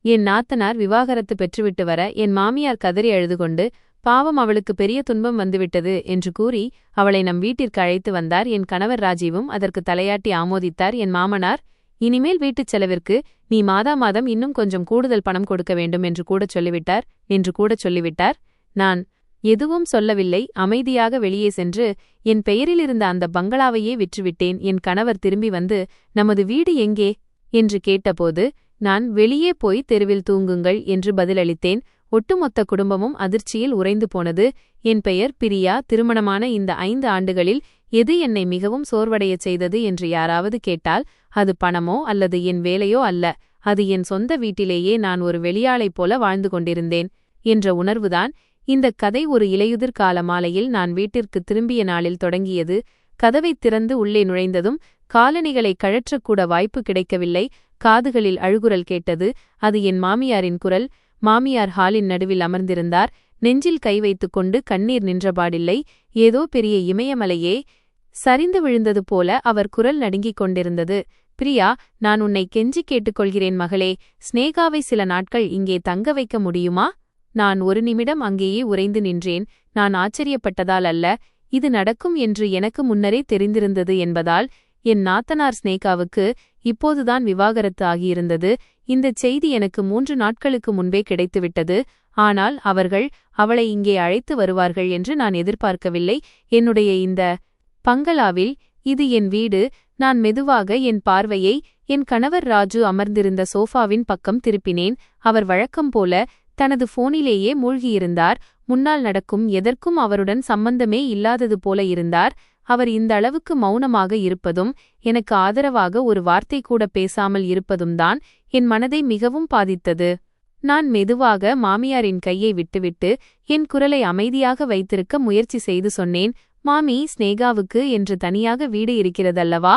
என் நாத்தனார் விவாகரத்து பெற்றுவிட்டு வர என் மாமியார் கதறி அழுதுகொண்டு, பாவம் அவளுக்கு பெரிய துன்பம் வந்துவிட்டது என்று கூறி அவளை நம் வீட்டிற்கு அழைத்து வந்தார். என் கணவர் ராஜீவும் அதற்கு தலையாட்டி ஆமோதித்தார். என் மாமனார், இனிமேல் வீட்டுச் செலவிற்கு நீ மாதம் இன்னும் கொஞ்சம் கூடுதல் பணம் கொடுக்க வேண்டும் என்று கூட சொல்லிவிட்டார். நான் எதுவும் சொல்லவில்லை. அமைதியாக வெளியே சென்று என் பெயரிலிருந்த அந்த பங்களாவையே விற்றுவிட்டேன். என் கணவர் திரும்பி வந்து, நமது வீடு எங்கே என்று கேட்டபோது, நான் வெளியே போய் தெருவில் தூங்குங்கள் என்று பதிலளித்தேன். ஒட்டுமொத்த குடும்பமும் அதிர்ச்சியில் உறைந்து போனது. என் பெயர் பிரியா. திருமணமான இந்த 5 ஆண்டுகளில் எது என்னை மிகவும் சோர்வடையச் செய்தது என்று யாராவது கேட்டால், அது பணமோ அல்லது என் வேலையோ அல்ல. அது என் சொந்த வீட்டிலேயே நான் ஒரு வெளியாளைப் போல வாழ்ந்து கொண்டிருந்தேன் என்ற உணர்வுதான். இந்தக் கதை ஒரு இலையுதிர் கால மாலையில் நான் வீட்டிற்கு திரும்பிய நாளில் தொடங்கியது. கதவைத் திறந்து உள்ளே நுழைந்ததும் காலணிகளை கழற்றக்கூட வாய்ப்பு கிடைக்கவில்லை. காதுகளில் அழுகுரல் கேட்டது. அது என் மாமியாரின் குரல். மாமியார் ஹாலின் நடுவில் அமர்ந்திருந்தார். நெஞ்சில் கை வைத்துக் கொண்டு கண்ணீர் நின்றபாடில்லை. ஏதோ பெரிய இமயமலையே சரிந்து விழுந்தது போல அவர் குரல் நடுங்கிக் கொண்டிருந்தது. பிரியா, நான் உன்னை கெஞ்சி கேட்டுக்கொள்கிறேன் மகளே, ஸ்னேகாவை சில நாட்கள் இங்கே தங்க வைக்க முடியுமா? நான் ஒரு நிமிடம் அங்கேயே உறைந்து நின்றேன். நான் ஆச்சரியப்பட்டதால் அல்ல, இது நடக்கும் என்று எனக்கு முன்னரே தெரிந்திருந்தது என்பதால். என் நாத்தனார் ஸ்னேகாவுக்கு இப்போதுதான் விவாகரத்து ஆகியிருந்தது. இந்தச் செய்தி எனக்கு 3 நாட்களுக்கு முன்பே கிடைத்துவிட்டது. ஆனால் அவர்கள் அவளை இங்கே அழைத்து வருவார்கள் என்று நான் எதிர்பார்க்கவில்லை. என்னுடைய இந்த பங்களாவில் இது என் வீடு. நான் மெதுவாக என் பார்வையை என் கணவர் ராஜு அமர்ந்திருந்த சோஃபாவின் பக்கம் திருப்பினேன். அவர் வழக்கம் போல தனது போனிலேயே மூழ்கியிருந்தார். முன்னால் நடக்கும் எதற்கும் அவருடன் சம்பந்தமே இல்லாதது போல இருந்தார். அவர் இந்த அளவுக்கு மௌனமாக இருப்பதும், எனக்கு ஆதரவாக ஒரு வார்த்தை கூட பேசாமல் இருப்பதும் தான் என் மனதை மிகவும் பாதித்தது. நான் மெதுவாக மாமியாரின் கையை விட்டுவிட்டு என் குரலை அமைதியாக வைத்திருக்க முயற்சி செய்து சொன்னேன், மாமி, ஸ்னேகாவுக்கு என்று தனியாக வீடு இருக்கிறதல்லவா?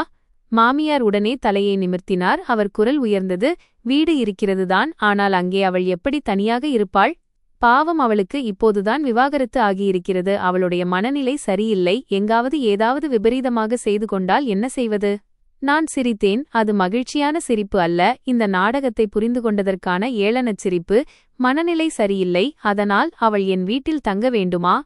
மாமியார் உடனே தலையை நிமிர்த்தினார். அவர் குரல் உயர்ந்தது. வீடு இருக்கிறதுதான், ஆனால் அங்கே அவள் எப்படி தனியாக இருப்பாள்? பாவம், அவளுக்கு இப்போதுதான் விவாகரத்து ஆகியிருக்கிறது. அவளுடைய மனநிலை சரியில்லை. எங்காவது ஏதாவது விபரீதமாக செய்து கொண்டால் என்ன செய்வது? நான் சிரித்தேன். அது மகிழ்ச்சியான சிரிப்பு அல்ல, இந்த நாடகத்தை புரிந்து கொண்டதற்கான ஏளனச் சிரிப்பு. மனநிலை சரியில்லை, அதனால் அவள் என் வீட்டில் தங்க வேண்டுமா?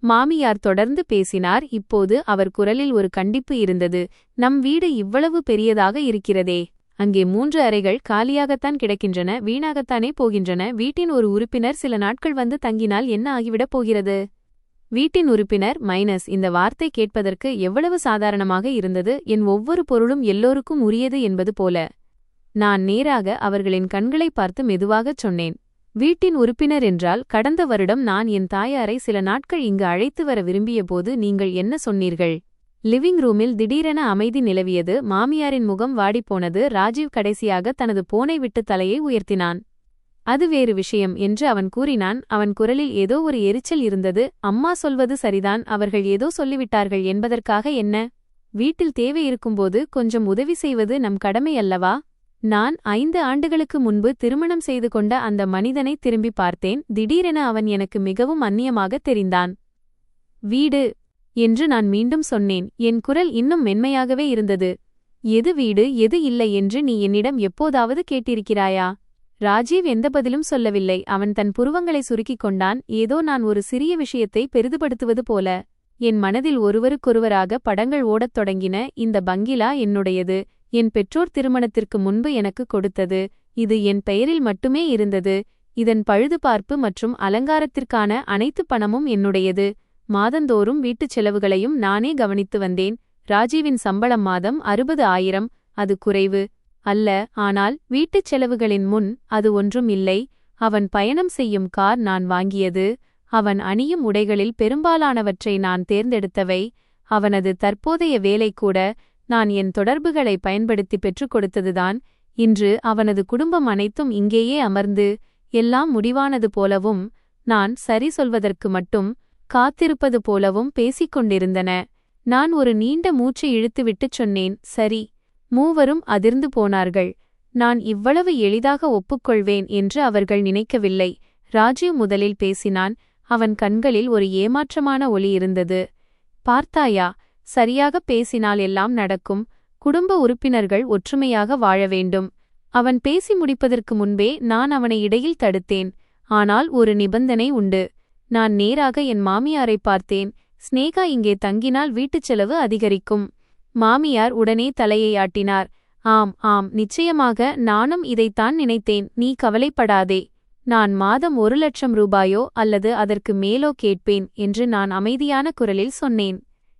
மாமியார் தொடர்ந்து பேசினார். இப்போது அவர் குரலில் ஒரு கண்டிப்பு இருந்தது. நம் வீடு இவ்வளவு பெரியதாக இருக்கிறதே, அங்கே 3 அறைகள் காலியாகத்தான் கிடக்கின்றன, வீணாகத்தானே போகின்றன. வீட்டின் ஒரு உறுப்பினர் சில நாட்கள் வந்து தங்கினால் என்ன ஆகிவிடப் போகிறது? வீட்டின் உறுப்பினர் மைனஸ். இந்த வார்த்தை கேட்பதற்கு எவ்வளவு சாதாரணமாக இருந்தது. என் ஒவ்வொரு பொருளும் எல்லோருக்கும் உரியது என்பது போல. நான் நேராக அவர்களின் கண்களை பார்த்து மெதுவாகச் சொன்னேன், வீட்டின் உறுப்பினர் என்றால் கடந்த வருடம் நான் என் தாயாரை சில நாட்கள் இங்கு அழைத்து வர விரும்பியபோது நீங்கள் என்ன சொன்னீர்கள்? லிவிங் ரூமில் திடீரென அமைதி நிலவியது. மாமியாரின் முகம் வாடிப்போனது. ராஜீவ் கடைசியாக தனது போனை விட்டு தலையை உயர்த்தினான். அது வேறு விஷயம் என்று அவன் கூறினான். அவன் குரலில் ஏதோ ஒரு எரிச்சல் இருந்தது. அம்மா சொல்வது சரிதான், அவர்கள் ஏதோ சொல்லிவிட்டார்கள் என்பதற்காக என்ன? வீட்டில் தேவை இருக்கும்போது கொஞ்சம் உதவி செய்வது நம் கடமை அல்லவா? நான் 5 ஆண்டுகளுக்கு முன்பு திருமணம் செய்து கொண்ட அந்த மனிதனை திரும்பி பார்த்தேன். திடீரென அவன் எனக்கு மிகவும் அந்நியமாக தெரிந்தான். வீடு என்று நான் மீண்டும் சொன்னேன். என் குரல் இன்னும் மென்மையாகவே இருந்தது. எது வீடு, எது இல்லை என்று நீ என்னிடம் எப்போதாவது கேட்டிருக்கிறாயா? ராஜீவ் எந்த பதிலும் சொல்லவில்லை. அவன் தன் புருவங்களை சுருக்கிக் கொண்டான். ஏதோ நான் ஒரு சிறிய விஷயத்தை பெரிதுபடுத்துவது போல. என் மனதில் ஒருவருக்கொருவராக படங்கள் ஓடத் தொடங்கின. இந்த பங்களா என்னுடையது. என் பெற்றோர் திருமணத்திற்கு முன்பு எனக்கு கொடுத்தது. இது என் பெயரில் மட்டுமே இருந்தது. இதன் பழுதுபார்ப்பு மற்றும் அலங்காரத்திற்கான அனைத்து பணமும் என்னுடையது. மாதந்தோறும் வீட்டுச் செலவுகளையும் நானே கவனித்து வந்தேன். ராஜீவின் சம்பளம் மாதம் 60,000. அது குறைவு அல்ல, ஆனால் வீட்டுச் செலவுகளின் முன் அது ஒன்றும் இல்லை. அவன் பயணம் செய்யும் கார் நான் வாங்கியது. அவன் அணியும் உடைகளில் பெரும்பாலானவற்றை நான் தேர்ந்தெடுத்தவை. அவனது தற்போதைய வேலை கூட நான் என் தொடர்புகளை பயன்படுத்தி பெற்றுக் கொடுத்ததுதான். இன்று அவனது குடும்பம் அனைத்தும் இங்கேயே அமர்ந்து எல்லாம் முடிவானது போலவும் நான் சரி சொல்வதற்கு மட்டும் காத்திருப்பது போலவும் பேசிக்கொண்டிருந்தன. நான் ஒரு நீண்ட மூச்சு இழுத்துவிட்டுச் சொன்னேன், சரி. மூவரும் அதிர்ந்து போனார்கள். நான் இவ்வளவு எளிதாக ஒப்புக்கொள்வேன் என்று அவர்கள் நினைக்கவில்லை. ராஜீவ் முதலில் பேசினான். அவன் கண்களில் ஒரு ஏமாற்றமான ஒளி இருந்தது. பார்த்தாயா, சரியாக பேசினால் எல்லாம் நடக்கும். குடும்ப உறுப்பினர்கள் ஒற்றுமையாக வாழ வேண்டும். அவன் பேசி முடிப்பதற்கு முன்பே நான் அவனை இடையில் தடுத்தேன். ஆனால் ஒரு நிபந்தனை உண்டு. நான் நேராக என் மாமியாரை பார்த்தேன். ஸ்னேகா இங்கே தங்கினால் வீட்டுச் செலவு அதிகரிக்கும். மாமியார் உடனே தலையை ஆட்டினார். ஆம் ஆம், நிச்சயமாக நானும் இதைத்தான் நினைத்தேன். நீ கவலைப்படாதே. நான் மாதம் 1,00,000 ரூபாயோ அல்லது அதற்கு மேலோ கேட்பேன் என்று நான் அமைதியான குரலில் சொன்னேன்.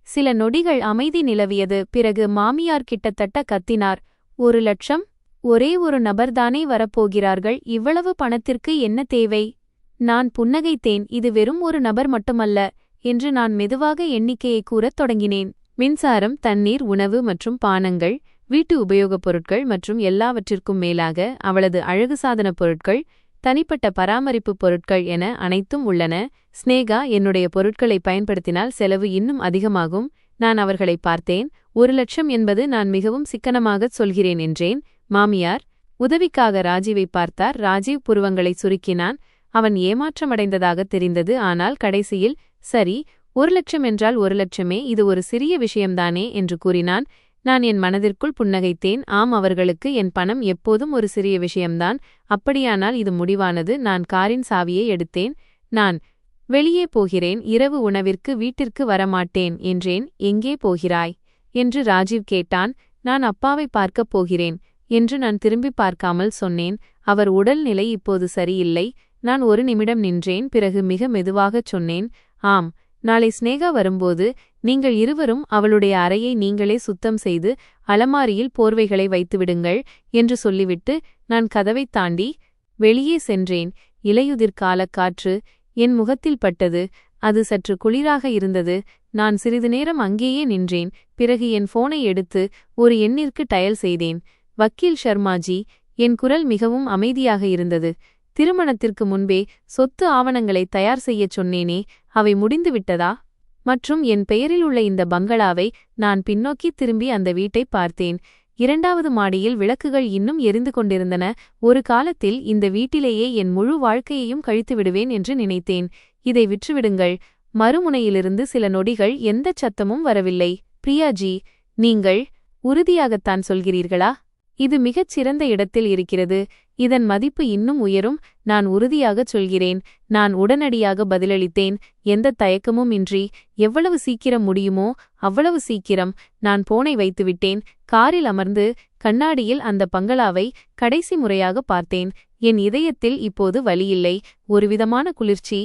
சில நொடிகள் அமைதி நிலவியது. பிறகு மாமியார் கிட்டத்தட்ட கத்தினார். 1,00,000? ஒரே ஒரு நபர்தானே வரப்போகிறார்கள். இவ்வளவு பணத்திற்கு என்ன தேவை? நான் புன்னகைத்தேன். இது வெறும் ஒரு நபர் மட்டுமல்ல என்று நான் மெதுவாக எண்ணிக்கையை கூறத் தொடங்கினேன். மின்சாரம், தண்ணீர், உணவு மற்றும் பானங்கள், வீட்டு உபயோகப் பொருட்கள் மற்றும் எல்லாவற்றிற்கும் மேலாக அவளது அழகு சாதனப் பொருட்கள், தனிப்பட்ட பராமரிப்புப் பொருட்கள் என அனைத்தும் உள்ளன. ஸ்னேகா என்னுடைய பொருட்களை பயன்படுத்தினால் செலவு இன்னும் அதிகமாகும். நான் அவர்களை பார்த்தேன். 1,00,000 என்பது நான் மிகவும் சிக்கனமாகச் சொல்கிறேன் என்றேன். மாமியார் உதவிக்காக ராஜீவை பார்த்தார். ராஜீவ் புருவங்களை சுருக்கினான். அவன் ஏமாற்றமடைந்ததாக தெரிந்தது. ஆனால் கடைசியில், சரி, 1,00,000 என்றால் 1,00,000மே, இது ஒரு சிறிய விஷயம்தானே என்று கூறினான். நான் என் மனதிற்குள் புன்னகைத்தேன். ஆம், அவர்களுக்கு என் பணம் எப்போதும் ஒரு சிறிய விஷயம்தான். அப்படியானால் இது முடிவானது. நான் காரின் சாவியை எடுத்தேன். நான் வெளியே போகிறேன். இரவு உணவிற்கு வீட்டிற்கு வரமாட்டேன் என்றேன். எங்கே போகிறாய் என்று ராஜீவ் கேட்டான். நான் அப்பாவை பார்க்கப் போகிறேன் என்று நான் திரும்பி பார்க்காமல் சொன்னேன். அவர் உடல்நிலை இப்போது சரியில்லை. நான் ஒரு நிமிடம் நின்றேன். பிறகு மிக மெதுவாகச் சொன்னேன். ஆம், நாளை ஸ்னேகா வரும்போது நீங்கள் இருவரும் அவளுடைய அறையை நீங்களே சுத்தம் செய்து அலமாரியில் போர்வைகளை வைத்துவிடுங்கள் என்று சொல்லிவிட்டு நான் கதவைத் தாண்டி வெளியே சென்றேன். இலையுதிர் காலக் காற்று என் முகத்தில் பட்டது. அது சற்று குளிராக இருந்தது. நான் சிறிது நேரம் அங்கேயே நின்றேன். பிறகு என் போனை எடுத்து ஒரு எண்ணிற்கு டயல் செய்தேன். வக்கீல் ஷர்மாஜி. என் குரல் மிகவும் அமைதியாக இருந்தது. திருமணத்திற்கு முன்பே சொத்து ஆவணங்களை தயார் செய்யச் சொன்னேனே, அவை முடிந்துவிட்டதா? மற்றும் என் பெயரில் உள்ள இந்த பங்களாவை நான் பின்னோக்கி திரும்பி அந்த வீட்டை பார்த்தேன். 2வது மாடியில் விளக்குகள் இன்னும் எரிந்து கொண்டிருந்தன. ஒரு காலத்தில் இந்த வீட்டிலேயே என் முழு வாழ்க்கையையும் கழித்து விடுவேன் என்று நினைத்தேன். இதை விற்றுவிடுங்கள். மறுமுனையிலிருந்து சில நொடிகள் எந்தச் சத்தமும் வரவில்லை. பிரியாஜி, நீங்கள் உறுதியாகத்தான் சொல்கிறீர்களா? இது மிகச் சிறந்த இடத்தில் இருக்கிறது. இதன் மதிப்பு இன்னும் உயரும். நான் உறுதியாகச் சொல்கிறேன். நான் உடனடியாக பதிலளித்தேன், எந்தத் தயக்கமும் இன்றி. எவ்வளவு சீக்கிரம் முடியுமோ அவ்வளவு சீக்கிரம். நான் போனை வைத்துவிட்டேன். காரில் அமர்ந்து கண்ணாடியில் அந்த பங்களாவை கடைசி முறையாக பார்த்தேன். என் இதயத்தில் இப்போது வலியில்லை, ஒருவிதமான குளிர்ச்சி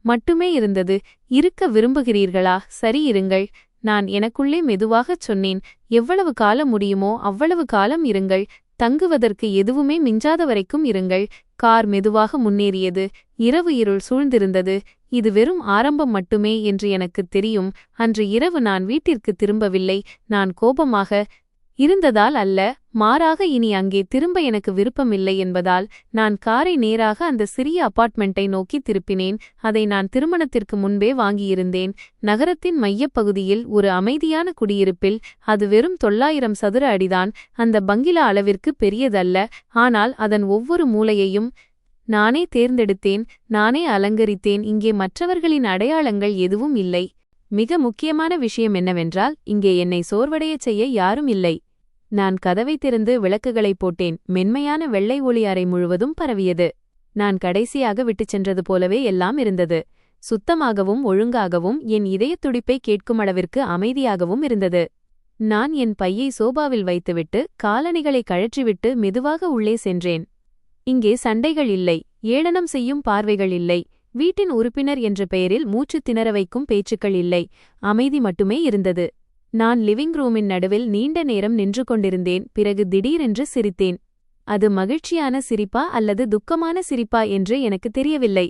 மட்டுமே இருந்தது. இருக்க விரும்புகிறீர்களா? சரி, இருங்கள். நான் எனக்குள்ளே மெதுவாகச் சொன்னேன். எவ்வளவு காலம் முடியுமோ அவ்வளவு காலம் இருங்கள். தங்குவதற்கு எதுவுமே மிஞ்சாத வரைக்கும் இருங்கள். கார் மெதுவாக முன்னேறியது. இரவு இருள் சூழ்ந்திருந்தது. இது வெறும் ஆரம்பம் மட்டுமே என்று எனக்குத் தெரியும். அன்று இரவு நான் வீட்டிற்கு திரும்பவில்லை. நான் கோபமாக இருந்ததால் அல்ல, மாறாக இனி அங்கே திரும்ப எனக்கு விருப்பமில்லை என்பதால். நான் காரை நேராக அந்த சிறிய அபார்ட்மெண்ட்டை நோக்கி திருப்பினேன். அதை நான் திருமணத்திற்கு முன்பே வாங்கியிருந்தேன். நகரத்தின் மையப்பகுதியில் ஒரு அமைதியான குடியிருப்பில். அது வெறும் 900 சதுர அடிதான். அந்த பங்களா அளவிற்கு பெரியதல்ல. ஆனால் அதன் ஒவ்வொரு மூலையையும் நானே தேர்ந்தெடுத்தேன், நானே அலங்கரித்தேன். இங்கே மற்றவர்களின் அடையாளங்கள் எதுவும் இல்லை. மிக முக்கியமான விஷயம் என்னவென்றால், இங்கே என்னை சோர்வடையச் செய்ய யாரும் இல்லை. நான் கதவை திறந்து விளக்குகளைப் போட்டேன். மென்மையான வெள்ளை ஒளி அறை முழுவதும் பரவியது. நான் கடைசியாக விட்டுச் சென்றது போலவே எல்லாம் இருந்தது. சுத்தமாகவும் ஒழுங்காகவும், என் இதயத் துடிப்பை கேட்கும் அளவிற்கு அமைதியாகவும் இருந்தது. நான் என் பையை சோபாவில் வைத்துவிட்டு காலணிகளை கழற்றிவிட்டு மெதுவாக உள்ளே சென்றேன். இங்கே சண்டைகள் இல்லை, ஏளனம் செய்யும் பார்வைகள் இல்லை, வீட்டின் உறுப்பினர் என்ற பெயரில் மூச்சு திணற வைக்கும் பேச்சுக்கள் இல்லை. அமைதி மட்டுமே இருந்தது. நான் லிவிங் ரூமின் நடுவில் நீண்ட நேரம் நின்று கொண்டிருந்தேன். பிறகு திடீரென்று சிரித்தேன். அது மகிழ்ச்சியான சிரிப்பா அல்லது துக்கமான சிரிப்பா என்று எனக்கு தெரியவில்லை.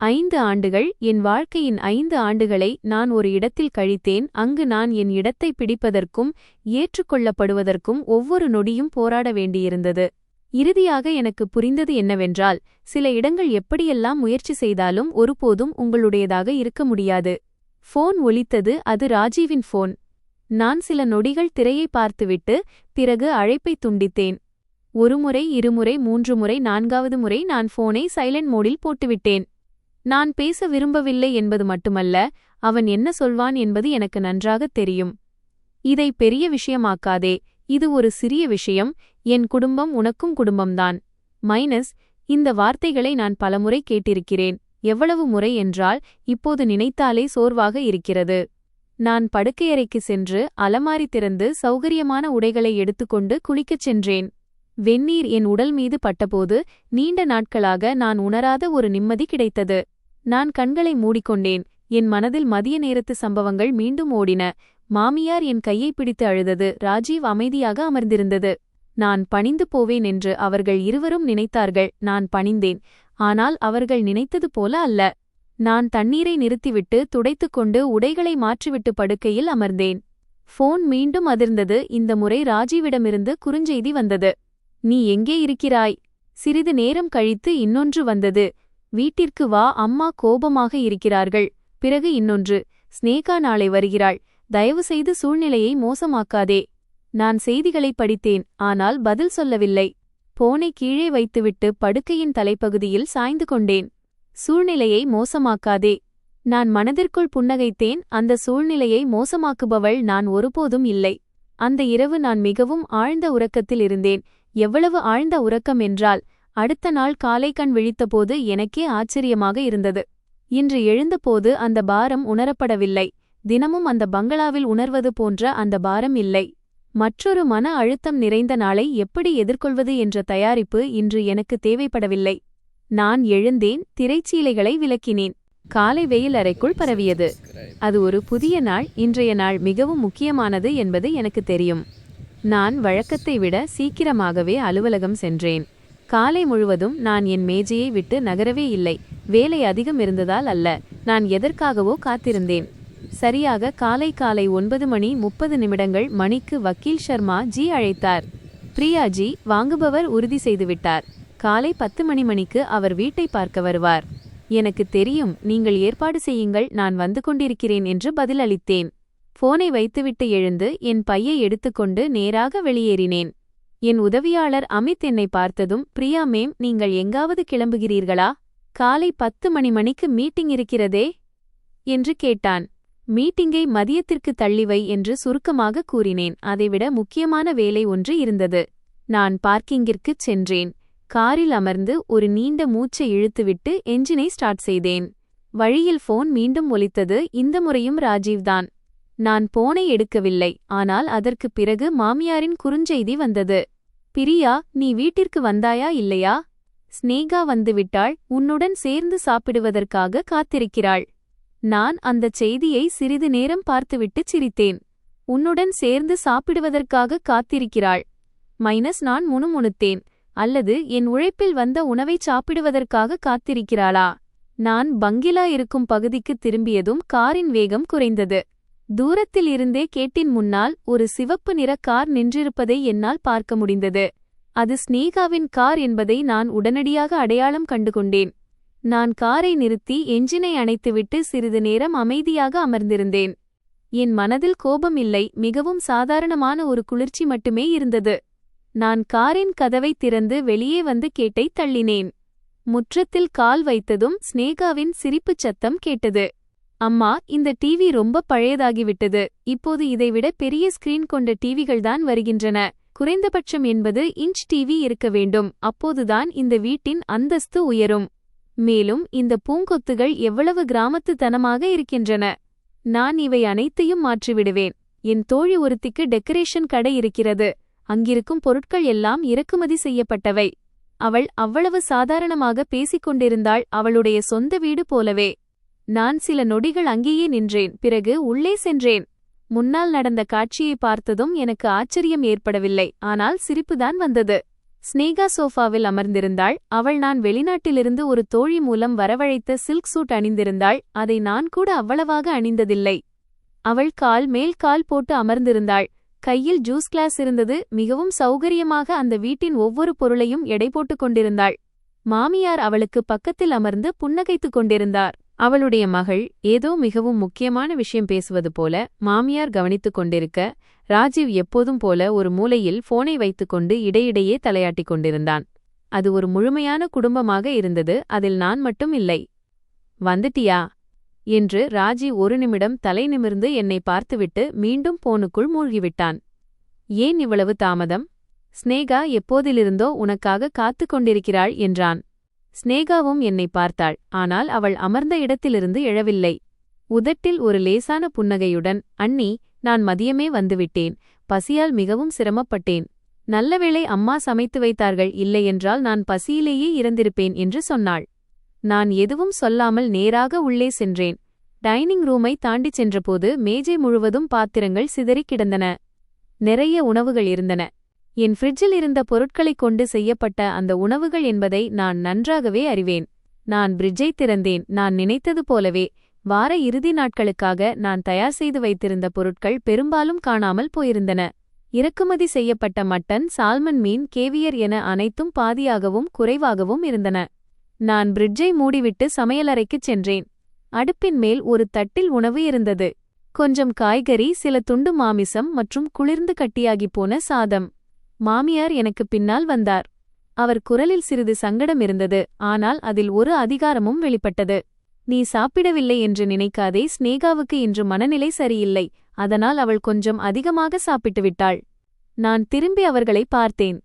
5 ஆண்டுகள், என் வாழ்க்கையின் 5 ஆண்டுகளை நான் ஒரு இடத்தில் கழித்தேன். அங்கு நான் என் இடத்தை பிடிப்பதற்கும் ஏற்றுக்கொள்ளப்படுவதற்கும் ஒவ்வொரு நொடியும் போராட வேண்டியிருந்தது. இறுதியாக எனக்கு புரிந்தது என்னவென்றால், சில இடங்கள் எப்படியெல்லாம் முயற்சி செய்தாலும் ஒருபோதும் உங்களுடையதாக இருக்க முடியாது. ஃபோன் ஒலித்தது. அது ராஜீவின் ஃபோன். நான் சில நொடிகள் திரையை பார்த்துவிட்டு பிறகு அழைப்பை துண்டித்தேன். 1 முறை, 2 முறை, 3 முறை, 4வது முறை நான் ஃபோனை சைலண்ட் மோடில் போட்டுவிட்டேன். நான் பேச விரும்பவில்லை என்பது மட்டுமல்ல, அவன் என்ன சொல்வான் என்பது எனக்கு நன்றாகத் தெரியும். இதை பெரிய விஷயமாக்காதே. இது ஒரு சிறிய விஷயம், என் குடும்பம் உனக்கும் குடும்பம்தான். மைனஸ், இந்த வார்த்தைகளை நான் பலமுறை கேட்டிருக்கிறேன். எவ்வளவு முறை என்றால் இப்போது நினைத்தாலே சோர்வாக இருக்கிறது. நான் படுக்கையறைக்கு சென்று அலமாரி திறந்து சௌகரியமான உடைகளை எடுத்துக்கொண்டு குளிக்கச் சென்றேன். வெந்நீர் என் உடல் மீது பட்டபோது நீண்ட நாட்களாக நான் உணராத ஒரு நிம்மதி கிடைத்தது. நான் கண்களை மூடிக்கொண்டேன். என் மனதில் மதிய நேரத்து சம்பவங்கள் மீண்டும் ஓடின. மாமியார் என் கையை பிடித்து அழுதது. ராஜீவ் அமைதியாக அமர்ந்திருந்தது. நான் பணிந்து போவேன் என்று அவர்கள் இருவரும் நினைத்தார்கள். நான் பணிந்தேன். ஆனால் அவர்கள் நினைத்தது போல அல்ல. நான் தண்ணீரை நிறுத்திவிட்டு துடைத்துக்கொண்டு உடைகளை மாற்றிவிட்டு படுக்கையில் அமர்ந்தேன். ஃபோன் மீண்டும் அதிர்ந்தது. இந்த முறை ராஜீவிடமிருந்து குறுஞ்செய்தி வந்தது. நீ எங்கே இருக்கிறாய்? சிறிது நேரம் கழித்து இன்னொன்று வந்தது. வீட்டிற்கு வா, அம்மா கோபமாக இருக்கிறார்கள். பிறகு இன்னொன்று, ஸ்னேகா நாளை வருகிறாள், தயவுசெய்து சூழ்நிலையை மோசமாக்காதே. நான் செய்திகளை படித்தேன், ஆனால் பதில் சொல்லவில்லை. போனை கீழே வைத்துவிட்டு படுக்கையின் தலைப்பகுதியில் சாய்ந்து கொண்டேன். சூழ்நிலையை மோசமாக்காதே. நான் மனதிற்குள் புன்னகைத்தேன். அந்த சூழ்நிலையை மோசமாக்குபவள் நான் ஒருபோதும் இல்லை. அந்த இரவு நான் மிகவும் ஆழ்ந்த உறக்கத்தில் இருந்தேன். எவ்வளவு ஆழ்ந்த உறக்கம் என்றால், அடுத்த நாள் காலை கண் விழித்தபோது எனக்கே ஆச்சரியமாக இருந்தது. இன்று எழுந்தபோது அந்த பாரம் உணரப்படவில்லை. தினமும் அந்த பங்களாவில் உணர்வது போன்ற அந்த பாரம் இல்லை. மற்றொரு மன அழுத்தம் நிறைந்த நாளை எப்படி எதிர்கொள்வது என்ற தயாரிப்பு இன்று எனக்கு தேவைப்படவில்லை. நான் எழுந்தேன், திரைச்சீலைகளை விலக்கினேன். காலை வெயில் அறைக்குள் பரவியது. அது ஒரு புதிய நாள். இன்றைய நாள் மிகவும் முக்கியமானது என்பது எனக்கு தெரியும். நான் வழக்கத்தை விட சீக்கிரமாகவே அலுவலகம் சென்றேன். காலை முழுவதும் நான் என் மேஜையை விட்டு நகரவே இல்லை. வேலை அதிகம் இருந்ததால் அல்ல, நான் எதற்காகவோ காத்திருந்தேன். சரியாக காலை 9:30 மணிக்கு வக்கீல் ஷர்மா ஜி அழைத்தார். பிரியாஜி வாங்குபவர் உறுதி செய்துவிட்டார். காலை 10 மணிக்கு அவர் வீட்டை பார்க்க வருவார். எனக்கு தெரியும், நீங்கள் ஏற்பாடு செய்யுங்கள், நான் வந்து கொண்டிருக்கிறேன் என்று பதிலளித்தேன். போனை வைத்துவிட்டு எழுந்து என் பையை எடுத்துக்கொண்டு நேராக வெளியேறினேன். என் உதவியாளர் அமித் என்னை பார்த்ததும், பிரியா மேம், நீங்கள் எங்காவது கிளம்புகிறீர்களா? காலை 10 மணிக்கு மீட்டிங் இருக்கிறதே என்று கேட்டான். மீட்டிங்கை மதியத்திற்கு தள்ளிவை என்று சுருக்கமாக கூறினேன். அதைவிட முக்கியமான வேலை ஒன்று இருந்தது. நான் பார்க்கிங்கிற்குச் சென்றேன். காரில் அமர்ந்து ஒரு நீண்ட மூச்சை இழுத்துவிட்டு என்ஜினை ஸ்டார்ட் செய்தேன். வழியில் ஃபோன் மீண்டும் ஒலித்தது. இந்த முறையும் ராஜீவ்தான். நான் போனை எடுக்கவில்லை. ஆனால் அதற்குப் பிறகு மாமியாரின் குறுஞ்செய்தி வந்தது. பிரியா, நீ வீட்டிற்கு வந்தாயா இல்லையா? ஸ்னேகா வந்துவிட்டாள், உன்னுடன் சேர்ந்து சாப்பிடுவதற்காக காத்திருக்கிறாள். நான் அந்தச் செய்தியை சிறிது நேரம் பார்த்துவிட்டு சிரித்தேன். உன்னுடன் சேர்ந்து சாப்பிடுவதற்காக காத்திருக்கிறாள். நான் முணுமுணுத்தேன். அல்லது என் உழைப்பில் வந்த உணவைச் சாப்பிடுவதற்காக காத்திருக்கிறாளா? நான் பங்களா இருக்கும் பகுதிக்கு திரும்பியதும் காரின் வேகம் குறைந்தது. தூரத்தில் இருந்தே கேட்டின் முன்னால் ஒரு சிவப்பு நிற கார் நின்றிருப்பதை என்னால் பார்க்க முடிந்தது. அது ஸ்னேகாவின் கார் என்பதை நான் உடனடியாக அடையாளம் கண்டுகொண்டேன். நான் காரை நிறுத்தி என்ஜினை அணைத்துவிட்டு சிறிது நேரம் அமைதியாக அமர்ந்திருந்தேன். என் மனதில் கோபம் இல்லை, மிகவும் சாதாரணமான ஒரு குளிர்ச்சி மட்டுமே இருந்தது. நான் காரின் கதவை திறந்து வெளியே வந்து கேட்டை தள்ளினேன். முற்றத்தில் கால் வைத்ததும் ஸ்னேகாவின் சிரிப்புச் சத்தம் கேட்டது. அம்மா, இந்த டிவி ரொம்ப பழையதாகிவிட்டது. இப்போது இதைவிட பெரிய ஸ்கிரீன் கொண்ட டிவிகள்தான் வருகின்றன. குறைந்தபட்சம் 80 இன்ச் டிவி இருக்க வேண்டும். அப்போதுதான் இந்த வீட்டின் அந்தஸ்து உயரும். மேலும் இந்த பூங்கொத்துகள் எவ்வளவு கிராமத்துத்தனமாக இருக்கின்றன. நான் இவை அனைத்தையும் மாற்றிவிடுவேன். என் தோழி ஒருத்திக்கு டெக்கரேஷன் கடை இருக்கிறது. அங்கிருக்கும் பொருட்கள் எல்லாம் இறக்குமதி செய்யப்பட்டவை. அவள் அவ்வளவு சாதாரணமாக பேசிக்கொண்டிருந்தாள், அவளுடைய சொந்த வீடு போலவே. நான் சில நொடிகள் அங்கேயே நின்றேன். பிறகு உள்ளே சென்றேன். முன்னால் நடந்த காட்சியை பார்த்ததும் எனக்கு ஆச்சரியம் ஏற்படவில்லை, ஆனால் சிரிப்புதான் வந்தது. ஸ்னேகா சோஃபாவில் அமர்ந்திருந்தாள். அவள் நான் வெளிநாட்டிலிருந்து ஒரு தோழி மூலம் வரவழைத்த சில்க் சூட் அணிந்திருந்தாள். அதை நான் கூட அவ்வளவாக அணிந்ததில்லை. அவள் கால் மேல் கால் போட்டு அமர்ந்திருந்தாள். கையில் ஜூஸ் கிளாஸ் இருந்தது. மிகவும் சௌகரியமாக அந்த வீட்டின் ஒவ்வொரு பொருளையும் எடை போட்டுக் கொண்டிருந்தாள். மாமியார் அவளுக்கு பக்கத்தில் அமர்ந்து புன்னகைத்துக் கொண்டிருந்தார். அவளுடைய மகள் ஏதோ மிகவும் முக்கியமான விஷயம் பேசுவது போல மாமியார் கவனித்துக் கொண்டிருக்க, ராஜீவ் எப்போதும் போல ஒரு மூலையில் போனை வைத்துக்கொண்டு இடையிடையே தலையாட்டிக் கொண்டிருந்தான். அது ஒரு முழுமையான குடும்பமாக இருந்தது. அதில் நான் மட்டும் இல்லை. வந்துட்டியா என்று ராஜீவ் ஒரு நிமிடம் தலை நிமிர்ந்து என்னை பார்த்துவிட்டு மீண்டும் போனுக்குள் மூழ்கிவிட்டான். ஏன் இவ்வளவு தாமதம்? ஸ்னேகா எப்போதிலிருந்தோ உனக்காக காத்துக் கொண்டிருக்கிறாள் என்றான். ஸ்னேகாவும் என்னை பார்த்தாள். ஆனால் அவள் அமர்ந்த இடத்திலிருந்து எழவில்லை. உதட்டில் ஒரு லேசான புன்னகையுடன், அண்ணி, நான் மதியமே வந்துவிட்டேன். பசியால் மிகவும் சிரமப்பட்டேன். நல்லவேளை அம்மா சமைத்து வைத்தார்கள், இல்லையென்றால் நான் பசியிலேயே இறந்திருப்பேன் என்று சொன்னாள். நான் எதுவும் சொல்லாமல் நேராக உள்ளே சென்றேன். டைனிங் ரூமை தாண்டிச் சென்றபோது மேஜை முழுவதும் பாத்திரங்கள் சிதறிக் கிடந்தன. நிறைய உணவுகள் இருந்தன. என் ஃப்ரிட்ஜில் இருந்த பொருட்களைக் கொண்டு செய்யப்பட்ட அந்த உணவுகள் என்பதை நான் நன்றாகவே அறிவேன். நான் ஃப்ரிட்ஜை திறந்தேன். நான் நினைத்தது போலவே வார இறுதி நாட்களுக்காக நான் தயார் செய்து வைத்திருந்த பொருட்கள் பெரும்பாலும் காணாமல் போயிருந்தன. இறக்குமதி செய்யப்பட்ட மட்டன், சால்மன் மீன், கேவியர் என அனைத்தும் பாதியாகவும் குறைவாகவும் இருந்தன. நான் ஃப்ரிட்ஜை மூடிவிட்டு சமையலறைக்குச் சென்றேன். அடுப்பின் மேல் ஒரு தட்டில் உணவு இருந்தது. கொஞ்சம் காய்கறி, சில துண்டு மாமிசம் மற்றும் குளிர்ந்து கட்டியாகிப் போன சாதம். மாமியார் எனக்கு பின்னால் வந்தார். அவர் குரலில் சிறிது சங்கடம் இருந்தது, ஆனால் அதில் ஒரு அதிகாரமும் வெளிப்பட்டது. நீ சாப்பிடவில்லை என்று நினைக்காதே, ஸ்னேகாவுக்கு இன்று மனநிலை சரியில்லை, அதனால் அவள் கொஞ்சம் அதிகமாக சாப்பிட்டுவிட்டாள். நான் திரும்பி அவர்களை பார்த்தேன்.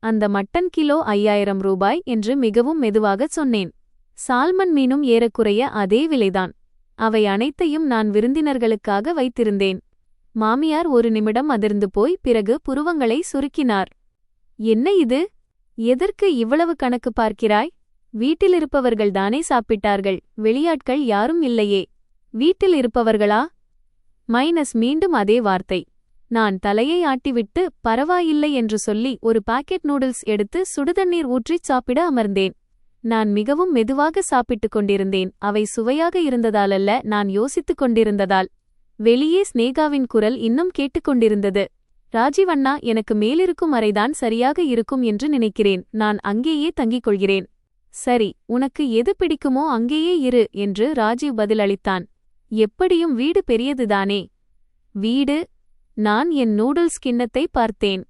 அந்த மட்டன் கிலோ 5000 ரூபாய் என்று மிகவும் மெதுவாகச் சொன்னேன். சால்மன் மீனும் ஏறக்குறைய அதே விலைதான். அவை அனைத்தையும் நான் விருந்தினர்களுக்காக வைத்திருந்தேன். மாமியார் ஒரு நிமிடம் அதிர்ந்து போய் பிறகு புருவங்களை சுருக்கினார். என்ன இது? எதற்கு இவ்வளவு கணக்கு பார்க்கிறாய்? வீட்டிலிருப்பவர்கள் தானே சாப்பிட்டார்கள், வெளியாட்கள் யாரும் இல்லையே. வீட்டில் இருப்பவர்களா? மீண்டும் அதே வார்த்தை. நான் தலையை ஆட்டிவிட்டு பரவாயில்லை என்று சொல்லி ஒரு பாக்கெட் நூடுல்ஸ் எடுத்து சுடுதண்ணீர் ஊற்றிச் சாப்பிட அமர்ந்தேன். நான் மிகவும் மெதுவாக சாப்பிட்டுக் கொண்டிருந்தேன். அவை சுவையாக இருந்ததாலல்ல, நான் யோசித்துக் கொண்டிருந்ததால். வெளியே ஸ்னேகாவின் குரல் இன்னும் கேட்டுக்கொண்டிருந்தது. ராஜீவ் அண்ணா, எனக்கு மேலிருக்கும் அறைதான் சரியாக இருக்கும் என்று நினைக்கிறேன். நான் அங்கேயே தங்கிக் கொள்கிறேன். சரி, உனக்கு எது பிடிக்குமோ அங்கேயே இரு என்று ராஜீவ் பதிலளித்தான். எப்படியும் வீடு பெரியதுதானே? வீடு? நான் என் நூடுல்ஸ் கிண்ணத்தை பார்த்தேன்.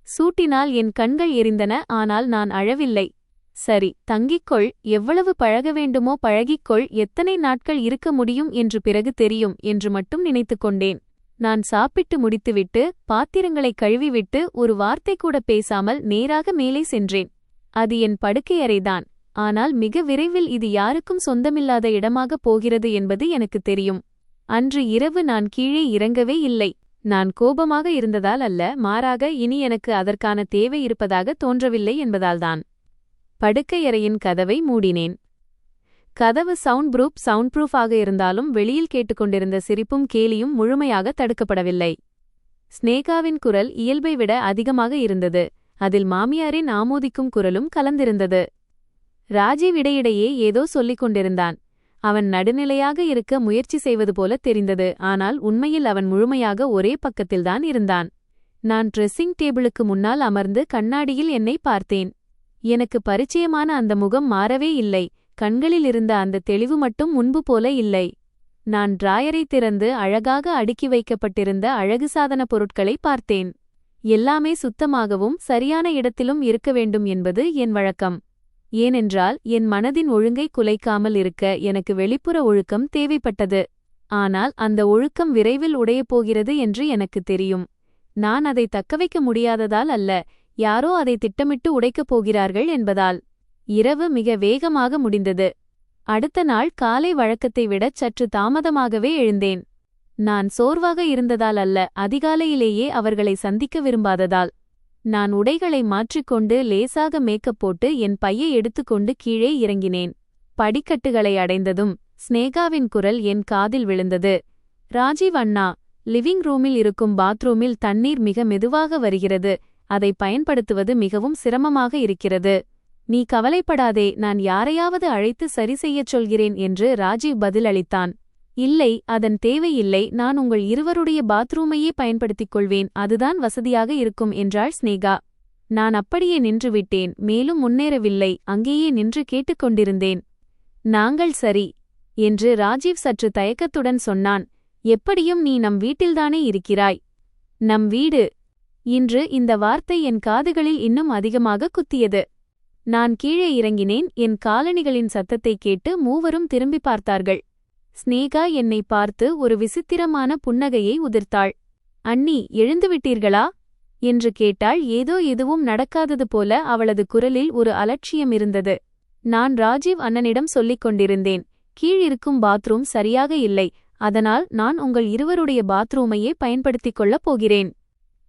சூட்டினால் என் கண்கள் எரிந்தன, ஆனால் நான் அழவில்லை. சரி, தங்கிக்கொள். எவ்வளவு பழக வேண்டுமோ பழகிக்கொள். எத்தனை நாட்கள் இருக்க முடியும் என்று பிறகு தெரியும் என்று மட்டும் நினைத்துக் கொண்டேன். நான் சாப்பிட்டு முடித்துவிட்டு பாத்திரங்களை கழுவிவிட்டு ஒரு வார்த்தை கூட பேசாமல் நேராக மேலே சென்றேன். அது என் படுக்கையறைதான். ஆனால் மிக விரைவில் இது யாருக்கும் சொந்தமில்லாத இடமாகப் போகிறது என்பது எனக்கு தெரியும். அன்று இரவு நான் கீழே இறங்கவே இல்லை. நான் கோபமாக இருந்ததால் அல்ல, மாறாக இனி எனக்கு அதற்கான தேவை இருப்பதாக தோன்றவில்லை என்பதால்தான். படுக்கையறையின் கதவை மூடினேன். கதவு சவுண்ட் ப்ரூஃப் ஆக இருந்தாலும் வெளியில் கேட்டுக்கொண்டிருந்த சிரிப்பும் கேலியும் முழுமையாக தடுக்கப்படவில்லை. ஸ்னேகாவின் குரல் இயல்பை விட அதிகமாக இருந்தது. அதில் மாமியாரின் ஆமோதிக்கும் குரலும் கலந்திருந்தது. ராஜீவ் இடையிடையே ஏதோ சொல்லிக் கொண்டிருந்தான். அவன் நடுநிலையாக இருக்க முயற்சி செய்வது போல தெரிந்தது. ஆனால் உண்மையில் அவன் முழுமையாக ஒரே பக்கத்தில்தான் இருந்தான். நான் ட்ரெஸ்ஸிங் டேபிளுக்கு முன்னால் அமர்ந்து கண்ணாடியில் என்னை பார்த்தேன். எனக்கு பரிச்சயமான அந்த முகம் மாறவே இல்லை. கண்களில் இருந்த அந்த தெளிவு மட்டும் முன்பு போல இல்லை. நான் டிராயரை திறந்து அழகாக அடுக்கி வைக்கப்பட்டிருந்த அழகு சாதன பொருட்களை பார்த்தேன். எல்லாமே சுத்தமாகவும் சரியான இடத்திலும் இருக்க வேண்டும் என்பது என் வழக்கம். ஏனென்றால் என் மனதின் ஒழுங்கை குலைக்காமல் இருக்க எனக்கு வெளிப்புற ஒழுக்கம் தேவைப்பட்டது. ஆனால் அந்த ஒழுக்கம் விரைவில் உடையப்போகிறது என்று எனக்கு தெரியும். நான் அதை தக்கவைக்க முடியாததால் அல்ல, யாரோ அதை திட்டமிட்டு உடைக்கப் போகிறார்கள் என்பதால். இரவு மிக வேகமாக முடிந்தது. அடுத்த நாள் காலை வழக்கத்தை விடச் சற்று தாமதமாகவே எழுந்தேன். நான் சோர்வாக இருந்ததால் அல்ல, அதிகாலையிலேயே அவர்களை சந்திக்க விரும்பாததால். நான் உடைகளை மாற்றிக்கொண்டு லேசாக மேக்கப் போட்டு என் பையை எடுத்துக்கொண்டு கீழே இறங்கினேன். படிக்கட்டுகளை அடைந்ததும் ஸ்னேகாவின் குரல் என் காதில் விழுந்தது. ராஜீவ் அண்ணா, லிவிங் ரூமில் இருக்கும் பாத்ரூமில் தண்ணீர் மிக மெதுவாக வருகிறது. அதை பயன்படுத்துவது மிகவும் சிரமமாக இருக்கிறது. நீ கவலைப்படாதே, நான் யாரையாவது அழைத்து சரி செய்யச் சொல்கிறேன் என்று ராஜீவ் பதிலளித்தான். இல்லை, அதன் தேவையில்லை. நான் உங்கள் இருவருடைய பாத்ரூமையே பயன்படுத்திக் கொள்வேன். அதுதான் வசதியாக இருக்கும் என்றாள் ஸ்னேகா. நான் அப்படியே நின்றுவிட்டேன். மேலும் முன்னேறவில்லை. அங்கேயே நின்று கேட்டுக்கொண்டிருந்தேன். நாங்கள் சரி என்று ராஜீவ் சற்று தயக்கத்துடன் சொன்னான். எப்படியும் நீ நம் வீட்டில்தானே இருக்கிறாய். நம் வீடு. இன்று இந்த வார்த்தை என் காதுகளில் இன்னும் அதிகமாக குத்தியது. நான் கீழே இறங்கினேன். என் காலணிகளின் சத்தத்தை கேட்டு மூவரும் திரும்பி பார்த்தார்கள். ஸ்னேகா என்னை பார்த்து ஒரு விசித்திரமான புன்னகையை உதிர்த்தாள். அண்ணி, எழுந்துவிட்டீர்களா என்று கேட்டாள். ஏதோ எதுவும் நடக்காதது போல அவளது குரலில் ஒரு அலட்சியம் இருந்தது. நான் ராஜீவ் அண்ணனிடம் சொல்லிக் கொண்டிருந்தேன். கீழிருக்கும் பாத்ரூம் சரியாக இல்லை, அதனால் நான் உங்கள் இருவருடைய பாத்ரூமையே பயன்படுத்திக் கொள்ளப் போகிறேன்.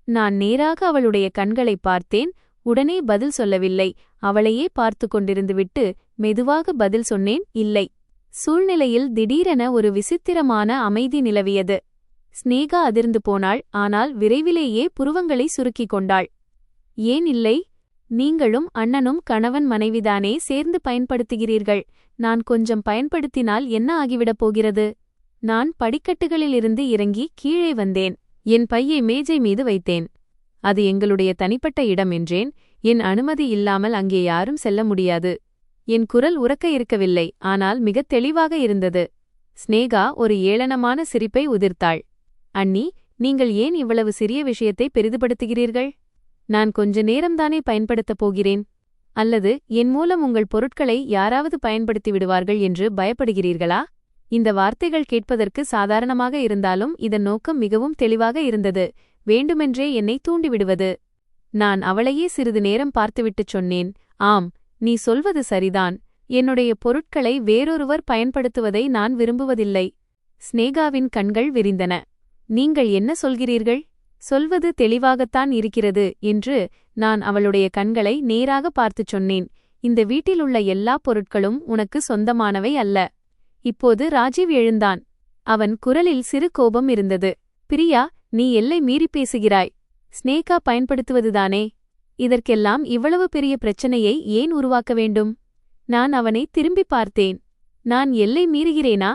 நான் நேராக அவளுடைய கண்களை பார்த்தேன். உடனே பதில் சொல்லவில்லை. அவளையே பார்த்து கொண்டிருந்துவிட்டு மெதுவாக பதில் சொன்னேன், இல்லை. சூழ்நிலையில் திடீரென ஒரு விசித்திரமான அமைதி நிலவியது. ஸ்நேகா அதிர்ந்து போனாள். ஆனால் விரைவிலேயே புருவங்களை சுருக்கிக் கொண்டாள். ஏன் இல்லை? நீங்களும் அண்ணனும் கணவன் மனைவிதானே சேர்ந்து பயன்படுத்துகிறீர்கள். நான் கொஞ்சம் பயன்படுத்தினால் என்ன ஆகிவிடப் போகிறது? நான் படிக்கட்டுகளிலிருந்து இறங்கி கீழே வந்தேன். என் பையை மேஜை மீது வைத்தேன். அது எங்களுடைய தனிப்பட்ட இடம் என்றேன். என் அனுமதி இல்லாமல் அங்கே யாரும் செல்ல முடியாது. என் குரல் உரக்க இருக்கவில்லை, ஆனால் மிகத் தெளிவாக இருந்தது. ஸ்நேகா ஒரு ஏளனமான சிரிப்பை உதிர்த்தாள். அண்ணி, நீங்கள் ஏன் இவ்வளவு சிறிய விஷயத்தை பெரிதுபடுத்துகிறீர்கள்? நான் கொஞ்ச நேரம்தானே பயன்படுத்தப் போகிறேன். அல்லது என் மூலம் உங்கள் பொருட்களை யாராவது பயன்படுத்தி விடுவார்கள் என்று பயப்படுகிறீர்களா? இந்த வார்த்தைகள் கேட்பதற்கு சாதாரணமாக இருந்தாலும் இதன் நோக்கம் மிகவும் தெளிவாக இருந்தது. வேண்டுமென்றே என்னை தூண்டிவிடுவது. நான் அவளையே சிறிது நேரம் பார்த்துவிட்டுச் சொன்னேன், ஆம், நீ சொல்வது சரிதான். என்னுடைய பொருட்களை வேறொருவர் பயன்படுத்துவதை நான் விரும்புவதில்லை. ஸ்நேகாவின் கண்கள் விரிந்தன. நீங்கள் என்ன சொல்கிறீர்கள்? சொல்வது தெளிவாகத்தான் இருக்கிறது என்று நான் அவளுடைய கண்களை நேராக பார்த்துச் சொன்னேன். இந்த வீட்டிலுள்ள எல்லா பொருட்களும் உனக்கு சொந்தமானவை அல்ல. இப்போது ராஜீவ் எழுந்தான். அவன் குரலில் சிறு கோபம் இருந்தது. பிரியா, நீ எல்லை மீறி பேசுகிறாய். ஸ்நேகா பயன்படுத்துவதுதானே? இதற்கெல்லாம் இவ்வளவு பெரிய பிரச்சனையை ஏன் உருவாக்க வேண்டும்? நான் அவனை திரும்பி பார்த்தேன். நான் எல்லை மீறுகிறேனா?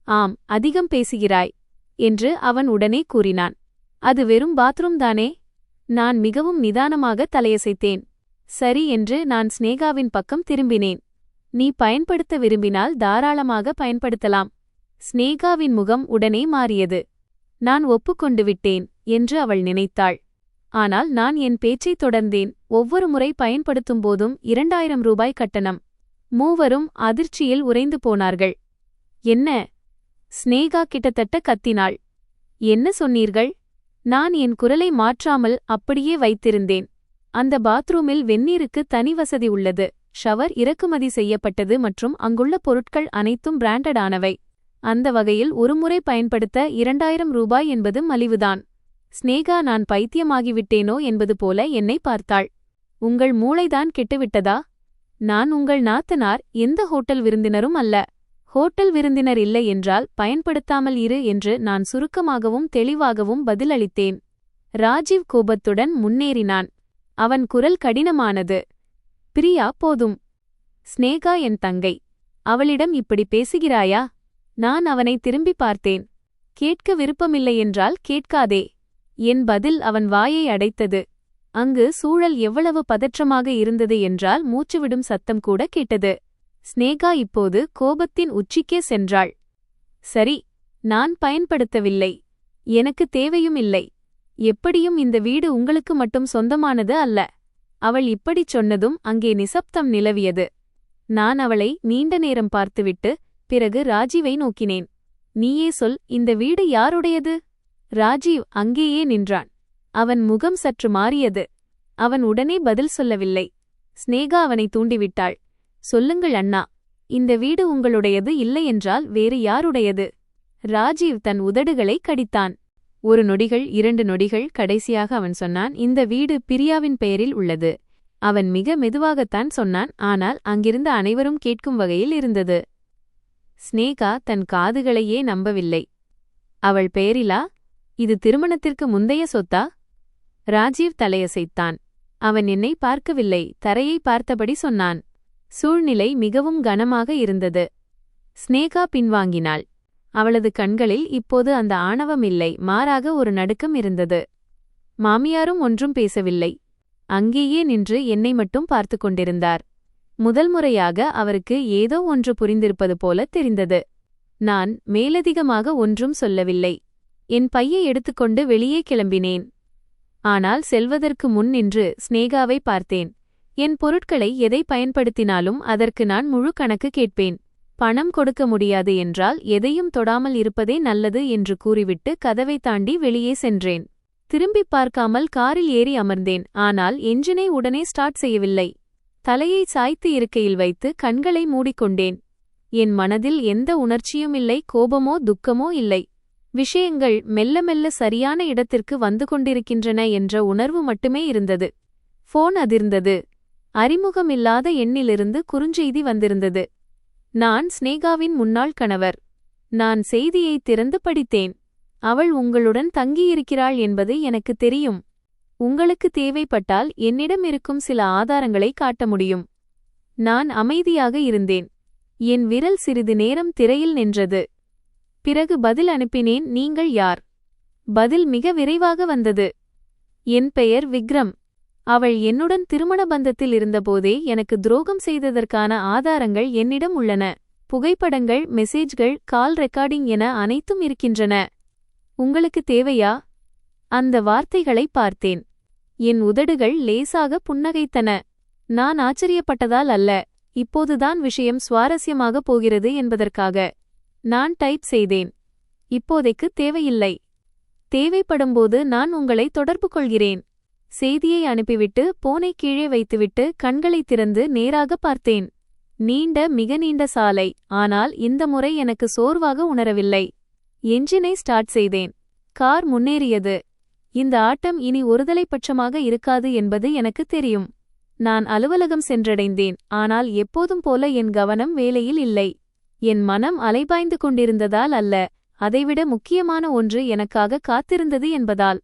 ஆம், அதிகம் பேசுகிறாய் என்று அவன் உடனே கூறினான். அது வெறும் பாத்ரூம் தானே? நான் மிகவும் நிதானமாக தலையசைத்தேன். சரி என்று நான் ஸ்நேகாவின் பக்கம் திரும்பினேன். நீ பயன்படுத்த விரும்பினால் தாராளமாக பயன்படுத்தலாம். ஸ்நேகாவின் முகம் உடனே மாறியது. நான் ஒப்புக்கொண்டு விட்டேன் என்று அவள் நினைத்தாள். ஆனால் நான் என் பேச்சைத் தொடர்ந்தேன். ஒவ்வொரு முறை பயன்படுத்தும் போதும் 2000 ரூபாய் கட்டணம். மூவரும் அதிர்ச்சியில் உறைந்து போனார்கள். என்ன? ஸ்நேகா கிட்டத்தட்ட கத்தினாள். என்ன சொன்னீர்கள்? நான் என் குரலை மாற்றாமல் அப்படியே வைத்திருந்தேன். அந்த பாத்ரூமில் வெந்நீருக்கு தனி வசதி உள்ளது. ஷவர் இறக்குமதி செய்யப்பட்டது மற்றும் அங்குள்ள பொருட்கள் அனைத்தும் பிராண்டடானவை. அந்த வகையில் ஒருமுறை பயன்படுத்த 2000 ரூபாய் என்பது மலிவுதான். ஸ்நேகா நான் பைத்தியமாகிவிட்டேனோ என்பது போல என்னை பார்த்தாள். உங்கள் மூளைதான் கெட்டுவிட்டதா? நான் உங்கள் நாத்தனார், எந்த ஹோட்டல் விருந்தினரும் அல்ல. ஹோட்டல் விருந்தினர் இல்லை என்றால் பயன்படுத்தாமல் இரு என்று நான் சுருக்கமாகவும் தெளிவாகவும் பதிலளித்தேன். ராஜீவ் கோபத்துடன் முன்னேறினான். அவன் குரல் கடினமானது. பிரியா, போதும். ஸ்நேகா என் தங்கை. அவளிடம் இப்படி பேசுகிறாயா? நான் அவனை திரும்பி பார்த்தேன். கேட்க விருப்பமில்லையென்றால் கேட்காதே. என் பதில் அவன் வாயை அடைத்தது. அங்கு சூழல் எவ்வளவு பதற்றமாக இருந்தது என்றால் மூச்சுவிடும் சத்தம் கூட கேட்டது. ஸ்நேகா இப்போது கோபத்தின் உச்சிக்கே சென்றாள். சரி, நான் பயன்படுத்தவில்லை. எனக்கு தேவையும் இல்லை. எப்படியும் இந்த வீடு உங்களுக்கு மட்டும் சொந்தமானது அல்ல. அவள் இப்படிச் சொன்னதும் அங்கே நிசப்தம் நிலவியது. நான் அவளை நீண்ட நேரம் பார்த்துவிட்டு பிறகு ராஜீவை நோக்கினேன். நீயே சொல், இந்த வீடு யாருடையது? ராஜீவ் அங்கேயே நின்றான். அவன் முகம் சற்று மாறியது. அவன் உடனே பதில் சொல்லவில்லை. ஸ்நேகா அவனை தூண்டிவிட்டாள். சொல்லுங்கள் அண்ணா, இந்த வீடு உங்களுடையது இல்லையென்றால் வேறு யாருடையது? ராஜீவ் தன் உதடுகளை கடித்தான். 1 நொடிகள், 2 நொடிகள், கடைசியாக அவன் சொன்னான், இந்த வீடு பிரியாவின் பெயரில் உள்ளது. அவன் மிக மெதுவாகத்தான் சொன்னான், ஆனால் அங்கிருந்த அனைவரும் கேட்கும் வகையில் இருந்தது. ஸ்நேகா தன் காதுகளையே நம்பவில்லை. அவள் பெயரிலா? இது திருமணத்திற்கு முந்தைய சொத்தா? ராஜீவ் தலையசைத்தான். அவன் என்னை பார்க்கவில்லை, தரையை பார்த்தபடி சொன்னான். சூழ்நிலை மிகவும் கனமாக இருந்தது. ஸ்நேகா பின்வாங்கினாள். அவளது கண்களில் இப்போது அந்த ஆணவம் இல்லை, மாறாக ஒரு நடுக்கம் இருந்தது. மாமியாரும் ஒன்றும் பேசவில்லை. அங்கேயே நின்று என்னை மட்டும் பார்த்து கொண்டிருந்தார். முதல் முறையாக அவருக்கு ஏதோ ஒன்று புரிந்திருப்பது போல தெரிந்தது. நான் மேலதிகமாக ஒன்றும் சொல்லவில்லை. என் பையை எடுத்துக்கொண்டு வெளியே கிளம்பினேன். ஆனால் செல்வதற்கு முன் நின்று ஸ்நேகாவை பார்த்தேன். என் பொருட்களை எதை பயன்படுத்தினாலும் அதற்கு நான் முழு கணக்கு கேட்பேன். பணம் கொடுக்க முடியாது என்றால் எதையும் தொடாமல் இருப்பதே நல்லது என்று கூறிவிட்டு கதவை தாண்டி வெளியே சென்றேன். திரும்பிப் பார்க்காமல் காரில் ஏறி அமர்ந்தேன். ஆனால் என்ஜினை உடனே ஸ்டார்ட் செய்யவில்லை. தலையை சாய்த்து இருக்கையில் வைத்து கண்களை மூடிக்கொண்டேன். என் மனதில் எந்த உணர்ச்சியும் இல்லை, கோபமோ துக்கமோ இல்லை. விஷயங்கள் மெல்ல மெல்ல சரியான இடத்திற்கு வந்து கொண்டிருக்கின்றன என்ற உணர்வு மட்டுமே இருந்தது. போன் அதிர்ந்தது. அறிமுகமில்லாத எண்ணிலிருந்து குறுஞ்செய்தி வந்திருந்தது. நான் ஸ்னேகாவின் முன்னாள் கணவர். நான் செய்தியை திறந்து படித்தேன். அவள் உங்களுடன் தங்கியிருக்கிறாள் என்பது எனக்கு தெரியும். உங்களுக்கு தேவைப்பட்டால் என்னிடம் இருக்கும் சில ஆதாரங்களை காட்ட முடியும். நான் அமைதியாக இருந்தேன். என் விரல் சிறிது நேரம் திரையில் நின்றது. பிறகு பதில் அனுப்பினேன். நீங்கள் யார்? பதில் மிக விரைவாக வந்தது. என் பெயர் விக்ரம். அவள் என்னுடன் திருமண பந்தத்தில் இருந்தபோதே எனக்கு துரோகம் செய்ததற்கான ஆதாரங்கள் என்னிடம் உள்ளன. புகைப்படங்கள், மெசேஜ்கள், கால் ரெக்கார்டிங் என அனைத்தும் இருக்கின்றன. உங்களுக்கு தேவையா? அந்த வார்த்தைகளை பார்த்தேன். என் உதடுகள் லேசாக புன்னகைத்தன. நான் ஆச்சரியப்பட்டதால் அல்ல, இப்போதுதான் விஷயம் சுவாரஸ்யமாக போகிறது என்பதற்காக. நான் டைப் செய்தேன். இப்போதைக்கு தேவையில்லை. தேவைப்படும்போது நான் உங்களை தொடர்பு கொள்கிறேன். செய்தியை அனுப்பிவிட்டு போனை கீழே வைத்துவிட்டு கண்களை திறந்து நேராக பார்த்தேன். நீண்ட, மிக நீண்ட சாலை. ஆனால் இந்த முறை எனக்கு சோர்வாக உணரவில்லை. என்ஜினை ஸ்டார்ட் செய்தேன். கார் முன்னேறியது. இந்த ஆட்டம் இனி ஒருதலைப்பட்சமாக இருக்காது என்பது எனக்கு தெரியும். நான் அலுவலகம் சென்றடைந்தேன். ஆனால் எப்போதும் போல என் கவனம் வேலையில் இல்லை. என் மனம் அலைபாய்ந்து கொண்டிருந்ததால் அல்ல, அதைவிட முக்கியமான ஒன்று எனக்காக காத்திருந்தது என்பதால்.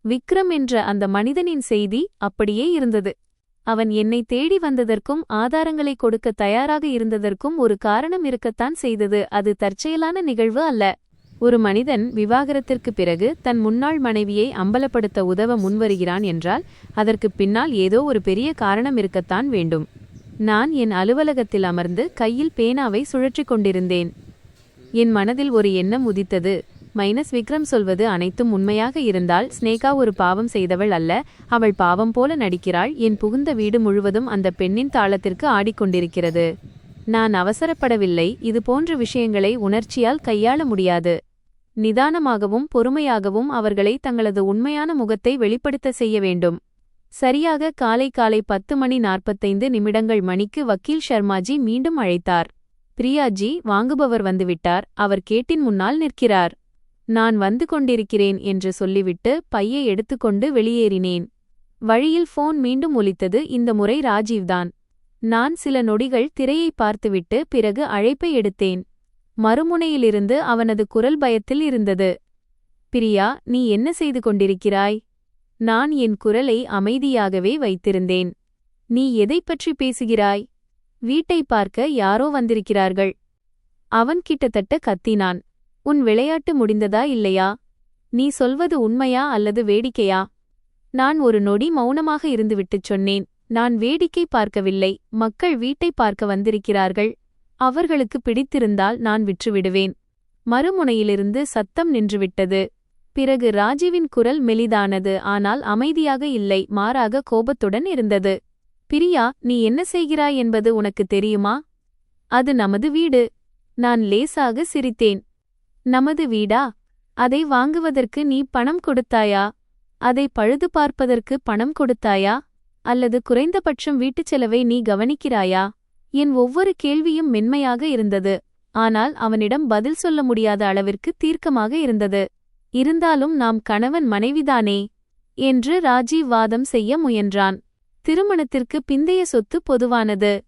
விக்ரம் என்ற அந்த மனிதனின் செய்தி அப்படியே இருந்தது. அவன் என்னை தேடி வந்ததற்கும் ஆதாரங்களை கொடுக்க தயாராக இருந்ததற்கும் ஒரு காரணம் இருக்கத்தான் செய்தது. அது தற்செயலான நிகழ்வு அல்ல. ஒரு மனிதன் விவாகரத்திற்குப் பிறகு தன் முன்னாள் மனைவியை அம்பலப்படுத்த உதவ முன்வருகிறான் என்றால் அதற்குப் பின்னால் ஏதோ ஒரு பெரிய காரணம் இருக்கத்தான் வேண்டும். நான் என் அலுவலகத்தில் அமர்ந்து கையில் பேனாவை சுழற்றிக் கொண்டிருந்தேன். என் மனதில் ஒரு எண்ணம் உதித்தது. விக்ரம் சொல்வது அனைத்தும் உண்மையாக இருந்தால் ஸ்னேகா ஒரு பாவம் செய்தவள் அல்ல, அவள் பாவம் போல நடிக்கிறாள். என் புகுந்த வீடு முழுவதும் அந்த பெண்ணின் தாளத்திற்கு ஆடிக்கொண்டிருக்கிறது. நான் அவசரப்படவில்லை. இது போன்ற விஷயங்களை உணர்ச்சியால் கையாள முடியாது. நிதானமாகவும் பொறுமையாகவும் அவர்களை தங்களது உண்மையான முகத்தை வெளிப்படுத்த செய்ய வேண்டும். சரியாக காலை 10:45 மணிக்கு வக்கீல் ஷர்மாஜி மீண்டும் அழைத்தார். பிரியாஜி, வாங்குபவர் வந்துவிட்டார். அவர் கேட்டின் முன்னால் நிற்கிறார். நான் வந்து கொண்டிருக்கிறேன் என்று சொல்லிவிட்டு பையை எடுத்துக்கொண்டு வெளியேறினேன். வழியில் போன் மீண்டும் ஒலித்தது. இந்த முறை ராஜீவ்தான். நான் சில நொடிகள் திரையை பார்த்துவிட்டு பிறகு அழைப்பை எடுத்தேன். மறுமுனையிலிருந்து அவனது குரல் பயத்தில் இருந்தது. பிரியா, நீ என்ன செய்து கொண்டிருக்கிறாய்? நான் என் குரலை அமைதியாகவே வைத்திருந்தேன். நீ எதைப் பற்றி பேசுகிறாய்? வீட்டை பார்க்க யாரோ வந்திருக்கிறார்கள். அவன் கிட்டத்தட்ட கத்தினான். உன் விளையாட்டு முடிந்ததா இல்லையா? நீ சொல்வது உண்மையா அல்லது வேடிக்கையா? நான் ஒரு நொடி மௌனமாக இருந்துவிட்டுச் சொன்னேன். நான் வேடிக்கை பார்க்கவில்லை. மக்கள் வீட்டை பார்க்க வந்திருக்கிறார்கள். அவர்களுக்கு பிடித்திருந்தால் நான் விற்றுவிடுவேன். மறுமுனையிலிருந்து சத்தம் நின்றுவிட்டது. பிறகு ராஜீவின் குரல் மெலிதானது. ஆனால் அமைதியாக இல்லை, மாறாக கோபத்துடன் இருந்தது. பிரியா, நீ என்ன செய்கிறாய் என்பது உனக்கு தெரியுமா? அது நமது வீடு. நான் லேசாக சிரித்தேன். நமது வீடா? அதை வாங்குவதற்கு நீ பணம் கொடுத்தாயா? அதை பழுது பார்ப்பதற்கு பணம் கொடுத்தாயா? அல்லது குறைந்தபட்சம் வீட்டுச் செலவை நீ கவனிக்கிறாயா? என் ஒவ்வொரு கேள்வியும் மென்மையாக இருந்தது. ஆனால் அவனிடம் பதில் சொல்ல முடியாத அளவிற்கு தீர்க்கமாக இருந்தது. இருந்தாலும் நாம் கணவன் மனைவிதானே என்று ராஜீவ் வாதம் செய்ய முயன்றான். திருமணத்திற்கு பிந்தைய சொத்து பொதுவானது.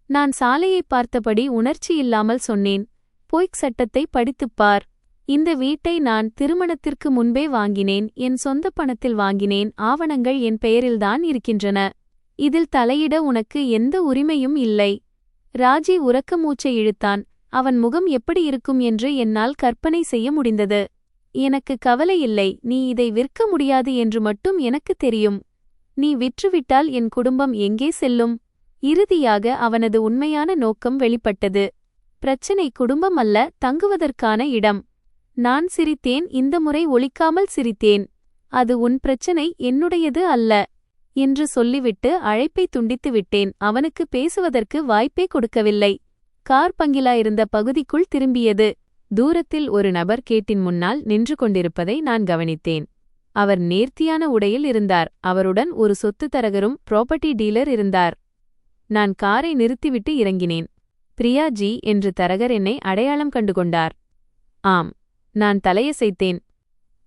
நான் சாலையை பார்த்தபடி உணர்ச்சியில்லாமல் சொன்னேன். போய்க் சட்டத்தை படித்துப்பார். இந்த வீட்டை நான் திருமணத்திற்கு முன்பே வாங்கினேன். என் சொந்த பணத்தில் வாங்கினேன். ஆவணங்கள் என் பெயரில்தான் இருக்கின்றன. இதில் தலையிட உனக்கு எந்த உரிமையும் இல்லை. ராஜீவ் உரக்க மூச்சை இழுத்தான். அவன் முகம் எப்படி இருக்கும் என்று என்னால் கற்பனை செய்ய முடிந்தது. எனக்கு கவலை இல்லை. நீ இதை விற்க முடியாது என்று மட்டும் எனக்கு தெரியும். நீ விற்றுவிட்டால் என் குடும்பம் எங்கே செல்லும்? இறுதியாக அவனது உண்மையான நோக்கம் வெளிப்பட்டது. பிரச்சனை குடும்பம் அல்ல, தங்குவதற்கான இடம். நான் சிரித்தேன். இந்த முறை ஒலிக்காமல் சிரித்தேன். அது உன் பிரச்சனை, என்னுடையது அல்ல என்று சொல்லிவிட்டு அழைப்பை துண்டித்து விட்டேன். அவனுக்கு பேசுவதற்கு வாய்ப்பே கொடுக்கவில்லை. கார் பங்கிலாயிருந்த பகுதிக்குள் திரும்பியது. தூரத்தில் ஒரு நபர் கேட்டின் முன்னால் நின்று கொண்டிருப்பதை நான் கவனித்தேன். அவர் நேர்த்தியான உடையில் இருந்தார். அவருடன் ஒரு சொத்து தரகரும் ப்ராப்பர்ட்டி டீலர் இருந்தார். நான் காரை நிறுத்திவிட்டு இறங்கினேன். பிரியாஜி என்று தரகர் என்னை அடையாளம் கண்டுகொண்டார். ஆம், நான் தலையசைத்தேன்.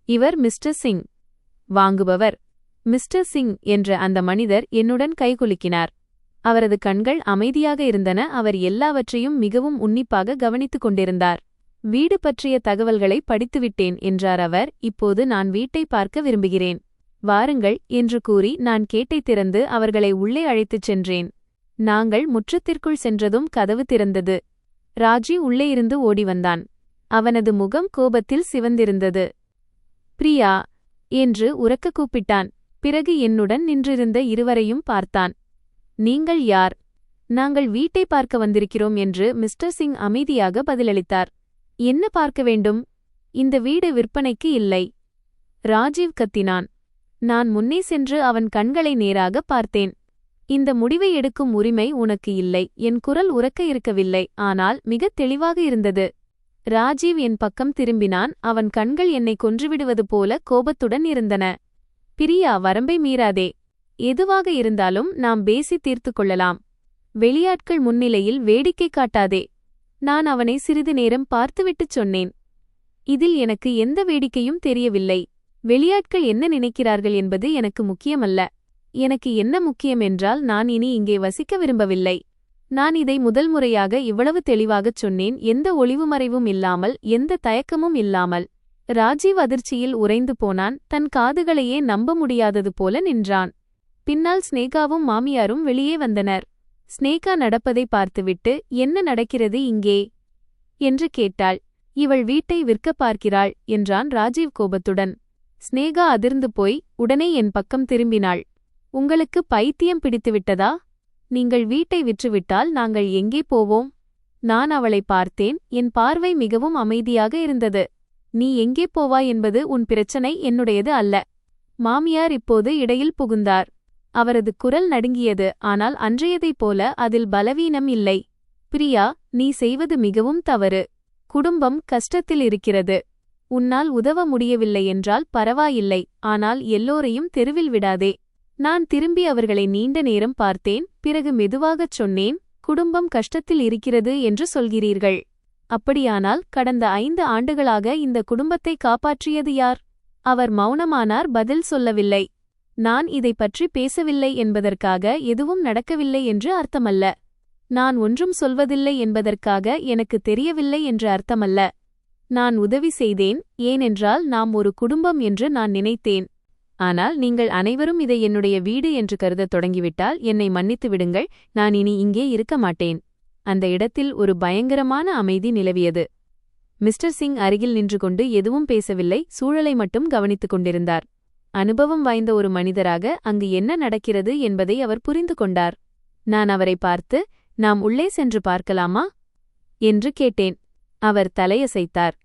இவர் மிஸ்டர் சிங். வாங்குபவர் மிஸ்டர் சிங் என்ற அந்த மனிதர் என்னுடன் கைகுலுக்கினார். அவரது கண்கள் அமைதியாக இருந்தன. அவர் எல்லாவற்றையும் மிகவும் உன்னிப்பாக கவனித்துக் கொண்டிருந்தார். வீடு பற்றிய தகவல்களை படித்துவிட்டேன் என்றார் அவர். இப்போது நான் வீட்டை பார்க்க விரும்புகிறேன். வாருங்கள் என்று கூறி நான் கேட்டை திறந்து அவர்களை உள்ளே அழைத்துச் சென்றேன். நாங்கள் முற்றத்திற்குள் சென்றதும் கதவு திறந்தது. ராஜி உள்ளே இருந்து ஓடி வந்தான். அவனது முகம் கோபத்தில் சிவந்திருந்தது. பிரியா என்று உரக்க கூப்பிட்டான். பிறகு என்னுடன் நின்றிருந்த இருவரையும் பார்த்தான். நீங்கள் யார்? நாங்கள் வீட்டை பார்க்க வந்திருக்கிறோம் என்று மிஸ்டர் சிங் அமைதியாக பதிலளித்தார். என்ன பார்க்க வேண்டும்? இந்த வீடு விற்பனைக்கு இல்லை. ராஜீவ் கத்தினான். நான் முன்னே சென்று அவன் கண்களை நேராக பார்த்தேன். இந்த முடிவை எடுக்கும் உரிமை உனக்கு இல்லை. என் குரல் உரக்க இருக்கவில்லை, ஆனால் மிகத் தெளிவாக இருந்தது. ராஜீவ் என் பக்கம் திரும்பினான். அவன் கண்கள் என்னை கொன்றுவிடுவது போல கோபத்துடன் இருந்தன. பிரியா, வரம்பை மீறாதே. எதுவாக இருந்தாலும் நாம் பேசி தீர்த்து கொள்ளலாம். வெளியாட்கள் முன்னிலையில் வேடிக்கை காட்டாதே. நான் அவனை சிறிது நேரம் பார்த்துவிட்டுச் சொன்னேன். இதில் எனக்கு எந்த வேடிக்கையும் தெரியவில்லை. வெளியாட்கள் என்ன நினைக்கிறார்கள் என்பது எனக்கு முக்கியமல்ல. எனக்கு என்ன முக்கியம் என்றால், நான் இனி இங்கே வசிக்க விரும்பவில்லை. நான் இதை முதல் முறையாக இவ்வளவு தெளிவாகச் சொன்னேன். எந்த ஒளிவுமறைவும் இல்லாமல், எந்த தயக்கமும் இல்லாமல். ராஜீவ் அதிர்ச்சியில் உறைந்து போனான். தன் காதுகளையே நம்ப முடியாதது போல நின்றான். பின்னால் ஸ்னேகாவும் மாமியாரும் வெளியே வந்தனர். ஸ்னேகா நடப்பதை பார்த்துவிட்டு, என்ன நடக்கிறது இங்கே என்று கேட்டாள். இவள் வீட்டை விற்கப் பார்க்கிறாள் என்றான் ராஜீவ் கோபத்துடன். ஸ்னேகா அதிர்ந்து போய் உடனே என் பக்கம் திரும்பினாள். உங்களுக்கு பைத்தியம் பிடித்துவிட்டதா? நீங்கள் வீட்டை விற்றுவிட்டால் நாங்கள் எங்கே போவோம்? நான் அவளை பார்த்தேன். என் பார்வை மிகவும் அமைதியாக இருந்தது. நீ எங்கே போவாய் என்பது உன் பிரச்சனை, என்னுடையது அல்ல. மாமியார் இப்போது இடையில் புகுந்தார். அவரது குரல் நடுங்கியது. ஆனால் அன்றையதைப் போல அதில் பலவீனம் இல்லை. பிரியா, நீ செய்வது மிகவும் தவறு. குடும்பம் கஷ்டத்தில் இருக்கிறது. உன்னால் உதவ முடியவில்லை என்றால் பரவாயில்லை, ஆனால் எல்லோரையும் தெருவில் விடாதே. நான் திரும்பி அவர்களை நீண்ட நேரம் பார்த்தேன். பிறகு மெதுவாகச் சொன்னேன், குடும்பம் கஷ்டத்தில் இருக்கிறது என்று சொல்கிறீர்கள். அப்படியானால் கடந்த 5 ஆண்டுகளாக இந்த குடும்பத்தை காப்பாற்றியது யார்? அவர் மௌனமானார். பதில் சொல்லவில்லை. நான் இதை பற்றி பேசவில்லை என்பதற்காக எதுவும் நடக்கவில்லை என்று அர்த்தமல்ல. நான் ஒன்றும் சொல்வதில்லை என்பதற்காக எனக்கு தெரியவில்லை என்று அர்த்தமல்ல. நான் உதவி செய்தேன், ஏனென்றால் நாம் ஒரு குடும்பம் என்று நான் நினைத்தேன். ஆனால் நீங்கள் அனைவரும் இதை என்னுடைய வீடு என்று கருதத் தொடங்கிவிட்டால் என்னை மன்னித்து விடுங்கள். நான் இனி இங்கே இருக்க மாட்டேன். அந்த இடத்தில் ஒரு பயங்கரமான அமைதி நிலவியது. மிஸ்டர் சிங் அருகில் நின்று கொண்டு எதுவும் பேசவில்லை. சூழலை மட்டும் கவனித்துக் கொண்டிருந்தார். அனுபவம் வாய்ந்த ஒரு மனிதராக அங்கு என்ன நடக்கிறது என்பதை அவர் புரிந்து கொண்டார். நான் அவரை பார்த்து, நாம் உள்ளே சென்று பார்க்கலாமா என்று கேட்டேன். அவர் தலையசைத்தார்.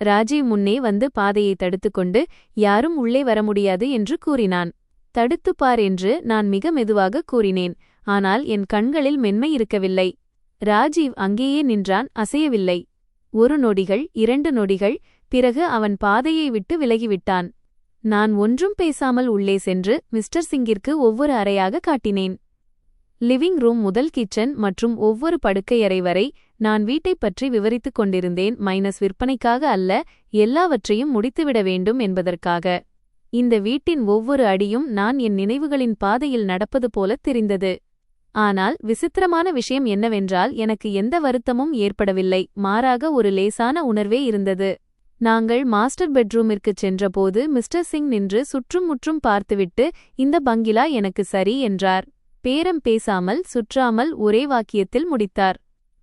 ராஜீவ் முன்னே வந்து பாதையை தடுத்துக்கொண்டு, யாரும் உள்ளே வர முடியாது என்று கூறினான். தடுத்துப்பார் என்று நான் மிக மெதுவாக கூறினேன். ஆனால் என் கண்களில் மென்மை இருக்கவில்லை. ராஜீவ் அங்கேயே நின்றான், அசையவில்லை. 1 நொடிகள், 2 நொடிகள், பிறகு அவன் பாதையை விட்டு விலகிவிட்டான். நான் ஒன்றும் பேசாமல் உள்ளே சென்று மிஸ்டர் சிங்கிற்கு ஒவ்வொரு அறையாக காட்டினேன். லிவிங் ரூம் முதல் கிச்சன் மற்றும் ஒவ்வொரு படுக்கையறை வரை நான் வீட்டைப் பற்றி விவரித்துக் கொண்டிருந்தேன். விற்பனைக்காக அல்ல, எல்லாவற்றையும் முடித்துவிட வேண்டும் என்பதற்காக. இந்த வீட்டின் ஒவ்வொரு அடியும் நான் என் நினைவுகளின் பாதையில் நடப்பது போலத் தெரிந்தது. ஆனால் விசித்திரமான விஷயம் என்னவென்றால், எனக்கு எந்த வருத்தமும் ஏற்படவில்லை. மாறாக ஒரு லேசான உணர்வே இருந்தது. நாங்கள் மாஸ்டர் பெட்ரூமிற்குச் சென்றபோது மிஸ்டர் சிங் நின்று சுற்றும் முற்றும் பார்த்துவிட்டு, இந்த பங்களா எனக்கு சரி என்றார். பேரம் பேசாமல் சுற்றாமல் ஒரே வாக்கியத்தில் முடித்தார்.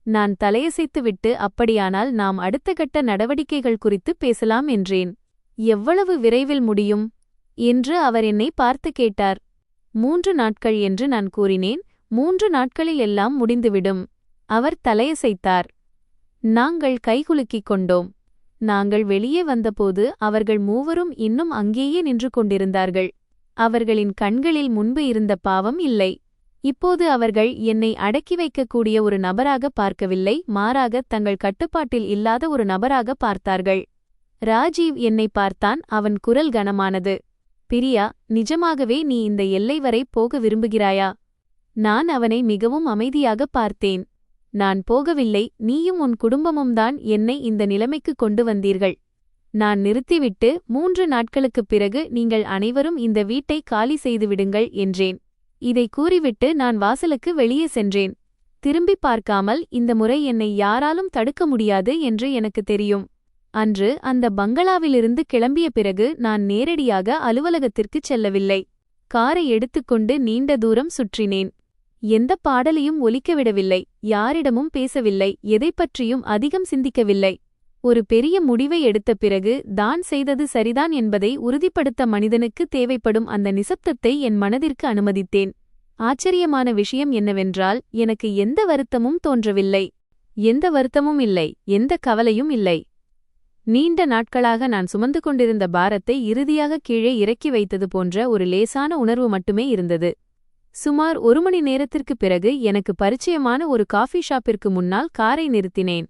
நான் தலையசைத்துவிட்டு, அப்படியானால் நாம் அடுத்த கட்ட நடவடிக்கைகள் குறித்து பேசலாம் என்றேன். எவ்வளவு விரைவில் முடியும் என்று அவர் என்னை பார்த்து கேட்டார். 3 நாட்கள் என்று நான் கூறினேன். 3 நாட்களில் எல்லாம் முடிந்துவிடும். அவர் தலையசைத்தார். நாங்கள் கைகுலுக்கிக் கொண்டோம். நாங்கள் வெளியே வந்தபோது அவர்கள் மூவரும் இன்னும் அங்கேயே நின்று கொண்டிருந்தார்கள். அவர்களின் கண்களில் முன்பு இருந்த பாவம் இல்லை. இப்போது அவர்கள் என்னை அடக்கி வைக்கக்கூடிய ஒரு நபராக பார்க்கவில்லை, மாறாக தங்கள் கட்டுப்பாட்டில் இல்லாத ஒரு நபராக பார்த்தார்கள். ராஜீவ் என்னை பார்த்தான். அவன் குரல் கனமானது. பிரியா, நிஜமாகவே நீ இந்த எல்லை வரை போக விரும்புகிறாயா? நான் அவனை மிகவும் அமைதியாக பார்த்தேன். நான் போகவில்லை, நீயும் உன் குடும்பமும்தான் என்னை இந்த நிலைமைக்கு கொண்டு வந்தீர்கள். நான் நிறுத்திவிட்டு 3 நாட்களுக்குப் பிறகு நீங்கள் அனைவரும் இந்த வீட்டை காலி செய்துவிடுங்கள் என்றேன். இதை கூறிவிட்டு நான் வாசலுக்கு வெளியே சென்றேன். திரும்பி பார்க்காமல் இந்த முறை என்னை யாராலும் தடுக்க முடியாது என்று எனக்கு தெரியும். அன்று அந்த பங்களாவிலிருந்து கிளம்பிய பிறகு நான் நேரடியாக அலுவலகத்திற்குச் செல்லவில்லை. காரை எடுத்துக்கொண்டு நீண்ட தூரம் சுற்றினேன். எந்த பாடலையும் ஒலிக்கவிடவில்லை, யாரிடமும் பேசவில்லை, எதைப்பற்றியும் அதிகம் சிந்திக்கவில்லை. ஒரு பெரிய முடிவை எடுத்த பிறகு தான் செய்தது சரிதான் என்பதை உறுதிப்படுத்த மனிதனுக்கு தேவைப்படும் அந்த நிசப்தத்தை என் மனதிற்கு அனுமதித்தேன். ஆச்சரியமான விஷயம் என்னவென்றால், எனக்கு எந்த வருத்தமும் தோன்றவில்லை. எந்த வருத்தமும் இல்லை, எந்த கவலையும் இல்லை. நீண்ட நாட்களாக நான் சுமந்து கொண்டிருந்த பாரத்தை இறுதியாக கீழே இறக்கி வைத்தது போன்ற ஒரு லேசான உணர்வு மட்டுமே இருந்தது. சுமார் 1 மணி நேரத்திற்குப் பிறகு எனக்கு பரிச்சயமான ஒரு காஃபி ஷாப்பிற்கு முன்னால் காரை நிறுத்தினேன்.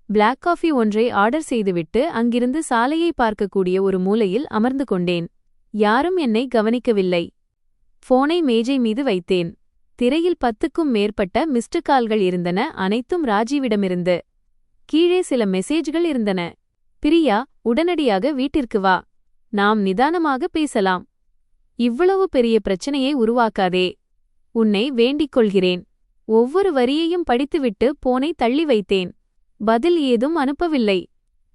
பிளாக் காஃபி ஒன்றை ஆர்டர் செய்துவிட்டு அங்கிருந்து சாலையை பார்க்கக்கூடிய ஒரு மூலையில் அமர்ந்து கொண்டேன். யாரும் என்னை கவனிக்கவில்லை. போனை மேஜை மீது வைத்தேன். திரையில் 10க்கும் மேற்பட்ட மிஸ்டு கால்கள் இருந்தன, அனைத்தும் ராஜீவிடமிருந்து. கீழே சில மெசேஜ்கள் இருந்தன. பிரியா, உடனடியாக வீட்டிற்கு வா. நாம் நிதானமாக பேசலாம். இவ்வளவு பெரிய பிரச்சனையை உருவாக்காதே. உன்னை வேண்டிக் கொள்கிறேன். ஒவ்வொரு வரியையும் படித்துவிட்டு போனை தள்ளி வைத்தேன். பதில் ஏதும் அனுப்பவில்லை.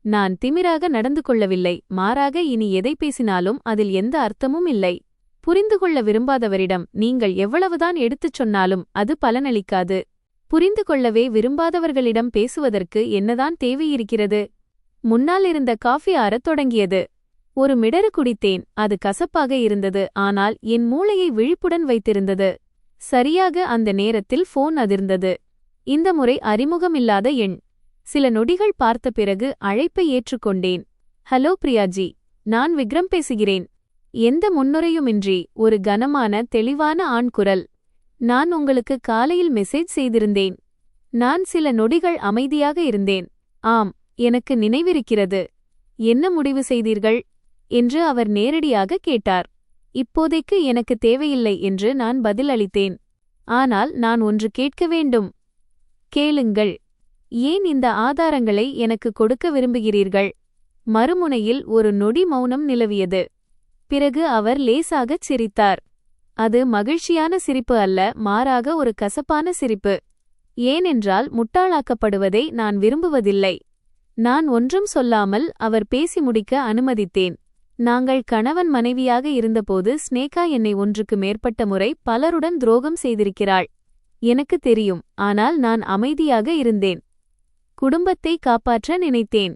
நான் திமிராக நடந்து கொள்ளவில்லை, மாறாக இனி எதை பேசினாலும் அதில் எந்த அர்த்தமும் இல்லை. புரிந்து கொள்ள விரும்பாதவரிடம் நீங்கள் எவ்வளவுதான் எடுத்துச் சொன்னாலும் அது பலனளிக்காது. புரிந்து கொள்ளவே விரும்பாதவர்களிடம் பேசுவதற்கு என்னதான் தேவையிருக்கிறது? முன்னால் இருந்த காஃபி ஆறத் தொடங்கியது. ஒரு மிடறு குடித்தேன். அது கசப்பாக இருந்தது, ஆனால் என் மூளையை விழிப்புடன் வைத்திருந்தது. சரியாக அந்த நேரத்தில் போன் அதிர்ந்தது. இந்த முறை அறிமுகமில்லாத எண். சில நொடிகள் பார்த்த பிறகு அழைப்பை ஏற்றுக்கொண்டேன். ஹலோ பிரியாஜி, நான் விக்ரம் பேசுகிறேன். எந்த முன்னுரையுமின்றி ஒரு கனமான தெளிவான ஆண் குரல். நான் உங்களுக்கு காலையில் மெசேஜ் செய்திருந்தேன். நான் சில நொடிகள் அமைதியாக இருந்தேன். ஆம், எனக்கு நினைவிருக்கிறது. என்ன முடிவு செய்தீர்கள் என்று அவர் நேரடியாக கேட்டார். இப்போதைக்கு எனக்கு தேவையில்லை என்று நான் பதில் அளித்தேன். ஆனால் நான் ஒன்று கேட்க வேண்டும். கேளுங்கள். ஏன் இந்த ஆதாரங்களை எனக்கு கொடுக்க விரும்புகிறீர்கள்? மறுமுனையில் ஒரு நொடி மௌனம் நிலவியது. பிறகு அவர் லேசாகச் சிரித்தார். அது மகிழ்ச்சியான சிரிப்பு அல்ல, மாறாக ஒரு கசப்பான சிரிப்பு. ஏனென்றால் முட்டாளாக்கப்படுவதை நான் விரும்புவதில்லை. நான் ஒன்றும் சொல்லாமல் அவர் பேசி முடிக்க அனுமதித்தேன். நாங்கள் கணவன் மனைவியாக இருந்தபோது ஸ்னேகா என்னை ஒன்றுக்கு மேற்பட்ட முறை பலருடன் துரோகம் செய்திருக்கிறாள். எனக்கு தெரியும், ஆனால் நான் அமைதியாக இருந்தேன். குடும்பத்தை காப்பாற்ற நினைத்தேன்.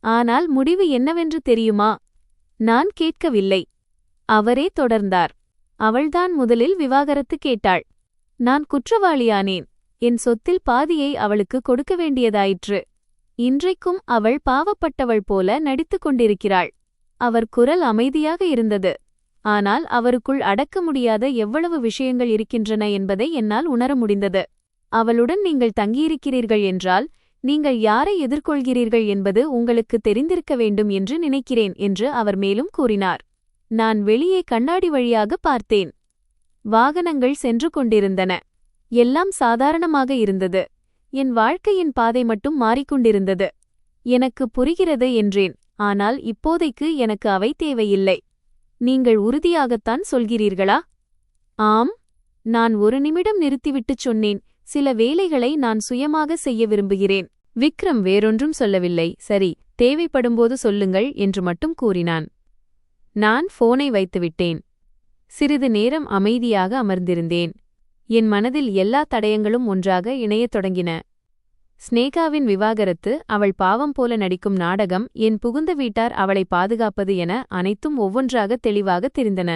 ஆனால் முடிவு என்னவென்று தெரியுமா? நான் கேட்கவில்லை. அவரே தொடர்ந்தார். அவள்தான் முதலில் விவாகரத்து கேட்டாள். நான் குற்றவாளியானேன். என் சொத்தில் பாதியை அவளுக்கு கொடுக்க வேண்டியதாயிற்று. இன்றைக்கும் அவள் பாவப்பட்டவள் போல நடித்துக் கொண்டிருக்கிறாள். அவர் குரல் அமைதியாக இருந்தது. ஆனால் அவருக்குள் அடக்க முடியாத எவ்வளவு விஷயங்கள் இருக்கின்றன என்பதை என்னால் உணர முடிந்தது. அவளுடன் நீங்கள் தங்கியிருக்கிறீர்கள் என்றால் நீங்கள் யாரை எதிர்கொள்கிறீர்கள் என்பது உங்களுக்கு தெரிந்திருக்க வேண்டும் என்று நினைக்கிறேன் என்று அவர் மேலும் கூறினார். நான் வெளியே கண்ணாடி வழியாக பார்த்தேன். வாகனங்கள் சென்று கொண்டிருந்தன. எல்லாம் சாதாரணமாக இருந்தது. என் வாழ்க்கையின் பாதை மட்டும் மாறிக்கொண்டிருந்தது. எனக்கு புரிகிறது என்றேன். ஆனால் இப்போதைக்கு எனக்கு அவை தேவையில்லை. நீங்கள் உறுதியாகத்தான் சொல்கிறீர்களா? ஆம். நான் ஒரு நிமிடம் நிறுத்திவிட்டுச் சொன்னேன். சில வேலைகளை நான் சுயமாக செய்ய விரும்புகிறேன். விக்ரம் வேறொன்றும் சொல்லவில்லை. சரி, தேவைப்படும்போது சொல்லுங்கள் என்று மட்டும் கூறினான். நான் போனை வைத்துவிட்டேன். சிறிது நேரம் அமைதியாக அமர்ந்திருந்தேன். என் மனதில் எல்லா தடயங்களும் ஒன்றாக இணையத் தொடங்கின. ஸ்னேகாவின் விவாகரத்து, அவள் பாவம் போல நடிக்கும் நாடகம், என் புகுந்த வீட்டார் அவளை பாதுகாப்பது என அனைத்தும் ஒவ்வொன்றாக தெளிவாக தெரிந்தன.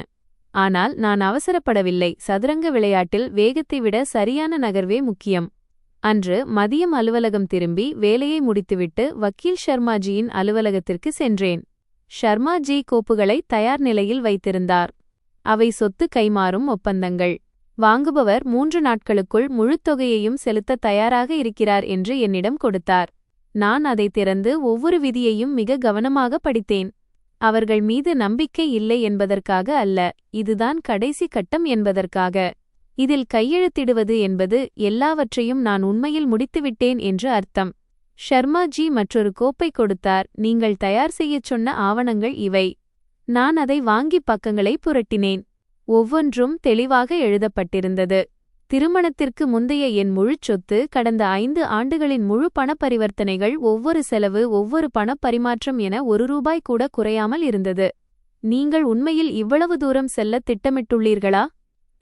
ஆனால் நான் அவசரப்படவில்லை. சதுரங்க விளையாட்டில் வேகத்தை விட சரியான நகர்வே முக்கியம். அன்று மதியம் அலுவலகம் திரும்பி வேலையை முடித்துவிட்டு வக்கீல் ஷர்மாஜியின் அலுவலகத்திற்கு சென்றேன். ஷர்மாஜி கோப்புகளை தயார் நிலையில் வைத்திருந்தார். அவை சொத்து கைமாறும் ஒப்பந்தங்கள். வாங்குபவர் 3 நாட்களுக்குள் முழுத் தொகையையும் செலுத்த தயாராக இருக்கிறார் என்று என்னிடம் கொடுத்தார். நான் அதை திறந்து ஒவ்வொரு விதியையும் மிக கவனமாக படித்தேன். அவர்கள் மீது நம்பிக்கை இல்லை என்பதற்காக அல்ல, இதுதான் கடைசி கட்டம் என்பதற்காக. இதில் கையெழுத்திடுவது என்பது எல்லாவற்றையும் நான் உண்மையில் முடித்துவிட்டேன் என்று அர்த்தம். ஷர்மாஜி மற்றொரு கோப்பை கொடுத்தார். நீங்கள் தயார் செய்யச் சொன்ன ஆவணங்கள் இவை. நான் அதை வாங்கி பக்கங்களை புரட்டினேன். ஒவ்வொன்றும் தெளிவாக எழுதப்பட்டிருந்தது. திருமணத்திற்கு முந்தைய என் முழுச் சொத்து, கடந்த 5 ஆண்டுகளின் முழு பணப்பரிவர்த்தனைகள், ஒவ்வொரு செலவு, ஒவ்வொரு பணப்பரிமாற்றம் என ₹1 கூட குறையாமல் இருந்தது. நீங்கள் உண்மையில் இவ்வளவு தூரம் செல்ல திட்டமிட்டுள்ளீர்களா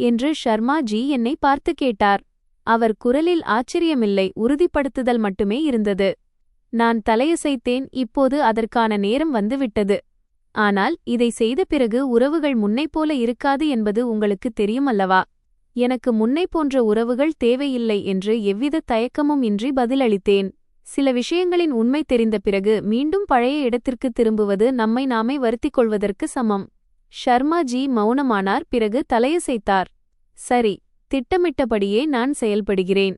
என்று ஷர்மாஜி என்னை பார்த்து கேட்டார். அவர் குரலில் ஆச்சரியமில்லை, உறுதிப்படுத்துதல் மட்டுமே இருந்தது. நான் தலையசைத்தேன். இப்போது அதற்கான நேரம் வந்துவிட்டது. ஆனால் இதை செய்த பிறகு உறவுகள் முன்னைப்போல இருக்காது என்பது உங்களுக்கு தெரியுமல்லவா? எனக்கு முன்னை போன்ற உறவுகள் தேவையில்லை என்று எவ்வித தயக்கமும் இன்றி பதிலளித்தேன். சில விஷயங்களின் உண்மை தெரிந்த பிறகு மீண்டும் பழைய இடத்திற்கு திரும்புவது நம்மை நாமே வருத்திக் கொள்வதற்கு சமம். ஷர்மாஜி மௌனமானார். பிறகு தலையசைத்தார். சரி, திட்டமிட்டபடியே நான் செயல்படுகிறேன்.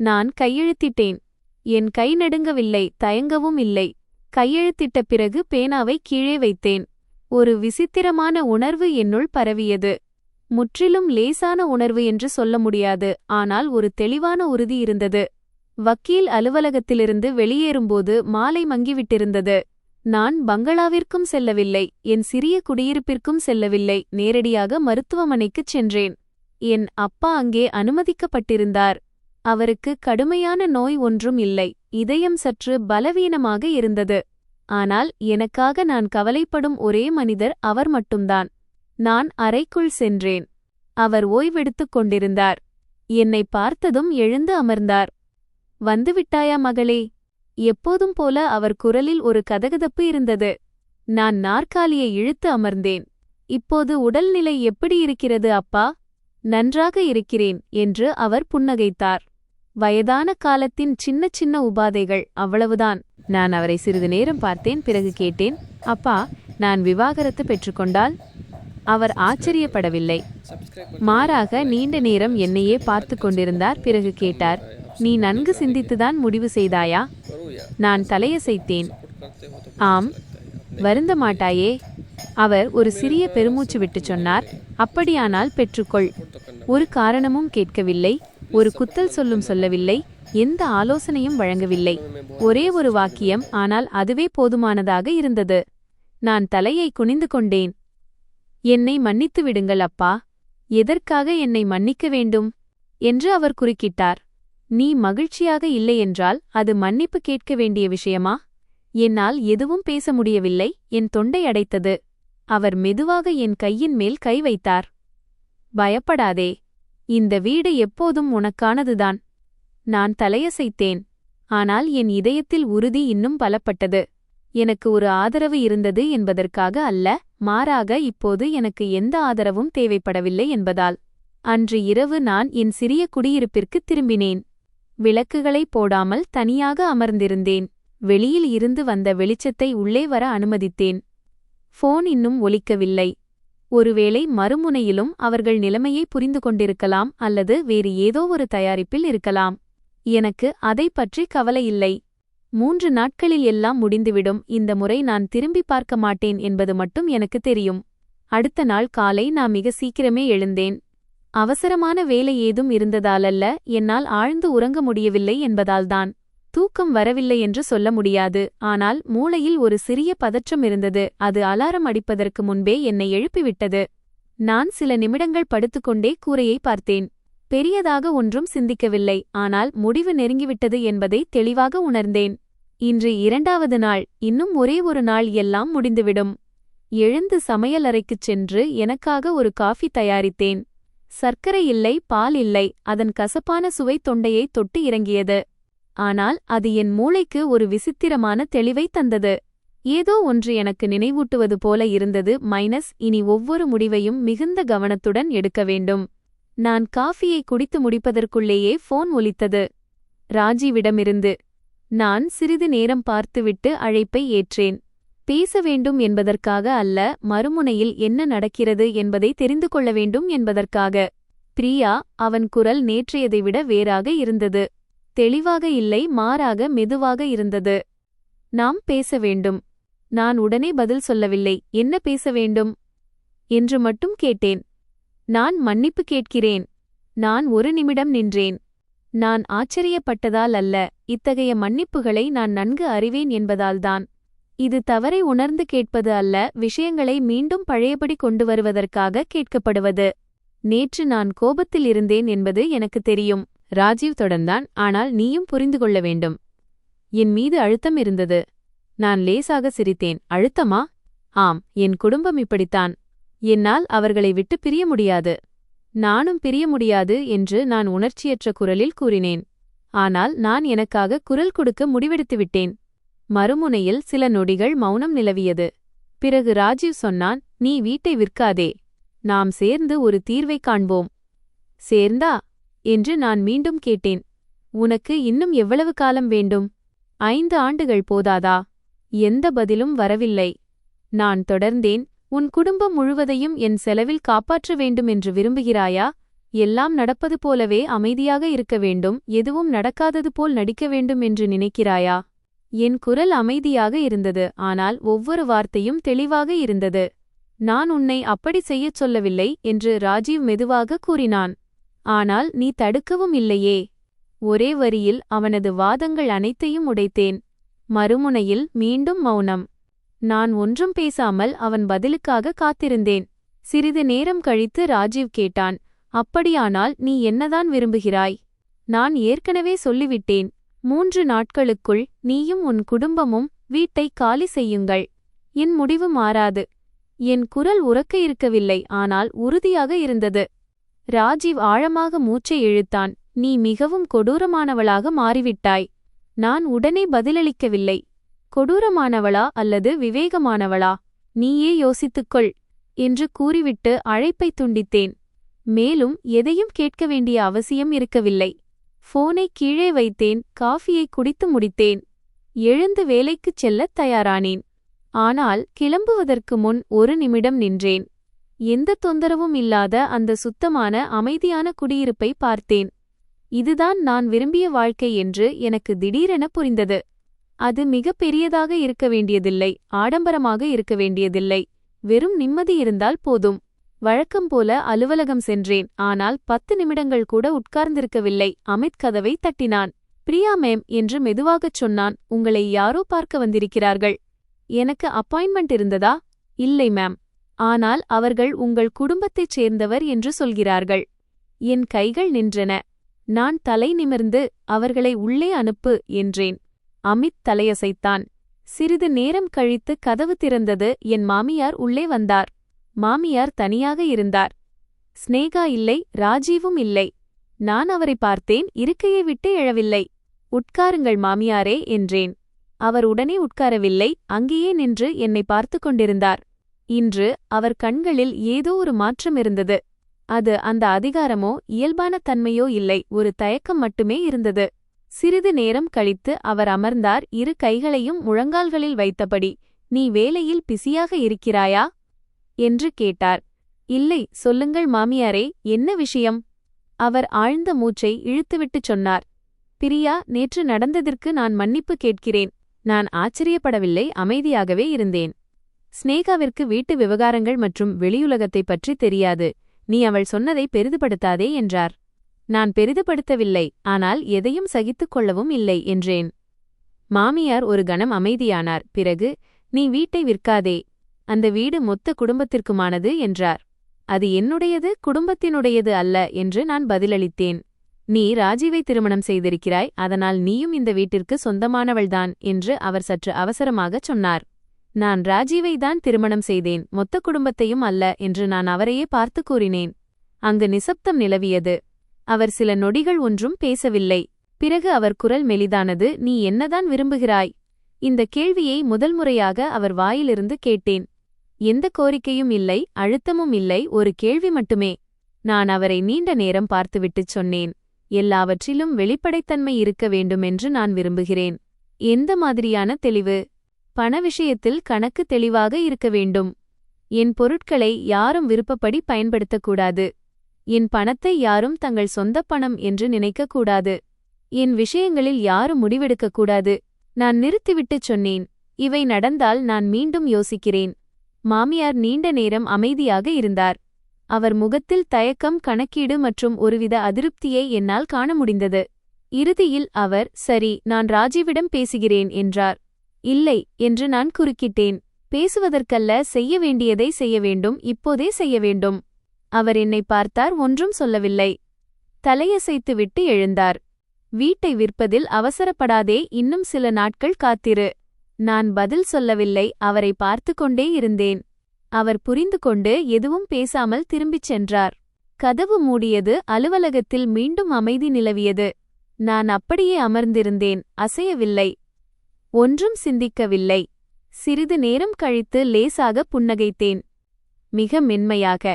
நான் கையெழுத்திட்டேன். என் கை நடுங்கவில்லை, தயங்கவும் இல்லை. கையெழுத்திட்ட பிறகு பேனாவை கீழே வைத்தேன். ஒரு விசித்திரமான உணர்வு என்னுள் பரவியது. முற்றிலும் லேசான உணர்வு என்று சொல்ல முடியாது, ஆனால் ஒரு தெளிவான உறுதி இருந்தது. வக்கீல் அலுவலகத்திலிருந்து வெளியேறும்போது மாலை மங்கிவிட்டிருந்தது. நான் பங்களாவிற்கும் செல்லவில்லை, என் சிறிய குடியிருப்பிற்கும் செல்லவில்லை. நேரடியாக மருத்துவமனைக்குச் சென்றேன். என் அப்பா அங்கே அனுமதிக்கப்பட்டிருந்தார். அவருக்கு கடுமையான நோய் ஒன்றும் இல்லை. இதயம் சற்று பலவீனமாக இருந்தது. ஆனால் எனக்காக நான் கவலைப்படும் ஒரே மனிதர் அவர் மட்டும்தான். நான் அறைக்குள் சென்றேன். அவர் ஓய்வெடுத்துக் கொண்டிருந்தார். என்னை பார்த்ததும் எழுந்து அமர்ந்தார். வந்துவிட்டாயா மகளே? எப்போதும் போல அவர் குரலில் ஒரு கதகதப்பு இருந்தது. நான் நாற்காலியை இழுத்து அமர்ந்தேன். இப்போது உடல்நிலை எப்படி இருக்கிறது அப்பா? நன்றாக இருக்கிறேன் என்று அவர் புன்னகைத்தார். வயதான காலத்தின் சின்ன சின்ன உபாதைகள், அவ்வளவுதான். நான் அவரை சிறிது நேரம் பார்த்தேன். பிறகு கேட்டேன், அப்பா, நான் விவாகரத்து பெற்றுக்கொண்டால்? அவர் ஆச்சரியப்படவில்லை. மாறாக நீண்ட நேரம் என்னையே பார்த்து கொண்டிருந்தார். பிறகு கேட்டார், நீ நன்கு சிந்தித்துதான் முடிவு செய்தாயா? நான் தலையசைத்தேன். ஆம். வருந்த மாட்டாயே? அவர் ஒரு சிறிய பெருமூச்சு விட்டு சொன்னார், அப்படியானால் பெற்றுக்கொள். ஒரு காரணமும் கேட்கவில்லை, ஒரு குத்தல் சொல்லும் சொல்லவில்லை, எந்த ஆலோசனையும் வழங்கவில்லை. ஒரே ஒரு வாக்கியம், ஆனால் அதுவே போதுமானதாக இருந்தது. நான் தலையை குனிந்து கொண்டேன். என்னை மன்னித்து விடுங்கள் அப்பா. எதற்காக என்னை மன்னிக்க வேண்டும் என்று அவர் குறுக்கிட்டார். நீ மகிழ்ச்சியாக இல்லையென்றால் அது மன்னிப்பு கேட்க வேண்டிய விஷயமா? என்னால் எதுவும் பேச முடியவில்லை. என் தொண்டை அடைத்தது. அவர் மெதுவாக என் கையின் மேல் கை வைத்தார். பயப்படாதே, இந்த வீடு எப்போதும் உனக்கானதுதான். நான் தலையசைத்தேன். ஆனால் என் இதயத்தில் உறுதி இன்னும் பலப்பட்டது. எனக்கு ஒரு ஆதரவு இருந்தது என்பதற்காக அல்ல, மாறாக இப்போது எனக்கு எந்த ஆதரவும் தேவைப்படவில்லை என்பதால். அன்று இரவு நான் என் சிறிய குடியிருப்பிற்கு திரும்பினேன். விளக்குகளை போடாமல் தனியாக அமர்ந்திருந்தேன். வெளியில் இருந்து வந்த வெளிச்சத்தை உள்ளே வர அனுமதித்தேன். ஃபோன் இன்னும் ஒலிக்கவில்லை. ஒருவேளை மறுமுனையிலும் அவர்கள் நிலைமையை புரிந்து கொண்டிருக்கலாம், அல்லது வேறு ஏதோ ஒரு தயாரிப்பில் இருக்கலாம். எனக்கு அதை பற்றி கவலையில்லை. 3 நாட்களில் எல்லாம் முடிந்துவிடும். இந்த முறை நான் திரும்பி பார்க்க மாட்டேன் என்பது மட்டும் எனக்கு தெரியும். அடுத்த நாள் காலை நான் மிக சீக்கிரமே எழுந்தேன். அவசரமான வேலை ஏதும் இருந்ததாலல்ல, என்னால் ஆழ்ந்து உறங்க முடியவில்லை என்பதால்தான். தூக்கம் வரவில்லை என்று சொல்ல முடியாது, ஆனால் மூளையில் ஒரு சிறிய பதற்றம் இருந்தது. அது அலாரம் அடிப்பதற்கு முன்பே என்னை எழுப்பிவிட்டது. நான் சில நிமிடங்கள் படுத்துக்கொண்டே கூரையை பார்த்தேன். பெரியதாக ஒன்றும் சிந்திக்கவில்லை, ஆனால் முடிவு நெருங்கிவிட்டது என்பதை தெளிவாக உணர்ந்தேன். இன்று 2வது நாள். இன்னும் ஒரே ஒரு நாள் எல்லாம் முடிந்துவிடும். எழுந்து சமையலறைக்குச் சென்று எனக்காக ஒரு காஃபி தயாரித்தேன். சர்க்கரை இல்லை, பால் இல்லை. அதன் கசப்பான சுவை தொண்டையை தொட்டு இறங்கியது. ஆனால் அது என் மூளைக்கு ஒரு விசித்திரமான தெளிவை தந்தது. ஏதோ ஒன்று எனக்கு நினைவூட்டுவது போல இருந்தது. இனி ஒவ்வொரு முடிவையும் மிகுந்த கவனத்துடன் எடுக்க வேண்டும். நான் காஃபியை குடித்து முடிப்பதற்குள்ளேயே ஃபோன் ஒலித்தது. ராஜீவிடமிருந்து. நான் சிறிது நேரம் பார்த்துவிட்டு அழைப்பை ஏற்றேன். பேச வேண்டும் என்பதற்காக அல்ல, மறுமுனையில் என்ன நடக்கிறது என்பதை தெரிந்து கொள்ள வேண்டும் என்பதற்காக. பிரியா. அவன் குரல் நேற்றையதை விட வேறாக இருந்தது. தெளிவாக இல்லை, மாறாக மெதுவாக இருந்தது. நாம் பேச வேண்டும். நான் உடனே பதில் சொல்லவில்லை. என்ன பேச வேண்டும் என்று மட்டும் கேட்டேன். நான் மன்னிப்பு கேட்கிறேன். நான் ஒரு நிமிடம் நின்றேன். நான் ஆச்சரியப்பட்டதால் அல்ல, இத்தகைய மன்னிப்புகளை நான் நன்கு அறிவேன் என்பதால்தான். இது தவறை உணர்ந்து கேட்பது அல்ல, விஷயங்களை மீண்டும் பழையபடி கொண்டு வருவதற்காக கேட்கப்படுவது. நேற்று நான் கோபத்தில் இருந்தேன் என்பது எனக்கு தெரியும். ராஜீவ் தொடர்ந்தான். ஆனால் நீயும் புரிந்து கொள்ள வேண்டும். என் மீது அழுத்தம் இருந்தது. நான் லேசாக சிரித்தேன். அழுத்தமா? ஆம், என் குடும்பம் இப்படித்தான். என்னால் அவர்களை விட்டு பிரிய முடியாது. நானும் பிரிய முடியாது என்று நான் உணர்ச்சியற்ற குரலில் கூறினேன். ஆனால் நான் எனக்காக குரல் கொடுக்க முடிவெடுத்துவிட்டேன். மறுமுனையில் சில நொடிகள் மௌனம் நிலவியது. பிறகு ராஜீவ் சொன்னான், நீ வீட்டை விற்காதே. நாம் சேர்ந்து ஒரு தீர்வை காண்போம். சேர்ந்தா என்று நான் மீண்டும் கேட்டேன். உனக்கு இன்னும் எவ்வளவு காலம் வேண்டும்? 5 ஆண்டுகள் போதாதா? எந்த பதிலும் வரவில்லை. நான் தொடர்ந்தேன். உன் குடும்பம் முழுவதையும் என் செலவில் காப்பாற்ற வேண்டும் என்று விரும்புகிறாயா? எல்லாம் நடப்பது போலவே அமைதியாக இருக்க வேண்டும், எதுவும் நடக்காதது போல் நடிக்க வேண்டும் என்று நினைக்கிறாயா? என் குரல் அமைதியாக இருந்தது, ஆனால் ஒவ்வொரு வார்த்தையும் தெளிவாக இருந்தது. நான் உன்னை அப்படி செய்யச் சொல்லவில்லை என்று ராஜீவ் மெதுவாக கூறினான். ஆனால் நீ தடுக்கவும் இல்லையே. ஒரே வரியில் அவனது வாதங்கள் அனைத்தையும் உடைத்தேன். மறுமுனையில் மீண்டும் மௌனம். நான் ஒன்றும் பேசாமல் அவன் பதிலுக்காக காத்திருந்தேன். சிறிது நேரம் கழித்து ராஜீவ் கேட்டான், அப்படியானால் நீ என்னதான் விரும்புகிறாய்? நான் ஏற்கனவே சொல்லிவிட்டேன். 3 நாட்களுக்குள் நீயும் உன் குடும்பமும் வீட்டை காலி செய்யுங்கள். என் முடிவு மாறாது. என் குரல் உரக்க இருக்கவில்லை, ஆனால் உறுதியாக இருந்தது. ராஜீவ் ஆழமாக மூச்சை இழுத்தான். நீ மிகவும் கொடூரமானவளாக மாறிவிட்டாய். நான் உடனே பதிலளிக்கவில்லை. கொடூரமானவளா அல்லது விவேகமானவளா? நீயே யோசித்துக்கொள் என்று கூறிவிட்டு அழைப்பை துண்டித்தேன். மேலும் எதையும் கேட்க வேண்டிய அவசியம் இருக்கவில்லை. போனை கீழே வைத்தேன். காஃபியை குடித்து முடித்தேன். எழுந்து வேலைக்குச் செல்லத் தயாரானேன். ஆனால் கிளம்புவதற்கு முன் ஒரு நிமிடம் நின்றேன். எந்த தொந்தரவும் இல்லாத அந்த சுத்தமான அமைதியான குடியிருப்பை பார்த்தேன். இதுதான் நான் விரும்பிய வாழ்க்கை என்று எனக்கு திடீரென புரிந்தது. அது மிக பெரியதாக இருக்க வேண்டியதில்லை, ஆடம்பரமாக இருக்க வேண்டியதில்லை. வெறும் நிம்மதி இருந்தால் போதும். வழக்கம் போல அலுவலகம் சென்றேன். ஆனால் 10 நிமிடங்கள் கூட உட்கார்ந்திருக்கவில்லை. அமித் கதவை தட்டினான். பிரியா மேம் என்று மெதுவாகச் சொன்னான். உங்களை யாரோ பார்க்க வந்திருக்கிறார்கள். எனக்கு அப்பாயின்மெண்ட் இருந்ததா? இல்லை மேம். ஆனால் அவர்கள் உங்கள் குடும்பத்தைச் சேர்ந்தவர் என்று சொல்கிறார்கள். என் கைகள் நின்றன. நான் தலை நிமிர்ந்து அவர்களை உள்ளே அனுப்பு என்றேன். அமித் தலையசைத்தான். சிறிது நேரம் கழித்து கதவு திறந்தது. என் மாமியார் உள்ளே வந்தார். மாமியார் தனியாக இருந்தார். ஸ்னேகா இல்லை, ராஜீவும் இல்லை. நான் அவரை பார்த்தேன். இருக்கையை விட்டு எழவில்லை. உட்காருங்கள் மாமியாரே என்றேன். அவர் உடனே உட்காரவில்லை. அங்கேயே நின்று என்னை பார்த்து கொண்டிருந்தார். இன்று அவர் கண்களில் ஏதோ ஒரு மாற்றம் இருந்தது. அது அந்த அதிகாரமோ இயல்பான தன்மையோ இல்லை, ஒரு தயக்கம் மட்டுமே இருந்தது. சிறிது நேரம் கழித்து அவர் அமர்ந்தார், 2 கைகளையும் முழங்கால்களில் வைத்தபடி. நீ வேலையில் பிஸியாக இருக்கிறாயா என்று கேட்டார். இல்லை, சொல்லுங்கள் மாமியாரே, என்ன விஷயம்? அவர் ஆழ்ந்த மூச்சை இழுத்துவிட்டுச் சொன்னார். பிரியா, நேற்று நடந்ததற்கு நான் மன்னிப்பு கேட்கிறேன். நான் ஆச்சரியப்படவில்லை, அமைதியாகவே இருந்தேன். ஸ்னேகாவிற்கு வீட்டு விவகாரங்கள் மற்றும் வெளியுலகத்தைப் பற்றி தெரியாது. நீ அவள் சொன்னதை பெரிதுபடுத்தாதே என்றார். நான் பெரிதுபடுத்தவில்லை, ஆனால் எதையும் சகித்துக் கொள்ளவும் இல்லை என்றேன். மாமியார் ஒரு கணம் அமைதியானார். பிறகு, நீ வீட்டை விற்காதே. அந்த வீடு மொத்த குடும்பத்திற்குமானது என்றார். அது என்னுடையது, குடும்பத்தினுடையது அல்ல என்று நான் பதிலளித்தேன். நீ ராஜீவை திருமணம் செய்திருக்கிறாய், அதனால் நீயும் இந்த வீட்டிற்கு சொந்தமானவள்தான் என்று அவர் சற்று அவசரமாகச் சொன்னார். நான் ராஜீவை தான் திருமணம் செய்தேன், மொத்த குடும்பத்தையும் அல்ல என்று நான் அவரையே பார்த்து கூறினேன். அங்கு நிசப்தம் நிலவியது. அவர் சில நொடிகள் ஒன்றும் பேசவில்லை. பிறகு அவர் குரல் மெலிதானது. நீ என்னதான் விரும்புகிறாய்? இந்த கேள்வியை முதல் முறையாக அவர் வாயிலிருந்து கேட்டேன். எந்த கோரிக்கையும் இல்லை, அழுத்தமும் இல்லை, ஒரு கேள்வி மட்டுமே. நான் அவரை நீண்ட நேரம் பார்த்துவிட்டுச் சொன்னேன். எல்லாவற்றிலும் வெளிப்படைத்தன்மை இருக்க வேண்டுமென்று நான் விரும்புகிறேன். எந்த மாதிரியான தெளிவு? பண விஷயத்தில் கணக்கு தெளிவாக இருக்க வேண்டும். என் பொருட்களை யாரும் விருப்பப்படி பயன்படுத்தக்கூடாது. என் பணத்தை யாரும் தங்கள் சொந்த பணம் என்று நினைக்கக்கூடாது. என் விஷயங்களில் யாரும் முடிவெடுக்கக்கூடாது. நான் நிறுத்திவிட்டுச் சொன்னேன். இவை நடந்தால் நான் மீண்டும் யோசிக்கிறேன். மாமியார் நீண்ட நேரம் அமைதியாக இருந்தார். அவர் முகத்தில் தயக்கம், கணக்கீடு மற்றும் ஒருவித அதிருப்தியை என்னால் காண முடிந்தது. இறுதியில் அவர், சரி, நான் ராஜீவிடம் பேசுகிறேன் என்றார். இல்லை என்று நான் குறுக்கிட்டேன். பேசுவதற்கல்ல, செய்ய வேண்டியதை செய்ய வேண்டும், இப்போதே செய்ய வேண்டும். அவர் என்னை பார்த்தார், ஒன்றும் சொல்லவில்லை. தலையசைத்துவிட்டு எழுந்தார். வீட்டை விற்பதில் அவசரப்படாதே, இன்னும் சில நாட்கள் காத்திரு. நான் பதில் சொல்லவில்லை, அவரை பார்த்து கொண்டே இருந்தேன். அவர் புரிந்து கொண்டு எதுவும் பேசாமல் திரும்பிச் சென்றார். கதவு மூடியது. அலுவலகத்தில் மீண்டும் அமைதி நிலவியது. நான் அப்படியே அமர்ந்திருந்தேன், அசையவில்லை, ஒன்றும் சிந்திக்கவில்லை. சிறிது நேரம் கழித்து லேசாக புன்னகைத்தேன், மிக மென்மையாக.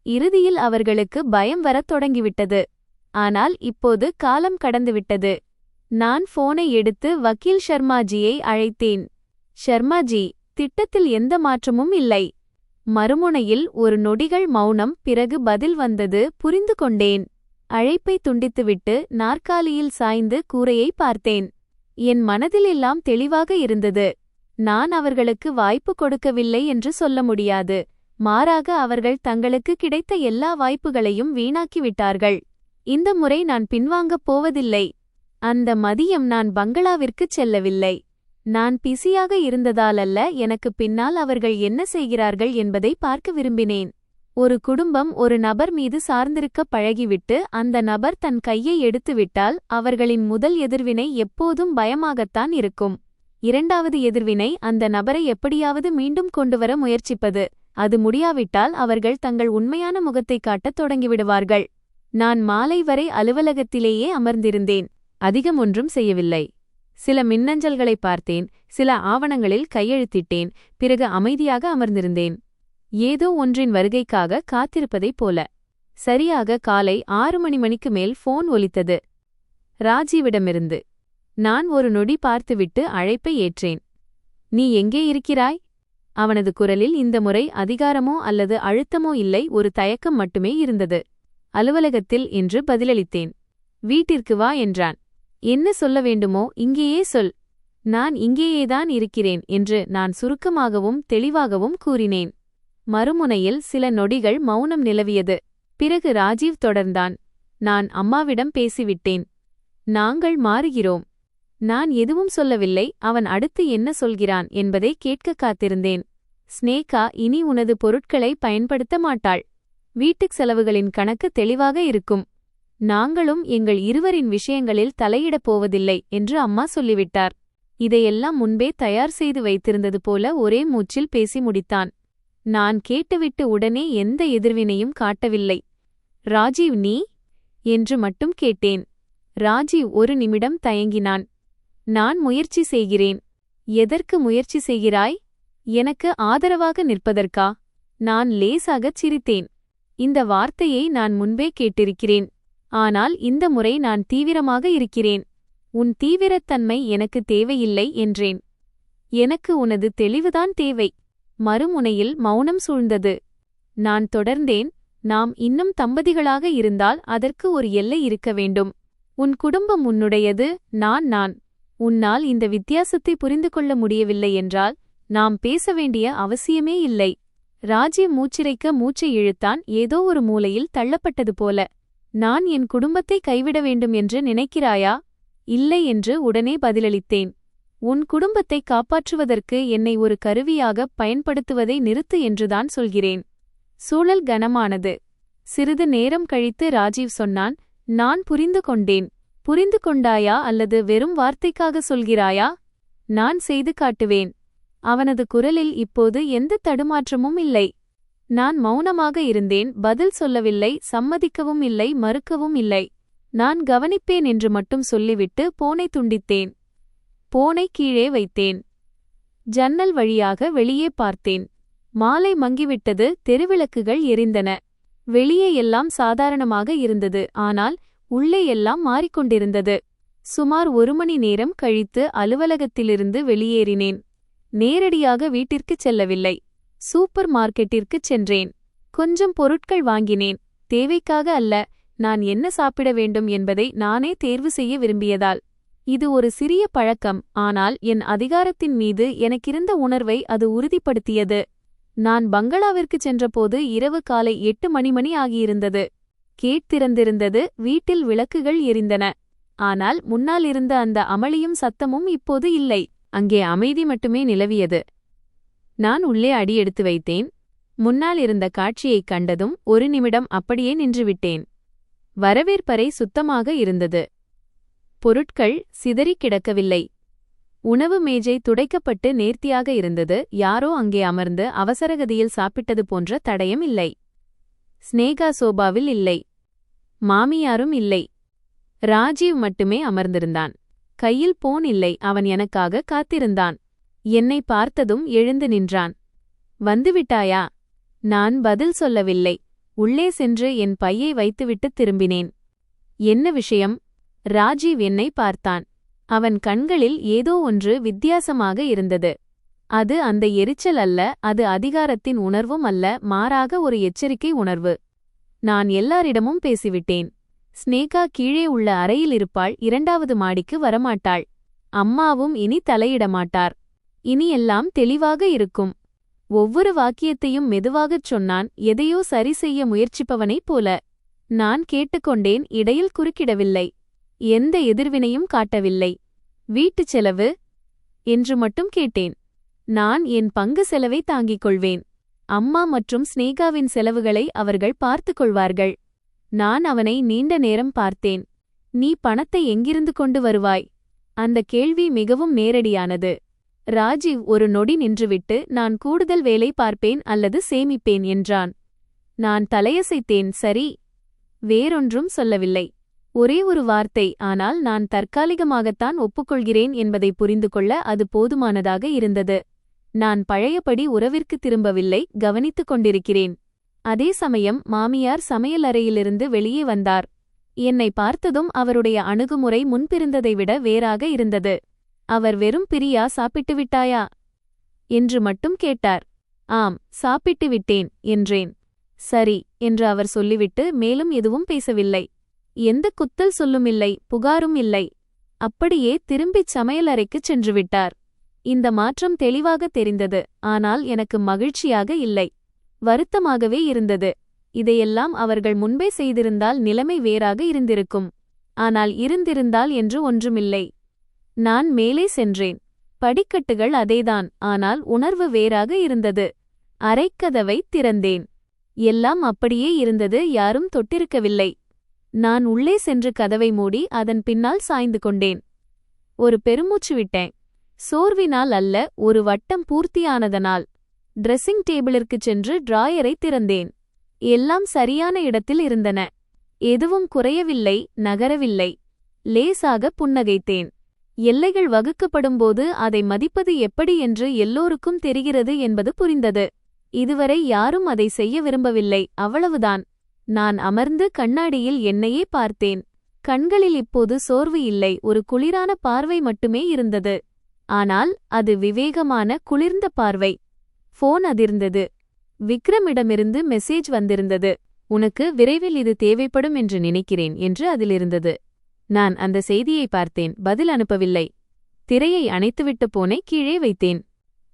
இறுதியில் அவர்களுக்கு பயம் வரத் தொடங்கிவிட்டது. ஆனால் இப்போது காலம் கடந்துவிட்டது. நான் போனை எடுத்து வக்கீல் ஷர்மாஜியை அழைத்தேன். ஷர்மாஜி, திட்டத்தில் எந்த மாற்றமும் இல்லை. மறுமுனையில் ஒரு நொடிகள் மௌனம், பிறகு பதில் வந்தது. புரிந்து கொண்டேன். அழைப்பை துண்டித்துவிட்டு நாற்காலியில் சாய்ந்து கூரையை பார்த்தேன். என் மனதிலெல்லாம் தெளிவாக இருந்தது. நான் அவர்களுக்கு வாய்ப்பு கொடுக்கவில்லை என்று சொல்ல முடியாது. மாறாக அவர்கள் தங்களுக்கு கிடைத்த எல்லா வாய்ப்புகளையும் வீணாக்கிவிட்டார்கள். இந்த முறை நான் பின்வாங்கப் போவதில்லை. அந்த மதியம் நான் பங்களாவிற்குச் செல்லவில்லை. நான் பிஸியாக இருந்ததாலல்ல, எனக்கு பின்னால் அவர்கள் என்ன செய்கிறார்கள் என்பதை பார்க்க விரும்பினேன். ஒரு குடும்பம் ஒரு நபர் மீது சார்ந்திருக்க பழகிவிட்டு அந்த நபர் தன் கையை எடுத்துவிட்டால் அவர்களின் முதல் எதிர்வினை எப்போதும் பயமாகத்தான் இருக்கும். இரண்டாவது எதிர்வினை அந்த நபரை எப்படியாவது மீண்டும் கொண்டுவர முயற்சிப்பது. அது முடியாவிட்டால் அவர்கள் தங்கள் உண்மையான முகத்தை காட்டத் தொடங்கிவிடுவார்கள். நான் மாலை வரை அலுவலகத்திலேயே அமர்ந்திருந்தேன். அதிகம் ஒன்றும் செய்யவில்லை. சில மின்னஞ்சல்களை பார்த்தேன், சில ஆவணங்களில் கையெழுத்திட்டேன். பிறகு அமைதியாக அமர்ந்திருந்தேன், ஏதோ ஒன்றின் வருகைக்காக காத்திருப்பதைப் போல. சரியாக காலை 6 மணிக்கு மேல் போன் ஒலித்தது. ராஜீவிடமிருந்து. நான் ஒரு நொடி பார்த்துவிட்டு அழைப்பை ஏற்றேன். நீ எங்கே இருக்கிறாய்? அவனது குரலில் இந்த முறை அதிகாரமோ அல்லது அழுத்தமோ இல்லை, ஒரு தயக்கம் மட்டுமே இருந்தது. அலுவலகத்தில் என்று பதிலளித்தேன். வீட்டிற்கு வா என்றான். என்ன சொல்ல வேண்டுமோ இங்கேயே சொல். நான் இங்கேயேதான் இருக்கிறேன் என்று நான் சுருக்கமாகவும் தெளிவாகவும் கூறினேன். மறுமுனையில் சில நொடிகள் மௌனம் நிலவியது. பிறகு ராஜீவ் தொடர்ந்தான். நான் அம்மாவிடம் பேசிவிட்டேன். நாங்கள் மாறுகிறோம். நான் எதுவும் சொல்லவில்லை. அவன் அடுத்து என்ன சொல்கிறான் என்பதை கேட்க காத்திருந்தேன். ஸ்னேகா இனி உனது பொருட்களை பயன்படுத்த மாட்டாள். வீட்டுச் செலவுகளின் கணக்கு தெளிவாக இருக்கும். நாங்களும் எங்கள் இருவரின் விஷயங்களில் தலையிடப் போவதில்லை என்று அம்மா சொல்லிவிட்டார். இதையெல்லாம் முன்பே தயார் செய்து வைத்திருந்தது போல ஒரே மூச்சில் பேசி முடித்தான். நான் கேட்டுவிட்டு உடனே எந்த எதிர்வினையும் காட்டவில்லை. ராஜீவ், நீ என்று மட்டும் கேட்டேன். ராஜீவ் ஒரு நிமிடம் தயங்கினான். நான் முயற்சி செய்கிறேன். எதற்கு முயற்சி செய்கிறாய்? எனக்கு ஆதரவாக நிற்பதற்கா? நான் லேசாகச் சிரித்தேன். இந்த வார்த்தையை நான் முன்பே கேட்டிருக்கிறேன். ஆனால் இந்த முறை நான் தீவிரமாக இருக்கிறேன். உன் தீவிரத்தன்மை எனக்கு தேவையில்லை என்றேன். எனக்கு உனது தெளிவுதான் தேவை. மறுமுனையில் மௌனம் சூழ்ந்தது. நான் தொடர்ந்தேன். நாம் இன்னும் தம்பதிகளாக இருந்தால் அதற்கு ஒரு எல்லை இருக்க வேண்டும். உன் குடும்பம் உன்னுடையது, நான். உன்னால் இந்த வித்தியாசத்தை புரிந்து கொள்ள முடியவில்லை என்றால் நாம் பேச வேண்டிய அவசியமே இல்லை. ராஜீவ் மூச்சிறைக்க மூச்சை இழுத்தான், ஏதோ ஒரு மூலையில் தள்ளப்பட்டது போல. நான் என் குடும்பத்தை கைவிட வேண்டும் என்று நினைக்கிறாயா? இல்லை என்று உடனே பதிலளித்தேன். உன் குடும்பத்தை காப்பாற்றுவதற்கு என்னை ஒரு கருவியாகப் பயன்படுத்துவதை நிறுத்து என்றுதான் சொல்கிறேன். சூழல் கனமானது. சிறிது நேரம் கழித்து ராஜீவ் சொன்னான், நான் புரிந்து கொண்டேன். புரிந்து கொண்டாயா அல்லது வெறும் வார்த்தைக்காக சொல்கிறாயா? நான் செய்து காட்டுவேன். அவனது குரலில் இப்போது எந்த தடுமாற்றமும் இல்லை. நான் மௌனமாக இருந்தேன். பதில் சொல்லவில்லை, சம்மதிக்கவும் இல்லை, மறுக்கவும் இல்லை. நான் கவனிப்பேன் என்று மட்டும் சொல்லிவிட்டு போனை துண்டித்தேன். போனை கீழே வைத்தேன். ஜன்னல் வழியாக வெளியே பார்த்தேன். மாலை மங்கிவிட்டது. தெருவிளக்குகள் எரிந்தன. வெளியே எல்லாம் சாதாரணமாக இருந்தது. ஆனால் உள்ளே எல்லாம் மாறிக்கொண்டிருந்தது. சுமார் 1 மணி நேரம் கழித்து அலுவலகத்திலிருந்து வெளியேறினேன். நேரடியாக வீட்டிற்குச் செல்லவில்லை. சூப்பர் மார்க்கெட்டிற்குச் சென்றேன். கொஞ்சம் பொருட்கள் வாங்கினேன். தேவைக்காக அல்ல, நான் என்ன சாப்பிட வேண்டும் என்பதை நானே தேர்வு செய்ய விரும்பியதால். இது ஒரு சிறிய பழக்கம், ஆனால் என் அதிகாரத்தின் மீது எனக்கிருந்த உணர்வை அது உறுதிப்படுத்தியது. நான் பங்களாவிற்குச் சென்றபோது இரவு காலை 8 மணி ஆகியிருந்தது. கேட் திறந்திருந்தது, வீட்டில் விளக்குகள் எரிந்தன. ஆனால் முன்னால் இருந்த அந்த அமளியும் சத்தமும் இப்போது இல்லை. அங்கே அமைதி மட்டுமே நிலவியது. நான் உள்ளே அடி எடுத்து வைத்தேன். முன்னால் இருந்த காட்சியைக் கண்டதும் ஒரு நிமிடம் அப்படியே நின்றுவிட்டேன். வரவேற்பறை சுத்தமாக இருந்தது. பொருட்கள் சிதறிக் கிடக்கவில்லை. உணவு மேஜை துடைக்கப்பட்டு நேர்த்தியாக இருந்தது. யாரோ அங்கே அமர்ந்து அவசரகதியில் சாப்பிட்டது போன்ற தடயம் இல்லை. ஸ்னேகா சோபாவில் இல்லை. மாமியாரும் இல்லை. ராஜீவ் மட்டுமே அமர்ந்திருந்தான். கையில் போன் இல்லை. அவன் எனக்காக காத்திருந்தான். என்னை பார்த்ததும் எழுந்து நின்றான். வந்துவிட்டாயா? நான் பதில் சொல்லவில்லை. உள்ளே சென்று என் பையை வைத்துவிட்டு திரும்பினேன். என்ன விஷயம்? ராஜீவ் என்னை பார்த்தான். அவன் கண்களில் ஏதோ ஒன்று வித்தியாசமாக இருந்தது. அது அந்த எரிச்சல் அல்ல, அது அதிகாரத்தின் உணர்வும் அல்ல, மாறாக ஒரு எச்சரிக்கை உணர்வு. நான் எல்லாரிடமும் பேசிவிட்டேன். ஸ்னேகா கீழே உள்ள அறையில் இருப்பாள், 2வது மாடிக்கு வரமாட்டாள். அம்மாவும் இனி தலையிடமாட்டார். இனி எல்லாம் தெளிவாக இருக்கும். ஒவ்வொரு வாக்கியத்தையும் மெதுவாகச் சொன்னான், எதையோ சரி செய்ய முயற்சிப்பவனைப் போல. நான் கேட்டுக்கொண்டேன், இடையில் குறுக்கிடவில்லை. எந்த எதிர்வினையும் காட்டவில்லை. வீட்டுச் செலவு என்று மட்டும் கேட்டேன். நான் என் பங்கு செலவை தாங்கிக் கொள்வேன். அம்மா மற்றும் ஸ்னேகாவின் செலவுகளை அவர்கள் பார்த்துக் கொள்வார்கள். நான் அவனை நீண்ட நேரம் பார்த்தேன். நீ பணத்தை எங்கிருந்து கொண்டு வருவாய்? அந்த கேள்வி மிகவும் நேரடியானது. ராஜீவ் ஒரு நொடி நின்றுவிட்டு, நான் கூடுதல் வேலை பார்ப்பேன் அல்லது சேமிப்பேன் என்றான். நான் தலையசைத்தேன். சரி. வேறொன்றும் சொல்லவில்லை. ஒரே ஒரு வார்த்தை, ஆனால் நான் தற்காலிகமாகத்தான் ஒப்புக்கொள்கிறேன் என்பதை புரிந்து கொள்ள அது போதுமானதாக இருந்தது. நான் பழையபடி உறவிற்கு திரும்பவில்லை, கவனித்துக் கொண்டிருக்கிறேன். அதே சமயம் மாமியார் சமையலறையிலிருந்து வெளியே வந்தார். என்னை பார்த்ததும் அவருடைய அணுகுமுறை முன்பிருந்ததை விட வேறாக இருந்தது. அவர் வெறும் பிரியா சாப்பிட்டு விட்டாயா என்று மட்டும் கேட்டார். ஆம், சாப்பிட்டு விட்டேன் என்றேன். சரி என்று அவர் சொல்லிவிட்டு மேலும் எதுவும் பேசவில்லை. எந்த குத்தல் சொல்லுமில்லை, புகாரும் இல்லை. அப்படியே திரும்பிச் சமையலறைக்குச் சென்றுவிட்டார். இந்த மாற்றம் தெளிவாக தெரிந்தது, ஆனால் எனக்கு மகிழ்ச்சியாக இல்லை. வருத்தமாகவே இருந்தது. இதையெல்லாம் அவர்கள் முன்பே செய்திருந்தால் நிலைமை வேறாக இருந்திருக்கும். ஆனால் இருந்திருந்தால் என்று ஒன்றுமில்லை. நான் மேலே சென்றேன். படிக்கட்டுகள் அதேதான், ஆனால் உணர்வு வேறாக இருந்தது. அறைக்கதவை திறந்தேன். எல்லாம் அப்படியே இருந்தது, யாரும் தொட்டிருக்கவில்லை. நான் உள்ளே சென்று கதவை மூடி அதன் பின்னால் சாய்ந்து கொண்டேன். ஒரு பெருமூச்சு விட்டேன். சோர்வினால் அல்ல, ஒரு வட்டம் பூர்த்தியானதனால். ட்ரெஸ்ஸிங் டேபிளிற்குச் சென்று டிராயரை திறந்தேன். எல்லாம் சரியான இடத்தில் இருந்தன. எதுவும் குறையவில்லை, நகரவில்லை. லேசாக புன்னகைத்தேன். எல்லைகள் வகுக்கப்படும்போது அதை மதிப்பது எப்படி என்று எல்லோருக்கும் தெரிகிறது என்பது புரிந்தது. இதுவரை யாரும் அதை செய்ய விரும்பவில்லை, அவ்வளவுதான். நான் அமர்ந்து கண்ணாடியில் என்னையே பார்த்தேன். கண்களில் இப்போது சோர்வு இல்லை, ஒரு குளிரான பார்வை மட்டுமே இருந்தது. ஆனால் அது விவேகமான குளிர்ந்த பார்வை. போன் அதிர்ந்தது. விக்ரமிடமிருந்து மெசேஜ் வந்திருந்தது. உனக்கு விரைவில் இது தேவைப்படும் என்று நினைக்கிறேன் என்று அதிலிருந்தது. நான் அந்த செய்தியை பார்த்தேன், பதில் அனுப்பவில்லை. திரையை அணைத்துவிட்டு போனை கீழே வைத்தேன்.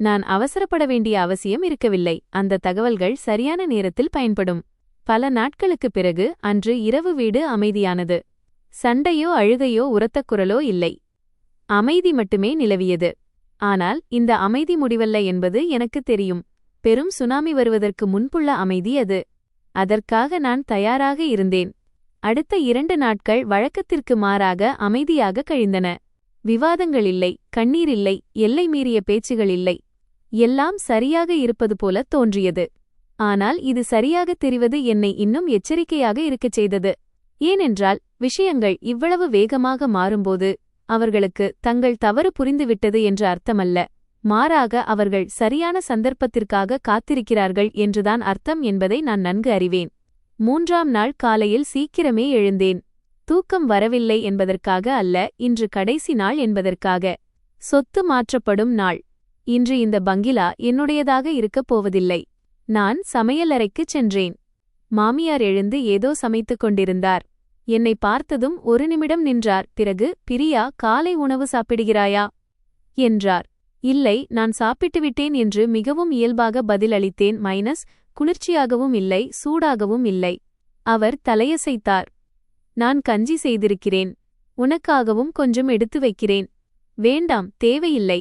நான் அவசரப்பட வேண்டிய அவசியம் இருக்கவில்லை. அந்த தகவல்கள் சரியான நேரத்தில் பயன்படும். பல நாட்களுக்குப் பிறகு அன்று இரவு வீடு அமைதியானது. சண்டையோ அழுகையோ உரத்த குரலோ இல்லை. அமைதி மட்டுமே நிலவியது. ஆனால் இந்த அமைதி முடிவல்ல என்பது எனக்கு தெரியும். பெரும் சுனாமி வருவதற்கு முன்புள்ள அமைதி அது. அதற்காக நான் தயாராக இருந்தேன். அடுத்த 2 நாட்கள் வழக்கத்திற்கு மாறாக அமைதியாக கழிந்தன. விவாதங்கள் இல்லை, கண்ணீர் இல்லை, எல்லை மீறிய பேச்சுகள் இல்லை. எல்லாம் சரியாக இருப்பது போல தோன்றியது. ஆனால் இது சரியாகத் தெரிவது என்னை இன்னும் எச்சரிக்கையாக இருக்கச் செய்தது. ஏனென்றால் விஷயங்கள் இவ்வளவு வேகமாக மாறும்போது அவர்களுக்கு தங்கள் தவறு புரிந்துவிட்டது என்று அர்த்தமல்ல, மாறாக அவர்கள் சரியான சந்தர்ப்பத்திற்காக காத்திருக்கிறார்கள் என்றுதான் அர்த்தம் என்பதை நான் நன்கு அறிவேன். 3ஆம் நாள் காலையில் சீக்கிரமே எழுந்தேன். தூக்கம் வரவில்லை என்பதற்காக அல்ல, இன்று கடைசி நாள் என்பதற்காக. சொத்து மாற்றப்படும் நாள். இன்று இந்த பங்களா என்னுடையதாக இருக்கப் போவதில்லை. நான் சமையலறைக்குச் சென்றேன். மாமியார் எழுந்து ஏதோ சமைத்துக் கொண்டிருந்தார். என்னை பார்த்ததும் ஒரு நிமிடம் நின்றார். பிறகு, பிரியா, காலை உணவு சாப்பிடுகிறாயா என்றார். இல்லை, நான் சாப்பிட்டுவிட்டேன் என்று மிகவும் இயல்பாக பதில் அளித்தேன். குளிர்ச்சியாகவும் இல்லை, சூடாகவும் இல்லை. அவர் தலையசைத்தார். நான் கஞ்சி செய்திருக்கிறேன். உனக்காகவும் கொஞ்சம் எடுத்து வைக்கிறேன். வேண்டாம், தேவையில்லை.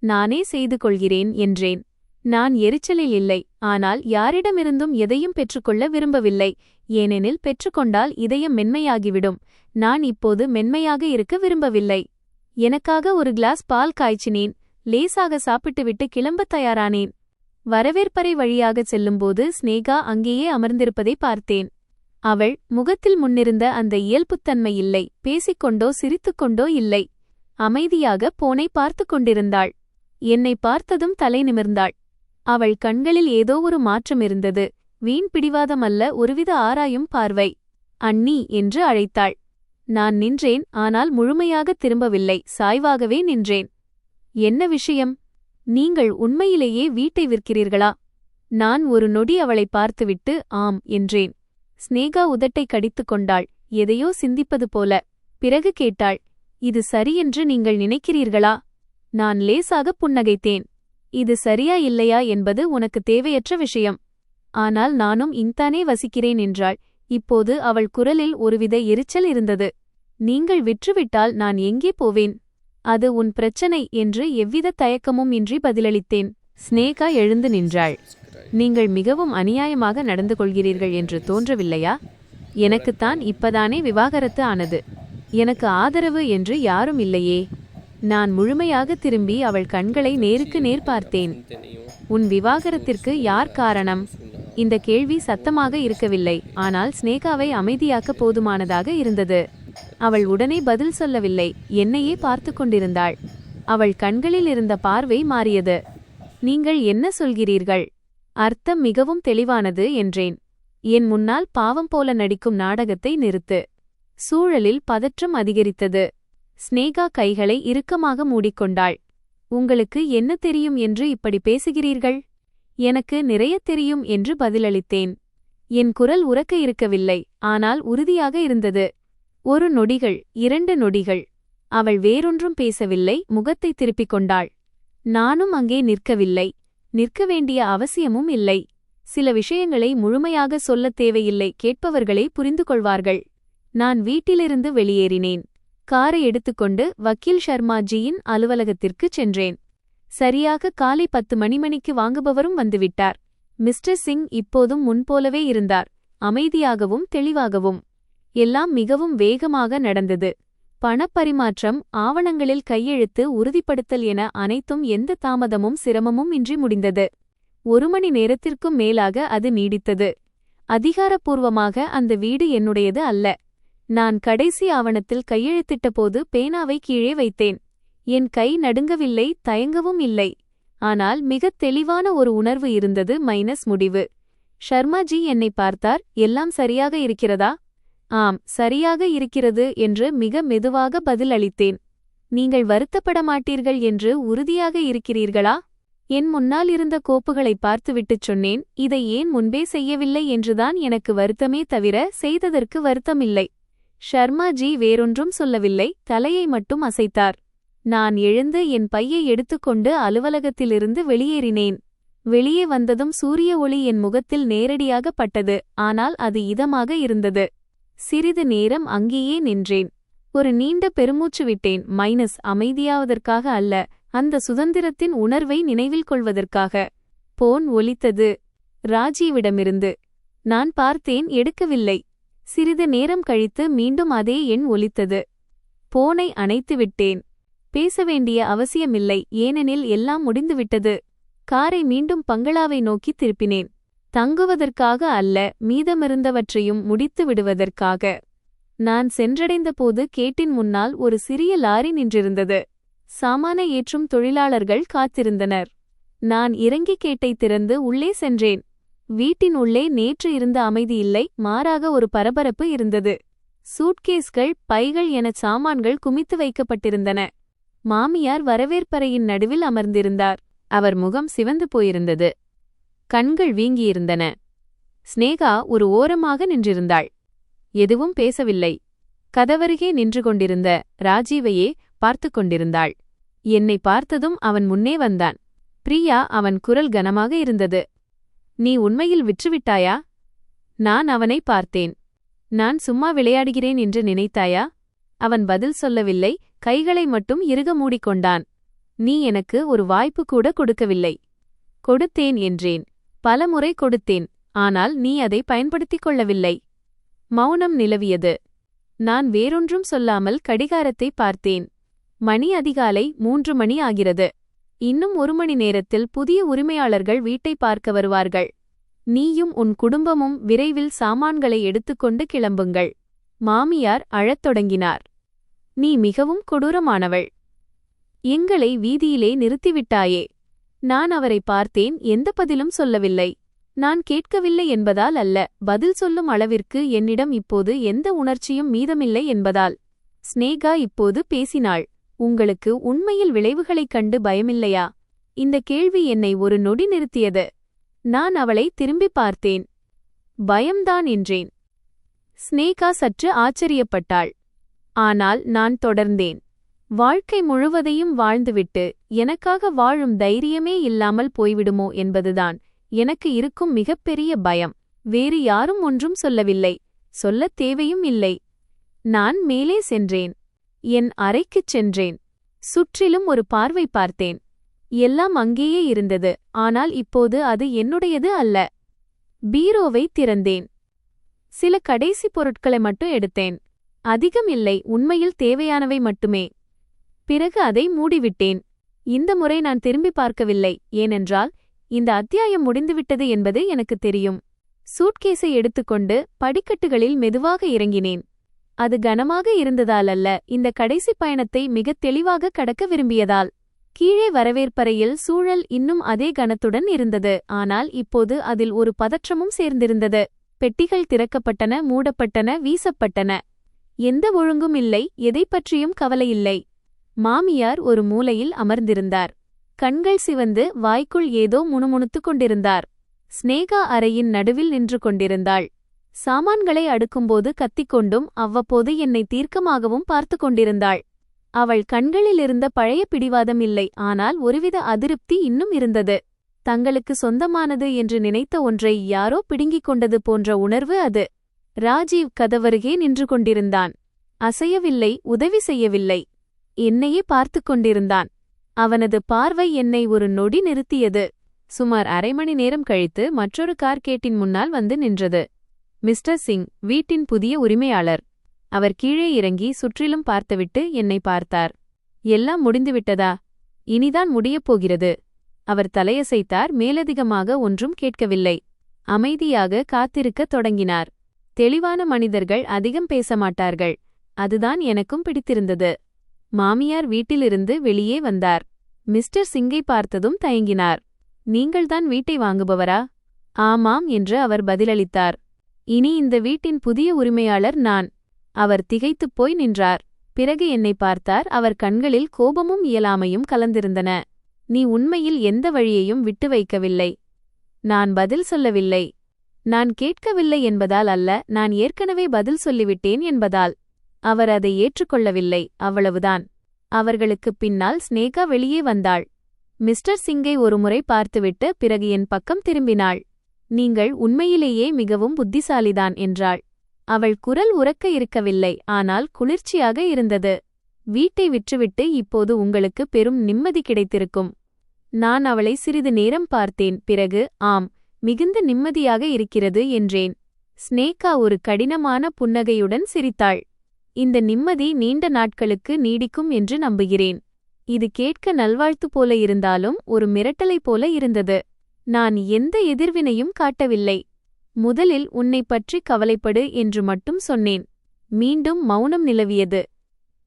நானே செய்து கொள்கிறேன் என்றேன். நான் எரிச்சலில் இல்லை, ஆனால் யாரிடமிருந்தும் எதையும் பெற்றுக்கொள்ள விரும்பவில்லை. ஏனெனில் பெற்றுக்கொண்டால் இதயம் மென்மையாகிவிடும். நான் இப்போது மென்மையாக இருக்க விரும்பவில்லை. எனக்காக ஒரு கிளாஸ் பால் காய்ச்சினேன். லேசாக சாப்பிட்டுவிட்டு கிளம்பத் தயாரானேன். வரவேற்பறை வழியாகச் செல்லும்போது ஸ்னேகா அங்கேயே அமர்ந்திருப்பதை பார்த்தேன். அவள் முகத்தில் முன்னிருந்த அந்த இயல்புத்தன்மை இல்லை. பேசிக்கொண்டோ சிரித்துக்கொண்டோ இல்லை. அமைதியாக போனை பார்த்து கொண்டிருந்தாள். என்னை பார்த்ததும் தலை நிமிர்ந்தாள். அவள் கண்களில் ஏதோ ஒரு மாற்றம் இருந்தது. வீண் பிடிவாதமல்ல, ஒருவித ஆராயும் பார்வை. அண்ணி என்று அழைத்தாள். நான் நின்றேன், ஆனால் முழுமையாக திரும்பவில்லை. சாய்வாகவே நின்றேன். என்ன விஷயம்? நீங்கள் உண்மையிலேயே வீட்டை விற்கிறீர்களா? நான் ஒரு நொடி அவளை பார்த்துவிட்டு ஆம் என்றேன். ஸ்னேகா உதட்டை கடித்துக் கொண்டாள், எதையோ சிந்திப்பது போல. பிறகு கேட்டாள், இது சரியென்று நீங்கள் நினைக்கிறீர்களா? நான் லேசாக புன்னகைத்தேன். இது சரியா இல்லையா என்பது உனக்கு தேவையற்ற விஷயம். ஆனால் நானும் இங்தானே வசிக்கிறேன் என்றாள். இப்போது அவள் குரலில் ஒருவித எரிச்சல் இருந்தது. நீங்கள் விற்றுவிட்டால் நான் எங்கே போவேன்? அது உன் பிரச்சனை என்று எவ்வித தயக்கமும் இன்றி பதிலளித்தேன். ஸ்னேகா எழுந்து நின்றாள். நீங்கள் மிகவும் அநியாயமாக நடந்து கொள்கிறீர்கள் என்று தோன்றவில்லையா? எனக்குத்தான் இப்பதானே விவாகரத்து ஆனது. எனக்கு ஆதரவு என்று யாரும் இல்லையே. நான் முழுமையாக திரும்பி அவள் கண்களை நேருக்கு நேர் பார்த்தேன். உன் விவாகரத்திற்கு யார் காரணம்? இந்த கேள்வி சத்தமாக இருக்கவில்லை, ஆனால் ஸ்னேகாவை அமைதியாக்க போதுமானதாக இருந்தது. அவள் உடனே பதில் சொல்லவில்லை, என்னையே பார்த்து கொண்டிருந்தாள். அவள் கண்களில் இருந்த பார்வை மாறியது. நீங்கள் என்ன சொல்கிறீர்கள்? அர்த்தம் மிகவும் தெளிவானது என்றேன். என் முன்னால் பாவம் போல நடிக்கும் நாடகத்தை நிறுத்து. சூழலில் பதற்றம் அதிகரித்தது. ஸ்னேகா கைகளை இறுக்கமாக மூடிக்கொண்டாள். உங்களுக்கு என்ன தெரியும் என்று இப்படி பேசுகிறீர்கள்? எனக்கு நிறைய தெரியும் என்று பதிலளித்தேன். என் குரல் உரக்க இருக்கவில்லை, ஆனால் உறுதியாக இருந்தது. ஒரு நொடிகள், 2 நொடிகள். அவள் வேறொன்றும் பேசவில்லை, முகத்தை திருப்பிக் கொண்டாள். நானும் அங்கே நிற்கவில்லை. நிற்க வேண்டிய அவசியமும் இல்லை. சில விஷயங்களை முழுமையாக சொல்லத் தேவையில்லை, கேட்பவர்களே புரிந்து கொள்வார்கள். நான் வீட்டிலிருந்து வெளியேறினேன். காரை எடுத்துக்கொண்டு வக்கீல் ஷர்மாஜியின் அலுவலகத்திற்குச் சென்றேன். சரியாக காலை 10 மணிக்கு வாங்குபவரும் வந்துவிட்டார். மிஸ்டர் சிங் இப்போதும் முன்போலவே இருந்தார், அமைதியாகவும் தெளிவாகவும். எல்லாம் மிகவும் வேகமாக நடந்தது. பணப்பரிமாற்றம், ஆவணங்களில் கையெழுத்து, உறுதிப்படுத்தல் என அனைத்தும் எந்த தாமதமும் சிரமமும் இன்றி முடிந்தது. 1 மணி நேரத்திற்கும் மேலாக அது நீடித்தது. அதிகாரப்பூர்வமாக அந்த வீடு என்னுடையது அல்ல. நான் கடைசி ஆவணத்தில் கையெழுத்திட்டபோது பேனாவை கீழே வைத்தேன். என் கை நடுங்கவில்லை, தயங்கவும் இல்லை. ஆனால் மிகத் தெளிவான ஒரு உணர்வு இருந்தது, முடிவு. ஷர்மாஜி என்னை பார்த்தார். எல்லாம் சரியாக இருக்கிறதா? ஆம், சரியாக இருக்கிறது என்று மிக மெதுவாக பதில் அளித்தேன். நீங்கள் வருத்தப்பட மாட்டீர்கள் என்று உறுதியாக இருக்கிறீர்களா? என் முன்னால் இருந்த கோப்புகளை பார்த்துவிட்டுச் சொன்னேன், இதை ஏன் முன்பே செய்யவில்லை என்றுதான் எனக்கு வருத்தமே தவிர செய்ததற்கு வருத்தமில்லை. ஷர்மாஜி வேறொன்றும் சொல்லவில்லை, தலையை மட்டும் அசைத்தார். நான் எழுந்து என் பையை எடுத்துக்கொண்டு அலுவலகத்திலிருந்து வெளியேறினேன். வெளியே வந்ததும் சூரிய ஒளி என் முகத்தில் நேரடியாக பட்டது, ஆனால் அது இதமாக இருந்தது. சிறிது நேரம் அங்கேயே நின்றேன். ஒரு நீண்ட பெருமூச்சு விட்டேன். அமைதியாவதற்காக அல்ல, அந்த சுதந்திரத்தின் உணர்வை நினைவில் கொள்வதற்காக. போன் ஒலித்தது. ராஜீவிடமிருந்து. நான் பார்த்தேன், எடுக்கவில்லை. சிறிது நேரம் கழித்து மீண்டும் அதே எண் ஒலித்தது. போனை அணைத்துவிட்டேன். பேச வேண்டிய அவசியமில்லை, ஏனெனில் எல்லாம் முடிந்துவிட்டது. காரை மீண்டும் பங்களாவை நோக்கி திருப்பினேன். தங்குவதற்காக அல்ல, மீதமிருந்தவற்றையும் முடித்து விடுவதற்காக. நான் சென்றடைந்தபோது கேட்டின் முன்னால் ஒரு சிறிய லாரி நின்றிருந்தது. சாமான ஏற்றும் தொழிலாளர்கள் காத்திருந்தனர். நான் இறங்கி கேட்டை திறந்து உள்ளே சென்றேன். வீட்டின் உள்ளே நேற்று இருந்த அமைதியில்லை, மாறாக ஒரு பரபரப்பு இருந்தது. சூட்கேஸ்கள், பைகள் என சாமான்கள் குமித்து வைக்கப்பட்டிருந்தன. மாமியார் வரவேற்பறையின் நடுவில் அமர்ந்திருந்தார். அவர் முகம் சிவந்து போயிருந்தது. கண்கள் வீங்கியிருந்தன. ஸ்னேகா ஒரு ஓரமாக நின்றிருந்தாள். எதுவும் பேசவில்லை. கதவருகே நின்று கொண்டிருந்த ராஜீவையே பார்த்து கொண்டிருந்தாள். என்னை பார்த்ததும் அவன் முன்னே வந்தான். பிரியா, அவன் குரல் கனமாக இருந்தது. நீ உண்மையில் விற்றுவிட்டாயா? நான் அவனை பார்த்தேன். நான் சும்மா விளையாடுகிறேன் என்று நினைத்தாயா? அவன் பதில் சொல்லவில்லை, கைகளை மட்டும் இறுக மூடிக்கொண்டான். நீ எனக்கு ஒரு வாய்ப்பு கூட கொடுக்கவில்லை. கொடுத்தேன் என்றேன். பலமுறை கொடுத்தேன். ஆனால் நீ அதை பயன்படுத்திக் கொள்ளவில்லை. மௌனம் நிலவியது. நான் வேறொன்றும் சொல்லாமல் கடிகாரத்தை பார்த்தேன். மணி அதிகாலை 3 மணி ஆகிறது. இன்னும் 1 மணி நேரத்தில் புதிய உரிமையாளர்கள் வீட்டை பார்க்க வருவார்கள். நீயும் உன் குடும்பமும் விரைவில் சாமான்களை எடுத்துக்கொண்டு கிளம்புங்கள். மாமியார் அழத் தொடங்கினார். நீ மிகவும் கொடூரமானவள். எங்களை வீதியிலே நிறுத்திவிட்டாயே. நான் அவரை பார்த்தேன். எந்த பதிலும் சொல்லவில்லை. நான் கேட்கவில்லை என்பதால் அல்ல, பதில் சொல்லும் அளவிற்கு என்னிடம் இப்போது எந்த உணர்ச்சியும் மீதமில்லை என்பதால். ஸ்னேகா இப்போது பேசினாள். உங்களுக்கு உண்மையில் விளைவுகளைக் கண்டு பயமில்லையா? இந்த கேள்வி என்னை ஒரு நொடி நிறுத்தியது. நான் அவளை திரும்பி பார்த்தேன். பயம்தான் என்றேன். ஸ்னேகா சற்று ஆச்சரியப்பட்டாள். ஆனால் நான் தொடர்ந்தேன். வாழ்க்கை முழுவதையும் வாழ்ந்துவிட்டு எனக்காக வாழும் தைரியமே இல்லாமல் போய்விடுமோ என்பதுதான் எனக்கு இருக்கும் மிகப்பெரிய பயம். வேறு யாரும் ஒன்றும் சொல்லவில்லை. சொல்லத் தேவையும் இல்லை. நான் மேலே சென்றேன். என் அறைக்குச் சென்றேன். சுற்றிலும் ஒரு பார்வை பார்த்தேன். எல்லாம் அங்கேயே இருந்தது. ஆனால் இப்போது அது என்னுடையது அல்ல. பீரோவை திறந்தேன். சில கடைசி பொருட்களை மட்டும் எடுத்தேன். அதிகம் இல்லை, உண்மையில் தேவையானவை மட்டுமே. பிறகு அதை மூடிவிட்டேன். இந்த முறை நான் திரும்பி பார்க்கவில்லை. ஏனென்றால் இந்த அத்தியாயம் முடிந்துவிட்டது என்பது எனக்கு தெரியும். சூட்கேஸை எடுத்துக்கொண்டு படிக்கட்டுகளில் மெதுவாக இறங்கினேன். அது கனமாக இருந்ததால் அல்ல, இந்த கடைசி பயணத்தை மிகத் தெளிவாக கடக்க விரும்பியதால். கீழே வரவேற்பறையில் சூழல் இன்னும் அதே கனத்துடன் இருந்தது. ஆனால் இப்போது அதில் ஒரு பதற்றமும் சேர்ந்திருந்தது. பெட்டிகள் திறக்கப்பட்டன, மூடப்பட்டன, வீசப்பட்டன. எந்த ஒழுங்கும் இல்லை, எதைப் பற்றியும் கவலையில்லை. மாமியார் ஒரு மூலையில் அமர்ந்திருந்தார். கண்கள் சிவந்து வாய்க்குள் ஏதோ முணுமுணுத்துக் கொண்டிருந்தார். ஸ்னேகா அறையின் நடுவில் நின்று கொண்டிருந்தாள். சாமான்களை அடுக்கும்போது கத்திக்கொண்டும் அவ்வப்போது என்னை தீர்க்கமாகவும் பார்த்து கொண்டிருந்தாள். அவள் கண்களிலிருந்த பழைய பிடிவாதம் இல்லை, ஆனால் ஒருவித அதிருப்தி இன்னும் இருந்தது. தங்களுக்கு சொந்தமானது என்று நினைத்த ஒன்றை யாரோ பிடுங்கிக் கொண்டது போன்ற உணர்வு அது. ராஜீவ் கதவருகே நின்று கொண்டிருந்தான். அசையவில்லை, உதவி செய்யவில்லை. என்னையே பார்த்து கொண்டிருந்தான். அவனது பார்வை என்னை ஒரு நொடி நிறுத்தியது. சுமார் அரை மணி நேரம் கழித்து மற்றொரு கார் கேட்டின் முன்னால் வந்து நின்றது. மிஸ்டர் சிங், வீட்டின் புதிய உரிமையாளர். அவர் கீழே இறங்கி சுற்றிலும் பார்த்துவிட்டு என்னை பார்த்தார். எல்லாம் முடிந்துவிட்டதா? இனிதான் முடியப் போகிறது. அவர் தலையசைத்தார். மேலதிகமாக ஒன்றும் கேட்கவில்லை. அமைதியாக காத்திருக்கத் தொடங்கினார். தெளிவான மனிதர்கள் அதிகம் பேச மாட்டார்கள். அதுதான் எனக்கும் பிடித்திருந்தது. மாமியார் வீட்டிலிருந்து வெளியே வந்தார். மிஸ்டர் சிங்கை பார்த்ததும் தயங்கினார். நீங்கள்தான் வீட்டை வாங்குபவரா? ஆமாம் என்று அவர் பதிலளித்தார். இனி இந்த வீட்டின் புதிய உரிமையாளர் நான். அவர் திகைத்துப் போய் நின்றார். பிறகு என்னை பார்த்தார். அவர் கண்களில் கோபமும் இயலாமையும் கலந்திருந்தன. நீ உண்மையில் எந்த வழியையும் விட்டு வைக்கவில்லை. நான் பதில் சொல்லவில்லை. நான் கேட்கவில்லை என்பதால் அல்ல, நான் ஏற்கனவே பதில் சொல்லிவிட்டேன் என்பதால். அவர் அதை ஏற்றுக்கொள்ளவில்லை, அவ்வளவுதான். அவர்களுக்குப் பின்னால் ஸ்னேகா வெளியே வந்தாள். மிஸ்டர் சிங்கை ஒருமுறை பார்த்துவிட்டு பிறகு என் பக்கம் திரும்பினாள். நீங்கள் உண்மையிலேயே மிகவும் புத்திசாலிதான் என்றாள். அவள் குரல் உரக்க இருக்கவில்லை, ஆனால் குளிர்ச்சியாக இருந்தது. வீட்டை விற்றுவிட்டு இப்போது உங்களுக்கு பெரும் நிம்மதி கிடைத்திருக்கும். நான் அவளை சிறிது நேரம் பார்த்தேன். பிறகு ஆம், மிகுந்த நிம்மதியாக இருக்கிறது என்றேன். ஸ்னேகா ஒரு கடினமான புன்னகையுடன் சிரித்தாள். இந்த நிம்மதி நீண்ட நாட்களுக்கு நீடிக்கும் என்று நம்புகிறேன். இது கேட்க நல்வாழ்த்து போல இருந்தாலும் ஒரு மிரட்டலை போல இருந்தது. நான் எந்த எதிர்வினையும் காட்டவில்லை. முதலில் உன்னை பற்றி கவலைப்படு என்று மட்டும் சொன்னேன். மீண்டும் மௌனம் நிலவியது.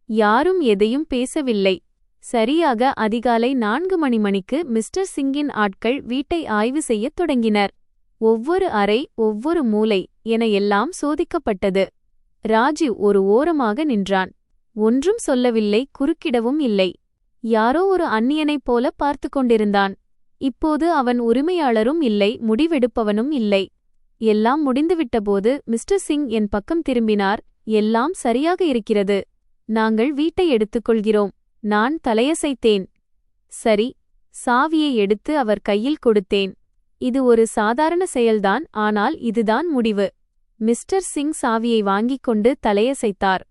யாரும் எதையும் பேசவில்லை. சரியாக அதிகாலை 4 மணிக்கு மிஸ்டர் சிங்கின் ஆட்கள் வீட்டை ஆய்வு செய்யத் தொடங்கினர். ஒவ்வொரு அறை, ஒவ்வொரு மூலை என எல்லாம் சோதிக்கப்பட்டது. ராஜீவ் ஒரு ஓரமாக நின்றான். ஒன்றும் சொல்லவில்லை, குறுக்கிடவும் இல்லை. யாரோ ஒரு அந்நியனைப் போல பார்த்து கொண்டிருந்தான். இப்போது அவன் உரிமையாளரும் இல்லை, முடிவெடுப்பவனும் இல்லை. எல்லாம் முடிந்துவிட்டபோது மிஸ்டர் சிங் என் பக்கம் திரும்பினார். எல்லாம் சரியாக இருக்கிறது. நாங்கள் வீட்டை எடுத்துக்கொள்கிறோம். நான் தலையசைத்தேன். சரி. சாவியை எடுத்து அவர் கையில் கொடுத்தேன். இது ஒரு சாதாரண செயல்தான், ஆனால் இதுதான் முடிவு. மிஸ்டர் சிங் சாவியை வாங்கிக் கொண்டு தலையசைத்தார்.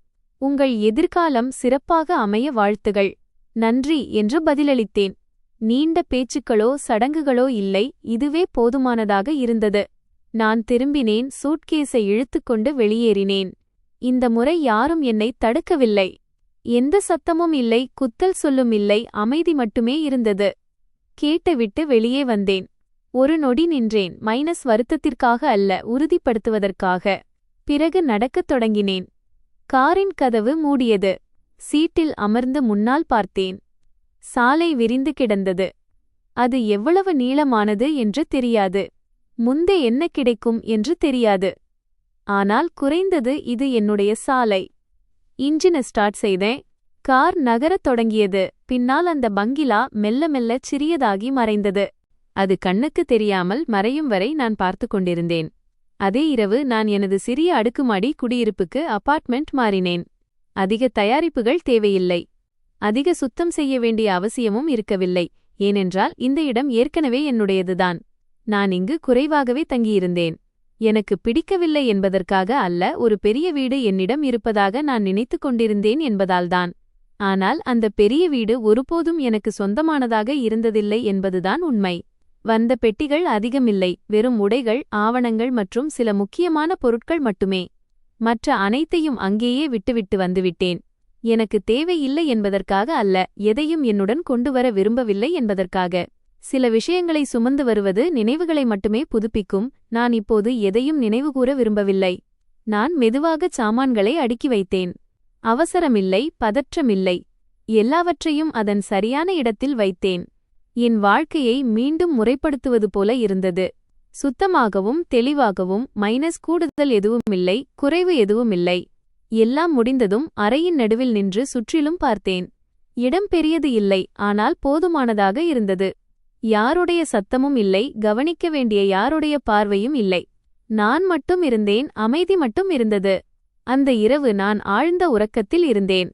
உங்கள் எதிர்காலம் சிறப்பாக அமைய வாழ்த்துகள். நன்றி என்று பதிலளித்தேன். நீண்ட பேச்சுக்களோ சடங்குகளோ இல்லை, இதுவே போதுமானதாக இருந்தது. நான் திரும்பினேன், சூட்கேஸை இழுத்துக்கொண்டு வெளியேறினேன். இந்த முறை யாரும் என்னை தடுக்கவில்லை. எந்த சத்தமும் இல்லை, குத்தல் சொல்லும் இல்லை, அமைதி மட்டுமே இருந்தது. கேட்டுவிட்டு வெளியே வந்தேன். ஒரு நொடி நின்றேன், வருத்தத்திற்காக அல்ல, உறுதிப்படுத்துவதற்காக. பிறகு நடக்கத் தொடங்கினேன். காரின் கதவு மூடியது. சீட்டில் அமர்ந்து முன்னால் பார்த்தேன். சாலை விரிந்து கிடந்தது. அது எவ்வளவு நீளமானது என்று தெரியாது. முந்தே என்ன கிடைக்கும் என்று தெரியாது. ஆனால் குறைந்தது இது என்னுடைய சாலை. இன்ஜினை ஸ்டார்ட் செய்தேன். கார் நகரத் தொடங்கியது. பின்னால் அந்த பங்களா மெல்ல மெல்ல சிறியதாகி மறைந்தது. அது கண்ணுக்கு தெரியாமல் மறையும் வரை நான் பார்த்து கொண்டிருந்தேன். அதே இரவு நான் எனது சிறிய அடுக்குமாடி குடியிருப்புக்கு அபார்ட்மெண்ட் மாறினேன். அதிக தயாரிப்புகள் தேவையில்லை. அதிக சுத்தம் செய்ய வேண்டிய அவசியமும் இருக்கவில்லை. ஏனென்றால் இந்த இடம் ஏற்கனவே என்னுடையதுதான். நான் இங்கு குறைவாகவே தங்கியிருந்தேன். எனக்கு பிடிக்கவில்லை என்பதற்காக அல்ல, ஒரு பெரிய வீடு என்னிடம் இருப்பதாக நான் நினைத்து கொண்டிருந்தேன் என்பதால்தான். ஆனால் அந்த பெரிய வீடு ஒருபோதும் எனக்கு சொந்தமானதாக இருந்ததில்லை என்பதுதான் உண்மை. வந்த பெட்டிகள் அதிகமில்லை, வெறும் உடைகள், ஆவணங்கள் மற்றும் சில முக்கியமான பொருட்கள் மட்டுமே. மற்ற அனைத்தையும் அங்கேயே விட்டுவிட்டு வந்துவிட்டேன். எனக்கு தேவையில்லை என்பதற்காக அல்ல, எதையும் என்னுடன் கொண்டுவர விரும்பவில்லை என்பதற்காக. சில விஷயங்களை சுமந்து வருவது நினைவுகளை மட்டுமே புதுப்பிக்கும். நான் இப்போது எதையும் நினைவுகூர விரும்பவில்லை. நான் மெதுவாக சாமான்களை அடுக்கி வைத்தேன். அவசரமில்லை, பதற்றமில்லை. எல்லாவற்றையும் அதன் சரியான இடத்தில் வைத்தேன். என் வாழ்க்கையை மீண்டும் முறைப்படுத்துவது போல இருந்தது. சுத்தமாகவும் தெளிவாகவும், கூடுதல் எதுவுமில்லை, குறைவு எதுவுமில்லை. எல்லாம் முடிந்ததும் அறையின் நடுவில் நின்று சுற்றிலும் பார்த்தேன். இடம் பெரியது இல்லை, ஆனால் போதுமானதாக இருந்தது. யாருடைய சத்தமும் இல்லை, கவனிக்க வேண்டிய யாருடைய பார்வையும் இல்லை. நான் மட்டும் இருந்தேன், அமைதி மட்டும் இருந்தது. அந்த இரவு நான் ஆழ்ந்த உறக்கத்தில் இருந்தேன்.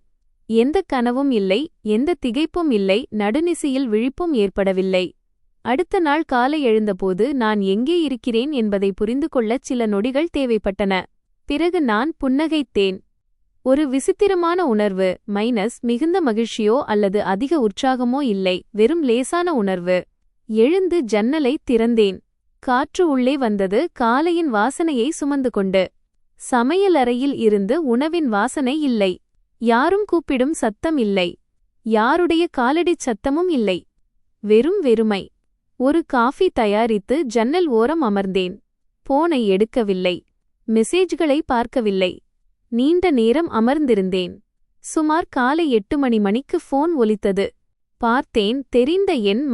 எந்த கனவும் இல்லை, எந்த திகைப்பும் இல்லை, நடுநிசியில் விழிப்பும் ஏற்படவில்லை. அடுத்த நாள் காலை எழுந்தபோது நான் எங்கே இருக்கிறேன் என்பதை புரிந்து கொள்ளச் சில நொடிகள் தேவைப்பட்டன. பிறகு நான் புன்னகைத்தேன். ஒரு விசித்திரமான உணர்வு, மிகுந்த மகிழ்ச்சியோ அல்லது அதிக உற்சாகமோ இல்லை, வெறும் லேசான உணர்வு. எழுந்து ஜன்னலை திறந்தேன். காற்று உள்ளே வந்தது, காலையின் வாசனையை சுமந்து கொண்டு. சமையலறையில் இருந்து உணவின் வாசனை இல்லை. யாரும் கூப்பிடும் சத்தம் இல்லை. யாருடைய காலடிச் சத்தமும் இல்லை. வெறும் வெறுமை. ஒரு காஃபி தயாரித்து ஜன்னல் ஓரம் அமர்ந்தேன். போனை எடுக்கவில்லை. மெசேஜ்களை பார்க்கவில்லை. நீண்ட நேரம் அமர்ந்திருந்தேன். சுமார் காலை 8 மணிக்கு ஃபோன் ஒலித்தது. பார்த்தேன், தெரிந்த எண்.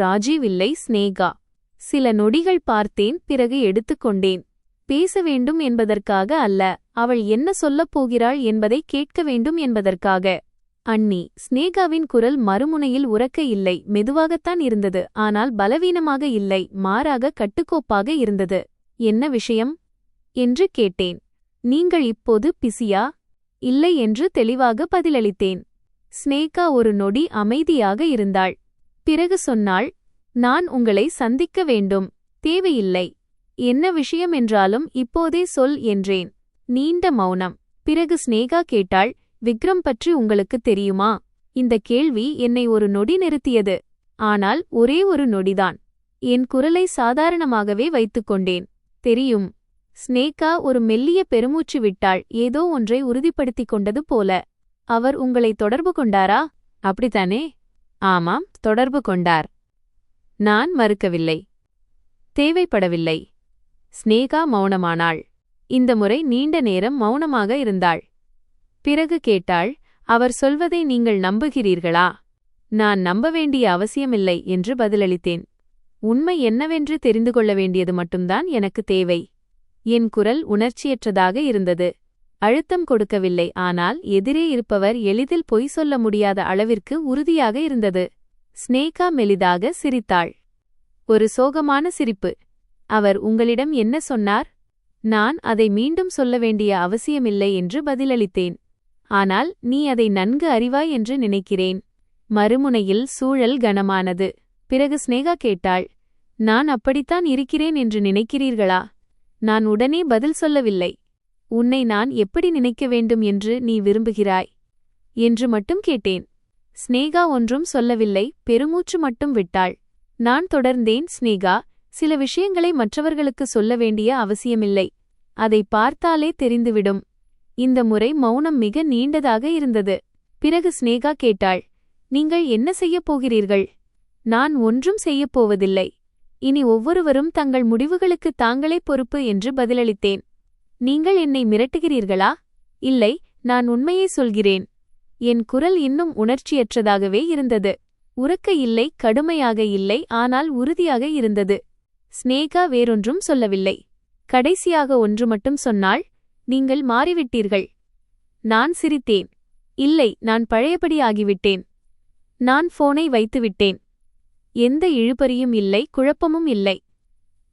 ராஜீவ் இல்லை, ஸ்னேகா. சில நொடிகள் பார்த்தேன், பிறகு எடுத்துக்கொண்டேன். பேச வேண்டும் என்பதற்காக அல்ல, அவள் என்ன சொல்லப் போகிறாள் என்பதை கேட்க வேண்டும் என்பதற்காக. அண்ணி. ஸ்னேகாவின் குரல் மறுமுனையில் உரக்க இல்லை, மெதுவாகத்தான் இருந்தது. ஆனால் பலவீனமாக இல்லை, மாறாக கட்டுக்கோப்பாக இருந்தது. என்ன விஷயம் என்று கேட்டேன். நீங்கள் இப்போது பிஸியா? இல்லை என்று தெளிவாக பதிலளித்தேன். ஸ்னேகா ஒரு நொடி அமைதியாக இருந்தாள். பிறகு சொன்னாள், நான் உங்களை சந்திக்க வேண்டும். தேவையில்லை. என்ன விஷயம் என்றாலும் இப்போதே சொல் என்றேன். நீண்ட மௌனம். பிறகு ஸ்னேகா கேட்டாள், விக்ரம் பற்றி உங்களுக்கு தெரியுமா? இந்த கேள்வி என்னை ஒரு நொடி நிறுத்தியது. ஆனால் ஒரே ஒரு நொடிதான். என் குரலை சாதாரணமாகவே வைத்துக்கொண்டேன். தெரியும். ஸ்னேகா ஒரு மெல்லிய பெருமூச்சு விட்டாள், ஏதோ ஒன்றை உறுதிப்படுத்திக் கொண்டது போல. அவர் உங்களை தொடர்பு கொண்டாரா? அப்படித்தானே? ஆமாம், தொடர்பு கொண்டார். நான் மறுக்கவில்லை. தேவைப்படவில்லை. ஸ்னேகா மௌனமானாள். இந்த முறை நீண்ட நேரம் மௌனமாக இருந்தாள். பிறகு கேட்டாள், அவர் சொல்வதை நீங்கள் நம்புகிறீர்களா? நான் நம்ப வேண்டிய அவசியமில்லை என்று பதிலளித்தேன். உண்மை என்னவென்று தெரிந்து கொள்ள வேண்டியது மட்டும்தான் எனக்கு தேவை. என் குரல் உணர்ச்சியற்றதாக இருந்தது. அழுத்தம் கொடுக்கவில்லை, ஆனால் எதிரே இருப்பவர் எளிதில் பொய் சொல்ல முடியாத அளவிற்கு உறுதியாக இருந்தது. ஸ்னேகா மெலிதாக சிரித்தாள். ஒரு சோகமான சிரிப்பு. அவர் உங்களிடம் என்ன சொன்னார்? நான் அதை மீண்டும் சொல்ல வேண்டிய அவசியமில்லை என்று பதிலளித்தேன். ஆனால் நீ அதை நன்கு அறிவாய் என்று நினைக்கிறேன். மறுமுனையில் சூழல் கனமானது. பிறகு ஸ்னேகா கேட்டாள், நான் அப்படித்தான் இருக்கிறேன் என்று நினைக்கிறீர்களா? நான் உடனே பதில் சொல்லவில்லை. உன்னை நான் எப்படி நினைக்க வேண்டும் என்று நீ விரும்புகிறாய் என்று மட்டும் கேட்டேன். ஸ்னேகா ஒன்றும் சொல்லவில்லை, பெருமூச்சு மட்டும் விட்டாள். நான் தொடர்ந்தேன், ஸ்னேகா, சில விஷயங்களை மற்றவர்களுக்கு சொல்ல வேண்டிய அவசியமில்லை. அதை பார்த்தாலே தெரிந்துவிடும். இந்த முறை மௌனம் மிக நீண்டதாக இருந்தது. பிறகு ஸ்னேகா கேட்டாள், நீங்கள் என்ன செய்யப் போகிறீர்கள்? நான் ஒன்றும் செய்யப்போவதில்லை. இனி ஒவ்வொருவரும் தங்கள் முடிவுகளுக்கு தாங்களே பொறுப்பு என்று பதிலளித்தேன். நீங்கள் என்னை மிரட்டுகிறீர்களா? இல்லை, நான் உண்மையை சொல்கிறேன். என் குரல் இன்னும் உணர்ச்சியற்றதாகவே இருந்தது. உரக்க இல்லை, கடுமையாக இல்லை, ஆனால் உறுதியாக இருந்தது. ஸ்னேகா வேறொன்றும் சொல்லவில்லை. கடைசியாக ஒன்று மட்டும் சொன்னாள், நீங்கள் மாறிவிட்டீர்கள். நான் சிரித்தேன். இல்லை, நான் பழையபடி ஆகிவிட்டேன். நான் போனை வைத்துவிட்டேன். எந்த இழுபறியும் இல்லை, குழப்பமும் இல்லை.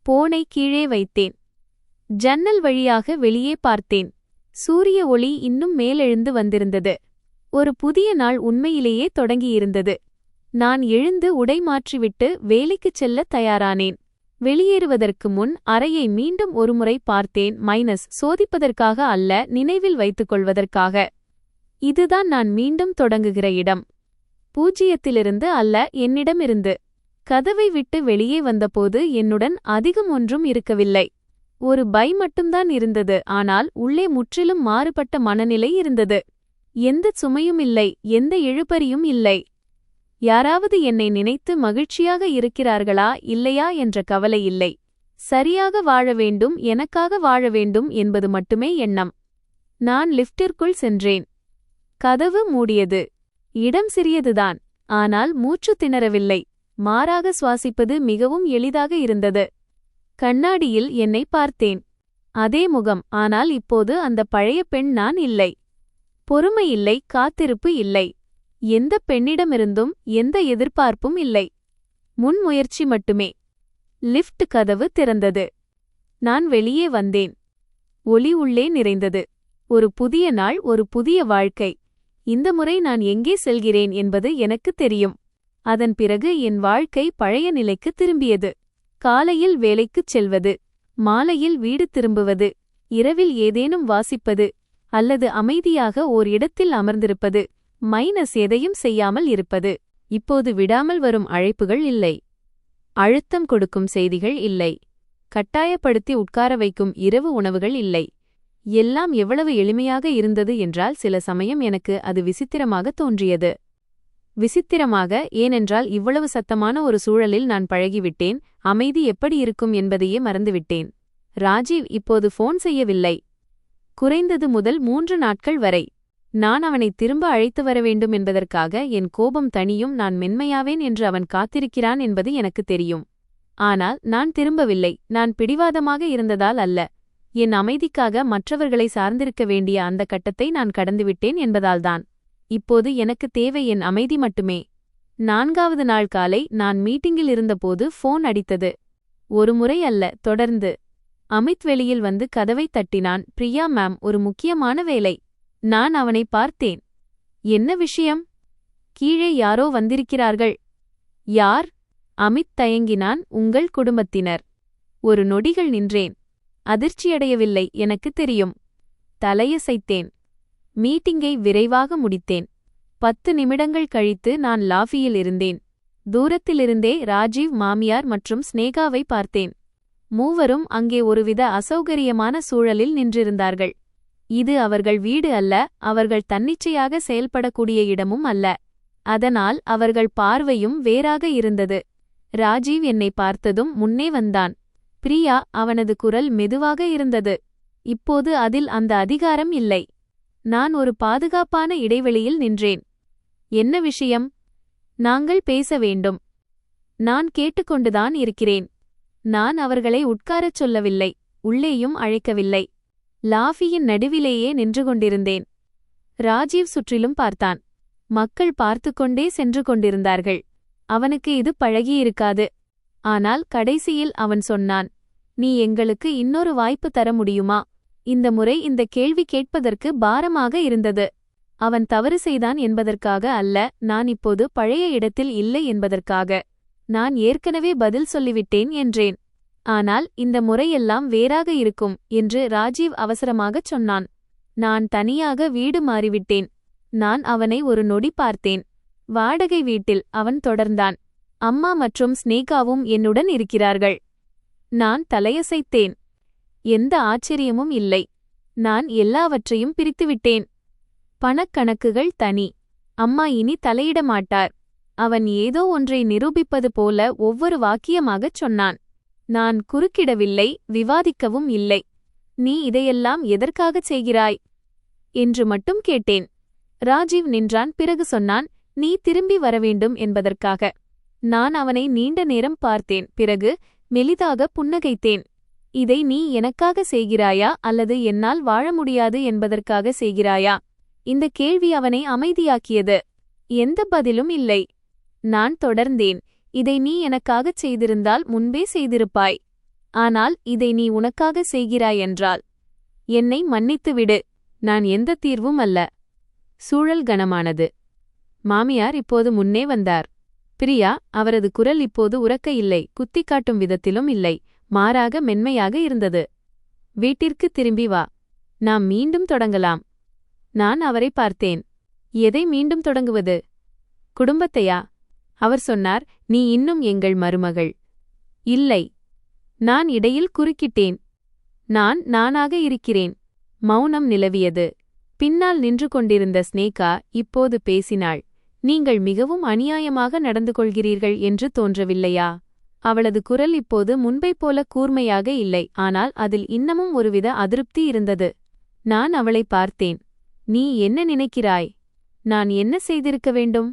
போனை கீழே வைத்தேன். ஜன்னல் வழியாக வெளியே பார்த்தேன். சூரிய ஒளி இன்னும் மேலெழுந்து வந்திருந்தது. ஒரு புதிய நாள் உண்மையிலேயே தொடங்கியிருந்தது. நான் எழுந்து உடை மாற்றிவிட்டு வேலைக்குச் செல்ல தயாரானேன். வெளியேறுவதற்கு முன் அறையை மீண்டும் ஒருமுறை பார்த்தேன். சோதிப்பதற்காக அல்ல, நினைவில் வைத்துக் கொள்வதற்காக. இதுதான் நான் மீண்டும் தொடங்குகிற இடம். பூஜ்ஜியத்திலிருந்து அல்ல, என்னிடமிருந்து. கதவை விட்டு வெளியே வந்தபோது என்னுடன் அதிகம் ஒன்றும் இருக்கவில்லை. ஒரு பை மட்டும்தான் இருந்தது. ஆனால் உள்ளே முற்றிலும் மாறுபட்ட மனநிலை இருந்தது. எந்த சுமையும் இல்லை, எந்த இழுபறியும் இல்லை. யாராவது என்னை நினைத்து மகிழ்ச்சியாக இருக்கிறார்களா இல்லையா என்ற கவலை இல்லை. சரியாக வாழ வேண்டும், எனக்காக வாழ வேண்டும் என்பது மட்டுமே எண்ணம். நான் லிஃப்டிற்குள் சென்றேன். கதவு மூடியது. இடம் சிறியதுதான். ஆனால் மூச்சு திணறவில்லை. மாறாக சுவாசிப்பது மிகவும் எளிதாக இருந்தது. கண்ணாடியில் என்னை பார்த்தேன். அதே முகம், ஆனால் இப்போது அந்த பழைய பெண் நான் இல்லை. பொறுமை இல்லை, காத்திருப்பு இல்லை. எந்த பெண்ணிடமிருந்தும் எந்த எதிர்பார்ப்பும் இல்லை. முன்முயற்சி மட்டுமே. லிஃப்ட் கதவு திறந்தது. நான் வெளியே வந்தேன். ஒளி உள்ளே நிறைந்தது. ஒரு புதிய நாள், ஒரு புதிய வாழ்க்கை. இந்த முறை நான் எங்கே செல்கிறேன் என்பது எனக்கு தெரியும். அதன் பிறகு என் வாழ்க்கை பழைய நிலைக்கு திரும்பியது. காலையில் வேலைக்குச் செல்வது, மாலையில் வீடு திரும்புவது, இரவில் ஏதேனும் வாசிப்பது, அல்லது அமைதியாக ஓர் இடத்தில் அமர்ந்திருப்பது, எதையும் செய்யாமல் இருப்பது. இப்போது விடாமல் வரும் அழைப்புகள் இல்லை. அழுத்தம் கொடுக்கும் செய்திகள் இல்லை. கட்டாயப்படுத்தி உட்கார வைக்கும் இரவு உணவுகள் இல்லை. எல்லாம் எவ்வளவு எளிமையாக இருந்தது என்றால் சில சமயம் எனக்கு அது விசித்திரமாக தோன்றியது. விசித்திரமாக, ஏனென்றால் இவ்வளவு சத்தமான ஒரு சூழலில் நான் பழகிவிட்டேன். அமைதி எப்படி இருக்கும் என்பதையே மறந்துவிட்டேன். ராஜீவ் இப்போது ஃபோன் செய்யவில்லை. குறைந்தது முதல் 3 நாட்கள் வரை. நான் அவனை திரும்ப அழைத்து வர வேண்டும் என்பதற்காக என் கோபம் தனியும், நான் மென்மையாவேன் என்று அவன் காத்திருக்கிறான் என்பது எனக்கு தெரியும். ஆனால் நான் திரும்பவில்லை. நான் பிடிவாதமாக இருந்ததால் அல்ல. என் அமைதிக்காக மற்றவர்களை சார்ந்திருக்க வேண்டிய அந்த கட்டத்தை நான் கடந்துவிட்டேன் என்பதால்தான். இப்போது எனக்கு தேவை என் அமைதி மட்டுமே. 4வது நாள் காலை நான் மீட்டிங்கில் இருந்தபோது ஃபோன் அடித்தது. ஒரு முறை அல்ல, தொடர்ந்து. அமித் வெளியில் வந்து கதவை தட்டினான். பிரியா மேம், ஒரு முக்கியமான வேலை. நான் அவனை பார்த்தேன். என்ன விஷயம்? கீழே யாரோ வந்திருக்கிறார்கள். யார்? அமித் தயங்கினான். உங்கள் குடும்பத்தினர். ஒரு நொடிகள் நின்றேன். அதிர்ச்சியடையவில்லை, எனக்கு தெரியும். தலையசைத்தேன். மீட்டிங்கை விரைவாக முடித்தேன். 10 நிமிடங்கள் கழித்து நான் லாஃபியில் இருந்தேன். தூரத்திலிருந்தே ராஜீவ், மாமியார் மற்றும் ஸ்னேகாவை பார்த்தேன். மூவரும் அங்கே ஒருவித அசௌகரியமான சூழலில் நின்றிருந்தார்கள். இது அவர்கள் வீடு அல்ல, அவர்கள் தன்னிச்சையாக செயல்படக்கூடிய இடமும் அல்ல. அதனால் அவர்கள் பார்வையும் வேறாக இருந்தது. ராஜீவ் என்னை பார்த்ததும் முன்னே வந்தான். பிரியா, அவனது குரல் மெதுவாக இருந்தது. இப்போது அதில் அந்த அதிகாரம் இல்லை. நான் ஒரு பாதுகாப்பான இடைவெளியில் நின்றேன். என்ன விஷயம்? நாங்கள் பேச வேண்டும். நான் கேட்டுக்கொண்டுதான் இருக்கிறேன். நான் அவர்களை உட்காரச் சொல்லவில்லை, உள்ளேயும் அழைக்கவில்லை. லாஃபியின் நடுவிலேயே நின்று கொண்டிருந்தேன். ராஜீவ் சுற்றிலும் பார்த்தான். மக்கள் பார்த்துக்கொண்டே சென்று கொண்டிருந்தார்கள். அவனுக்கு இது பழகியிருக்காது. ஆனால் கடைசியில் அவன் சொன்னான், நீ எங்களுக்கு இன்னொரு வாய்ப்பு தர முடியுமா? இந்த முறை இந்த கேள்வி கேட்பதற்கு பாரமாக இருந்தது. அவன் தவறு செய்தான் என்பதற்காக அல்ல, நான் இப்போது பழைய இடத்தில் இல்லை என்பதற்காக. நான் ஏற்கனவே பதில் சொல்லிவிட்டேன் என்றேன். ஆனால் இந்த முறையெல்லாம் வேறாக இருக்கும் என்று ராஜீவ் அவசரமாகச் சொன்னான். நான் தனியாக வீடு மாறிவிட்டேன். நான் அவனை ஒரு நொடி பார்த்தேன். வாடகை வீட்டில். அவன் தொடர்ந்தான். அம்மா மற்றும் ஸ்னேகாவும் என்னுடன் இருக்கிறார்கள். நான் தலையசைத்தேன். எந்த ஆச்சரியமும் இல்லை. நான் எல்லாவற்றையும் பிரித்துவிட்டேன். பணக்கணக்குகள் தனி. அம்மா இனி தலையிட மாட்டார். அவன் ஏதோ ஒன்றை நிரூபிப்பது போல ஒவ்வொரு வாக்கியமாகச் சொன்னான். நான் குறுக்கிடவில்லை, விவாதிக்கவும் இல்லை. நீ இதையெல்லாம் எதற்காகச் செய்கிறாய் என்று மட்டும் கேட்டேன். ராஜீவ் நின்றான். பிறகு சொன்னான், நீ திரும்பி வரவேண்டும் என்பதற்காக. நான் அவனை நீண்ட நேரம் பார்த்தேன். பிறகு மெலிதாக புன்னகைத்தேன். இதை நீ எனக்காக செய்கிறாயா அல்லது என்னால் வாழ முடியாது என்பதற்காக செய்கிறாயா? இந்த கேள்வி அவனை அமைதியாக்கியது. எந்த பதிலும் இல்லை. நான் தொடர்ந்தேன். இதை நீ எனக்காகச் செய்திருந்தால் முன்பே செய்திருப்பாய். ஆனால் இதை நீ உனக்காக செய்கிறாய் என்றால் என்னை மன்னித்துவிடு. நான் எந்த தீர்வும் அல்ல. சூழல் கனமானது. மாமியார் இப்போது முன்னே வந்தார். பிரியா. அவரது குரல் இப்போது உரக்க இல்லை, குத்திக் காட்டும் விதத்திலும் இல்லை, மாறாக மென்மையாக இருந்தது. வீட்டிற்கு திரும்பி வா. நாம் மீண்டும் தொடங்கலாம். நான் அவரை பார்த்தேன். எதை மீண்டும் தொடங்குவது? குடும்பத்தையா? அவர் சொன்னார், நீ இன்னும் எங்கள் மருமகள். இல்லை. நான் இடையில் குறுக்கிட்டேன். நானாக இருக்கிறேன். மௌனம் நிலவியது. பின்னால் நின்று கொண்டிருந்த ஸ்னேகா இப்போது பேசினாள். நீங்கள் மிகவும் அநியாயமாக நடந்து கொள்கிறீர்கள் என்று தோன்றவில்லையா? அவளது குரல் இப்போது முன்பைப் போல கூர்மையாக இல்லை, ஆனால் அதில் இன்னமும் ஒருவித அதிருப்தி இருந்தது. நான் அவளை பார்த்தேன். நீ என்ன நினைக்கிறாய்? நான் என்ன செய்திருக்க வேண்டும்?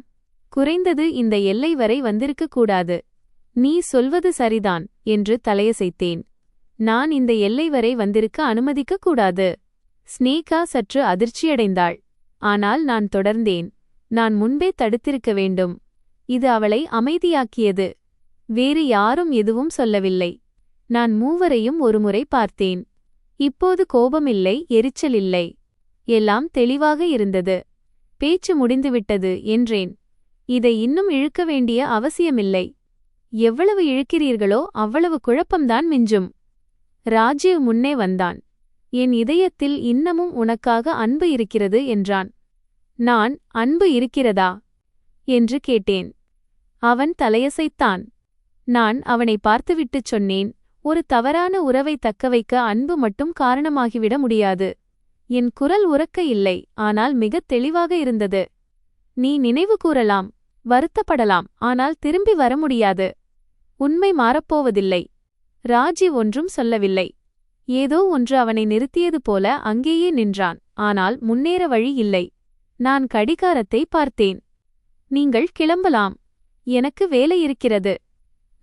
குறைந்தது இந்த எல்லை வரை வந்திருக்கக் கூடாது. நீ சொல்வது சரிதான் என்று தலையசைத்தேன். நான் இந்த எல்லை வரை வந்திருக்க அனுமதிக்கக் கூடாது. ஸ்னேகா சற்று அதிர்ச்சியடைந்தாள். ஆனால் நான் தொடர்ந்தேன். நான் முன்பே தடுத்திருக்க வேண்டும். இது அவளை அமைதியாக்கியது. வேறு யாரும் எதுவும் சொல்லவில்லை. நான் மூவரையும் ஒருமுறை பார்த்தேன். இப்போது கோபமில்லை, எரிச்சலில்லை. எல்லாம் தெளிவாக இருந்தது. பேச்சு முடிந்துவிட்டது என்றேன். இதை இன்னும் இழுக்க வேண்டிய அவசியமில்லை. எவ்வளவு இழுக்கிறீர்களோ அவ்வளவு குழப்பம்தான் மிஞ்சும். ராஜீவ் முன்னே வந்தான். என் இதயத்தில் இன்னமும் உனக்காக அன்பு இருக்கிறது என்றான். நான் அன்பு இருக்கிறதா என்று கேட்டேன். அவன் தலையசைத்தான். நான் அவனை பார்த்துவிட்டுச் சொன்னேன், ஒரு தவறான உறவை தக்கவைக்க அன்பு மட்டும் காரணமாகிவிட முடியாது. என் குரல் உரக்க இல்லை, ஆனால் மிகத் தெளிவாக இருந்தது. நீ நினைவு கூறலாம், வருத்தப்படலாம், ஆனால் திரும்பி வர முடியாது. உண்மை மாறப்போவதில்லை. ராஜீவ் ஒன்றும் சொல்லவில்லை. ஏதோ ஒன்று அவனை நிறுத்தியது போல அங்கேயே நின்றான். ஆனால் முன்னேற வழி இல்லை. நான் கடிகாரத்தை பார்த்தேன். நீங்கள் கிளம்பலாம். எனக்கு வேலை இருக்கிறது.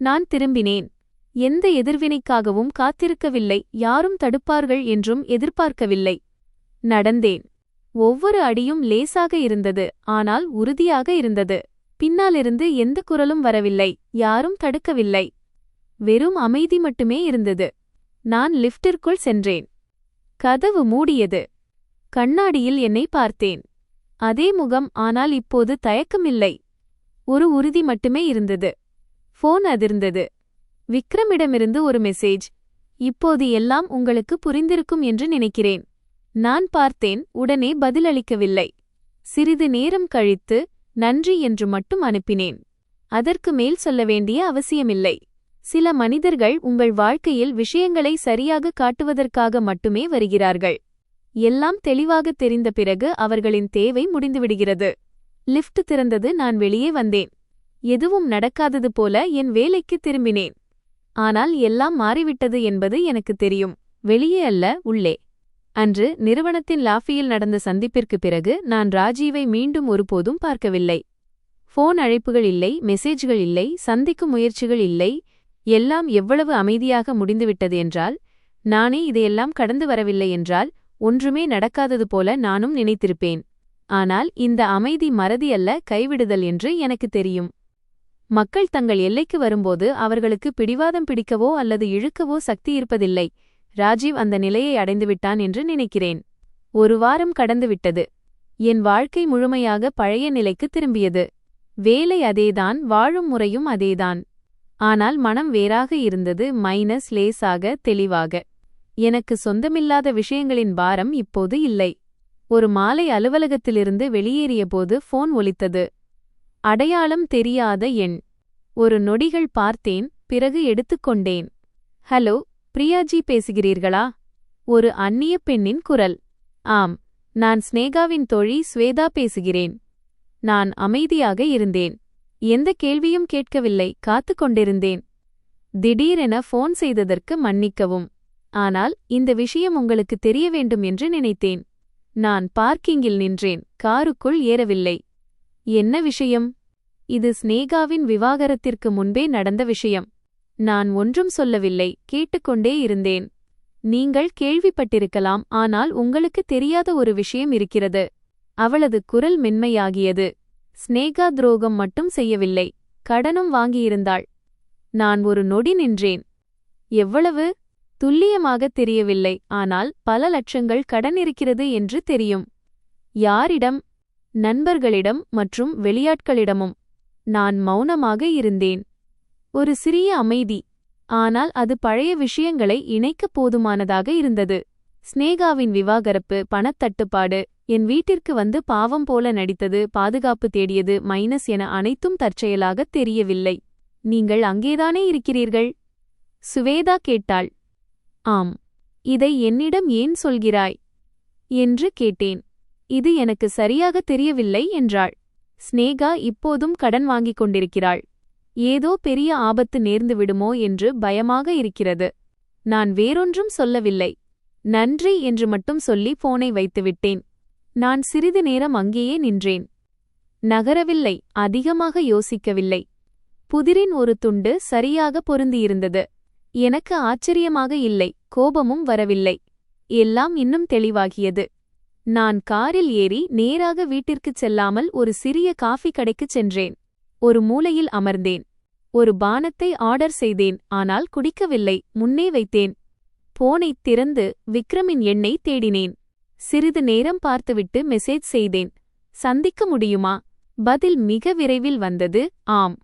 நான் திரும்பினேன். எந்த எதிர்வினைக்காகவும் காத்திருக்கவில்லை. யாரும் தடுப்பார்கள் என்றும் எதிர்பார்க்கவில்லை. நடந்தேன். ஒவ்வொரு அடியும் லேசாக இருந்தது, ஆனால் உறுதியாக இருந்தது. பின்னாலிருந்து எந்த குரலும் வரவில்லை. யாரும் தடுக்கவில்லை. வெறும் அமைதி மட்டுமே இருந்தது. நான் லிஃப்டிற்குள் சென்றேன். கதவு மூடியது. கண்ணாடியில் என்னை பார்த்தேன். அதே முகம், ஆனால் இப்போது தயக்கமில்லை. ஒரு உறுதி மட்டுமே இருந்தது. ஃபோன் அதிர்ந்தது. விக்ரமிடமிருந்து ஒரு மெசேஜ். இப்போது எல்லாம் உங்களுக்கு புரிந்திருக்கும் என்று நினைக்கிறேன். நான் பார்த்தேன். உடனே பதிலளிக்கவில்லை. சிறிது நேரம் கழித்து நன்றி என்று மட்டும் அனுப்பினேன். அதற்கு மேல் சொல்ல வேண்டிய அவசியமில்லை. சில மனிதர்கள் உங்கள் வாழ்க்கையில் விஷயங்களை சரியாக காட்டுவதற்காக மட்டுமே வருகிறார்கள். எல்லாம் தெளிவாக தெரிந்த பிறகு அவர்களின் தேவை முடிந்துவிடுகிறது. லிஃப்ட் திறந்தது. நான் வெளியே வந்தேன். எதுவும் நடக்காதது போல என் வேலைக்கு திரும்பினேன். ஆனால் எல்லாம் மாறிவிட்டது என்பது எனக்கு தெரியும். வெளியே அல்ல, உள்ளே. அன்று நிறுவனத்தின் லாஃபியில் நடந்த சந்திப்பிற்கு பிறகு நான் ராஜீவை மீண்டும் ஒருபோதும் பார்க்கவில்லை. ஃபோன் அழைப்புகள் இல்லை, மெசேஜ்கள் இல்லை, சந்திக்கும் முயற்சிகள் இல்லை. எல்லாம் எவ்வளவு அமைதியாக முடிந்துவிட்டது என்றால், நானே இதையெல்லாம் கடந்து வரவில்லை என்றால் ஒன்றுமே நடக்காதது போல நானும் நினைத்திருப்பேன். ஆனால் இந்த அமைதி மறதி அல்ல, கைவிடுதல் என்று எனக்கு தெரியும். மக்கள் தங்கள் எல்லைக்கு வரும்போது அவர்களுக்கு பிடிவாதம் பிடிக்கவோ அல்லது இழுக்கவோ சக்தி இருப்பதில்லை. ராஜீவ் அந்த நிலையை அடைந்துவிட்டான் என்று நினைக்கிறேன். 1 வாரம் கடந்துவிட்டது. என் வாழ்க்கை முழுமையாக பழைய நிலைக்கு திரும்பியது. வேலை அதேதான், வாழும் முறையும் அதேதான். ஆனால் மனம் வேறாக இருந்தது. லேசாக, தெளிவாக. எனக்கு சொந்தமில்லாத விஷயங்களின் பாரம் இப்போது இல்லை. ஒரு மாலை அலுவலகத்திலிருந்து வெளியேறியபோது ஃபோன் ஒலித்தது. அடையாளம் தெரியாத எண். ஒரு நொடிகள் பார்த்தேன், பிறகு எடுத்துக்கொண்டேன். ஹலோ, பிரியாஜி பேசுகிறீர்களா? ஒரு அந்நிய பெண்ணின் குரல். ஆம், நான் ஸ்னேகாவின் தோழி ஸ்வேதா பேசுகிறேன். நான் அமைதியாக இருந்தேன். எந்த கேள்வியும் கேட்கவில்லை, காத்து கொண்டிருந்தேன். திடீரென ஃபோன் செய்ததற்கு மன்னிக்கவும். ஆனால் இந்த விஷயம் உங்களுக்கு தெரிய வேண்டும் என்று நினைத்தேன். நான் பார்க்கிங்கில் நின்றேன், காருக்குள் ஏறவில்லை. என்ன விஷயம்? இது ஸ்னேகாவின் விவாகரத்திற்கு முன்பே நடந்த விஷயம். நான் ஒன்றும் சொல்லவில்லை, கேட்டுக்கொண்டே இருந்தேன். நீங்கள் கேள்விப்பட்டிருக்கலாம், ஆனால் உங்களுக்கு தெரியாத ஒரு விஷயம் இருக்கிறது. அவளது குரல் மென்மையாகியது. ஸ்னேகா துரோகம் மட்டும் செய்யவில்லை, கடனும் வாங்கியிருந்தாள். நான் ஒரு நொடி நின்றேன். எவ்வளவு? துல்லியமாகத் தெரியவில்லை, ஆனால் பல லட்சங்கள் கடன் இருக்கிறது என்று தெரியும். யாரிடம்? நண்பர்களிடம் மற்றும் வெளியாட்களிடமும். நான் மௌனமாக இருந்தேன். ஒரு சிறிய அமைதி. ஆனால் அது பழைய விஷயங்களை இணைக்க போதுமானதாக இருந்தது. ஸ்னேகாவின் விவாகரப்பு, பணத்தட்டுப்பாடு, என் வீட்டிற்கு வந்து பாவம் போல நடித்தது, பாதுகாப்பு தேடியது என அனைத்தும் தற்செயலாகத் தெரியவில்லை. நீங்கள் அங்கேதானே இருக்கிறீர்கள்? சுவேதா கேட்டாள். ஆம். இதை என்னிடம் ஏன் சொல்கிறாய் என்று கேட்டேன். இது எனக்கு சரியாக தெரியவில்லை என்றாள். ஸ்னேகா இப்போதும் கடன் வாங்கிக் கொண்டிருக்கிறாள். ஏதோ பெரிய ஆபத்து நேர்ந்து விடுமோ என்று பயமாக இருக்கிறது. நான் வேறொன்றும் சொல்லவில்லை. நன்றி என்று மட்டும் சொல்லி போனை வைத்துவிட்டேன். நான் சிறிது நேரம் அங்கேயே நின்றேன். நகரவில்லை, அதிகமாக யோசிக்கவில்லை. புதிரின் ஒரு துண்டு சரியாக பொருந்தியிருந்தது. எனக்கு ஆச்சரியமாக இல்லை, கோபமும் வரவில்லை. எல்லாம் இன்னும் தெளிவாகியது. நான் காரில் ஏறி நேராக வீட்டிற்குச் செல்லாமல் ஒரு சிறிய காஃபி கடைக்குச் சென்றேன். ஒரு மூலையில் அமர்ந்தேன். ஒரு பானத்தை ஆர்டர் செய்தேன், ஆனால் குடிக்கவில்லை, முன்னே வைத்தேன். போனைத் திறந்து விக்ரமின் எண்ணை தேடினேன். சிறிது நேரம் பார்த்துவிட்டு மெசேஜ் செய்தேன். சந்திக்க முடியுமா? பதில் மிக விரைவில் வந்தது. ஆம்.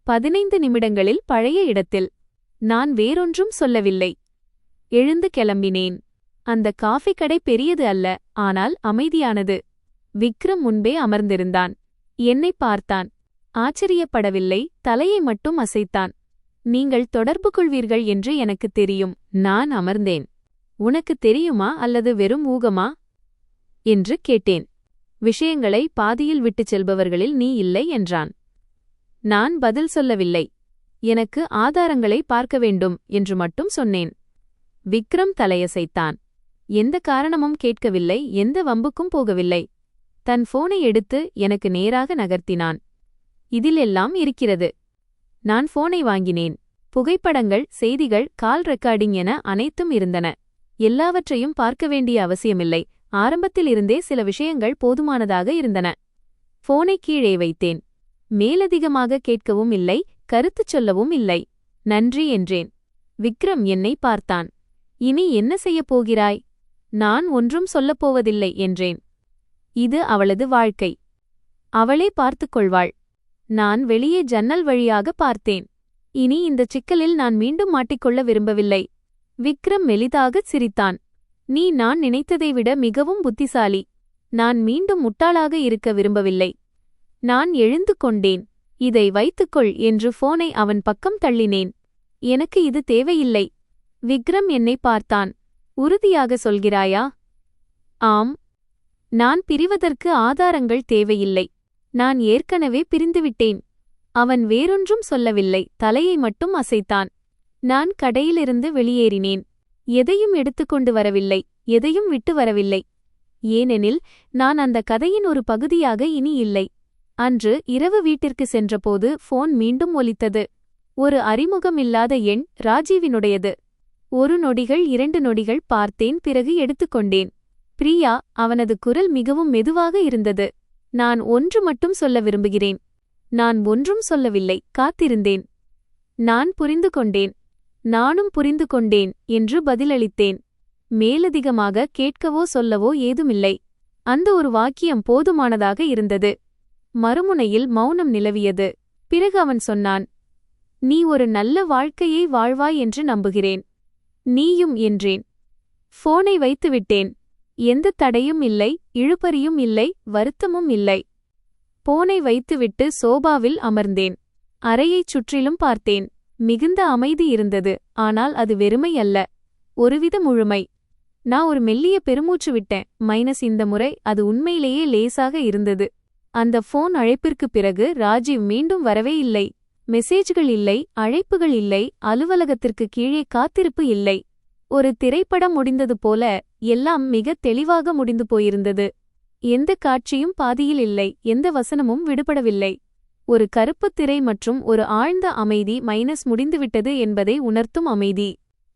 15 நிமிடங்களில் பழைய இடத்தில். நான் வேறொன்றும் சொல்லவில்லை. எழுந்து கிளம்பினேன். அந்த காஃபி கடை பெரியது அல்ல, ஆனால் அமைதியானது. விக்ரம் முன்பே அமர்ந்திருந்தான். என்னை பார்த்தான். ஆச்சரியப்படவில்லை, தலையை மட்டும் அசைத்தான். நீங்கள் தொடர்பு கொள்வீர்கள் என்று எனக்குத் தெரியும். நான் அமர்ந்தேன். உனக்கு தெரியுமா அல்லது வெறும் ஊகமா என்று கேட்டேன். விஷயங்களை பாதியில் விட்டுச் செல்பவர்களில் நீ இல்லை என்றான். நான் பதில் சொல்லவில்லை. எனக்கு ஆதாரங்களை பார்க்க வேண்டும் என்று மட்டும் சொன்னேன். விக்ரம் தலையசைத்தான். எந்த காரணமும் கேட்கவில்லை, எந்த வம்புக்கும் போகவில்லை. தன் போனை எடுத்து எனக்கு நேராக நகர்த்தினான். இதில் எல்லாம் இருக்கிறது. நான் போனை வாங்கினேன். புகைப்படங்கள், செய்திகள், கால் ரெக்கார்டிங் என அனைத்தும் இருந்தன. எல்லாவற்றையும் பார்க்க வேண்டிய அவசியமில்லை. ஆரம்பத்தில் இருந்தே சில விஷயங்கள் போதுமானதாக இருந்தன. போனை கீழே வைத்தேன். மேலதிகமாக கேட்கவும் இல்லை, கருத்துச் சொல்லவும் இல்லை. நன்றி என்றேன். விக்ரம் என்னை பார்த்தான். இனி என்ன செய்யப் போகிறாய்? நான் ஒன்றும் சொல்லப்போவதில்லை என்றேன். இது அவளது வாழ்க்கை. அவளே பார்த்துக் கொள்வாள். நான் வெளியே ஜன்னல் வழியாக பார்த்தேன். இனி இந்தச் சிக்கலில் நான் மீண்டும் மாட்டிக்கொள்ள விரும்பவில்லை. விக்ரம் மெலிதாகச் சிரித்தான். நீ நான் நினைத்ததை விட மிகவும் புத்திசாலி. நான் மீண்டும் முட்டாளாக இருக்க விரும்பவில்லை. நான் எழுந்து கொண்டேன். இதை வைத்துக்கொள் என்று போனை அவன் பக்கம் தள்ளினேன். எனக்கு இது தேவையில்லை. விக்ரம் என்னை பார்த்தான். உறுதியாக சொல்கிறாயா? ஆம். நான் பிரிவதற்கு ஆதாரங்கள் தேவையில்லை. நான் ஏற்கனவே பிரிந்துவிட்டேன். அவன் வேறொன்றும் சொல்லவில்லை, தலையை மட்டும் அசைத்தான். நான் கடையிலிருந்து வெளியேறினேன். எதையும் எடுத்துக்கொண்டு வரவில்லை, எதையும் விட்டு வரவில்லை. ஏனெனில் நான் அந்த கதையின் ஒரு பகுதியாக இனி இல்லை. அன்று இரவு வீட்டிற்கு சென்றபோது போன் மீண்டும் ஒலித்தது. ஒரு அறிமுகமில்லாத எண், ராஜீவினுடையது. 1 நொடிகள் 2 நொடிகள் பார்த்தேன், பிறகு எடுத்துக்கொண்டேன். பிரியா. அவனது குரல் மிகவும் மெதுவாக இருந்தது. நான் ஒன்று மட்டும் சொல்ல விரும்புகிறேன். நான் ஒன்றும் சொல்லவில்லை, காத்திருந்தேன். நான் புரிந்து கொண்டேன். நானும் புரிந்து கொண்டேன் என்று பதிலளித்தேன். மேலதிகமாக கேட்கவோ சொல்லவோ ஏதுமில்லை. அந்த ஒரு வாக்கியம் போதுமானதாக இருந்தது. மறுமுனையில் மௌனம் நிலவியது. பிறகு அவன் சொன்னான், நீ ஒரு நல்ல வாழ்க்கையை வாழ்வாய் என்று நம்புகிறேன். நீயும் என்றேன். போனை வைத்துவிட்டேன். எந்த தடையும் இல்லை, இழுபறியும் இல்லை, வருத்தமும் இல்லை. போனை வைத்துவிட்டு சோபாவில் அமர்ந்தேன். அறையைச் சுற்றிலும் பார்த்தேன். மிகுந்த அமைதி இருந்தது. ஆனால் அது வெறுமை அல்ல, ஒருவித முழுமை. நான் ஒரு மெல்லிய பெருமூச்சு விட்டேன். இந்த முறை அது உண்மையிலேயே லேசாக இருந்தது. அந்த போன் அழைப்பிற்குப் பிறகு ராஜீவ் மீண்டும் வரவே இல்லை. மெசேஜ்கள் இல்லை, அழைப்புகள் இல்லை, அலுவலகத்திற்கு கீழே காத்திருப்பு இல்லை. ஒரு திரைப்படம் முடிந்தது போல எல்லாம் மிக தெளிவாக முடிந்து போயிருந்தது. எந்த காட்சியும் பாதியில் இல்லை, எந்த வசனமும் விடுபடவில்லை. ஒரு கருப்புத் திரை மற்றும் ஒரு ஆழ்ந்த அமைதி முடிந்துவிட்டது என்பதை உணர்த்தும் அமைதி.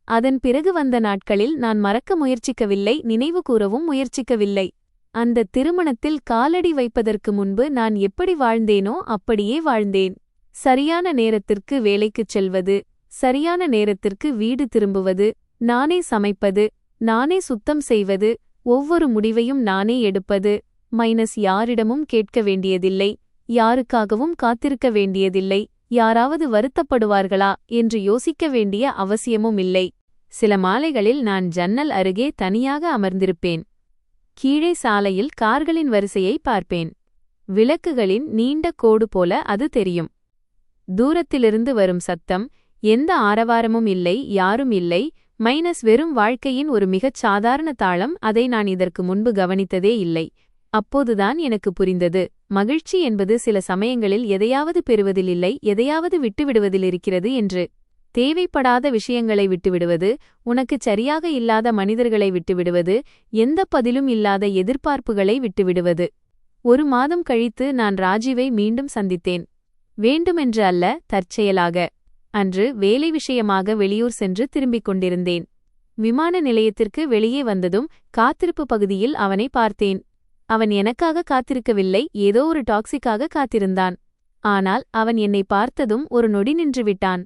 அதன் பிறகு வந்த நாட்களில் நான் மறக்க முயற்சிக்கவில்லை, நினைவு கூறவும் முயற்சிக்கவில்லை. அந்த திருமணத்தில் காலடி வைப்பதற்கு முன்பு நான் எப்படி வாழ்ந்தேனோ அப்படியே வாழ்ந்தேன். சரியான நேரத்திற்கு வேலைக்குச் செல்வது, சரியான நேரத்திற்கு வீடு திரும்புவது, நானே சமைப்பது, நானே சுத்தம் செய்வது, ஒவ்வொரு முடிவையும் நானே எடுப்பது. யாரிடமும் கேட்க வேண்டியதில்லை, யாருக்காகவும் காத்திருக்க வேண்டியதில்லை, யாராவது வருத்தப்படுவார்களா என்று யோசிக்க வேண்டிய அவசியமும் இல்லை. சில மாலைகளில் நான் ஜன்னல் அருகே தனியாக அமர்ந்திருப்பேன். கீழே சாலையில் கார்களின் வரிசையை பார்ப்பேன். விளக்குகளின் நீண்ட கோடு போல அது தெரியும். தூரத்திலிருந்து வரும் சத்தம், எந்த ஆரவாரமும் இல்லை, யாரும் இல்லை, வெறும் வாழ்க்கையின் ஒரு மிகச் சாதாரண தாளம். அதை நான் இதற்கு முன்பு கவனித்ததே இல்லை. அப்போதுதான் எனக்கு புரிந்தது, மகிழ்ச்சி என்பது சில சமயங்களில் எதையாவது பெறுவதிலில்லை, எதையாவது விட்டுவிடுவதில் இருக்கிறது என்று. தேவைப்படாத விஷயங்களை விட்டுவிடுவது, உனக்குச் சரியாக இல்லாத மனிதர்களை விட்டுவிடுவது, எந்த பதிலும் இல்லாத எதிர்பார்ப்புகளை விட்டுவிடுவது. 1 மாதம் கழித்து நான் ராஜீவை மீண்டும் சந்தித்தேன். வேண்டுமென்று அல்ல, தற்செயலாக. அன்று வேலை விஷயமாக வெளியூர் சென்று திரும்பிக் கொண்டிருந்தேன். விமான நிலையத்திற்கு வெளியே வந்ததும் காத்திருப்பு பகுதியில் அவனை பார்த்தேன். அவன் எனக்காக காத்திருக்கவில்லை, ஏதோ ஒரு டாக்ஸிக்காக காத்திருந்தான். ஆனால் அவன் என்னை பார்த்ததும் ஒரு நொடி நின்றுவிட்டான்.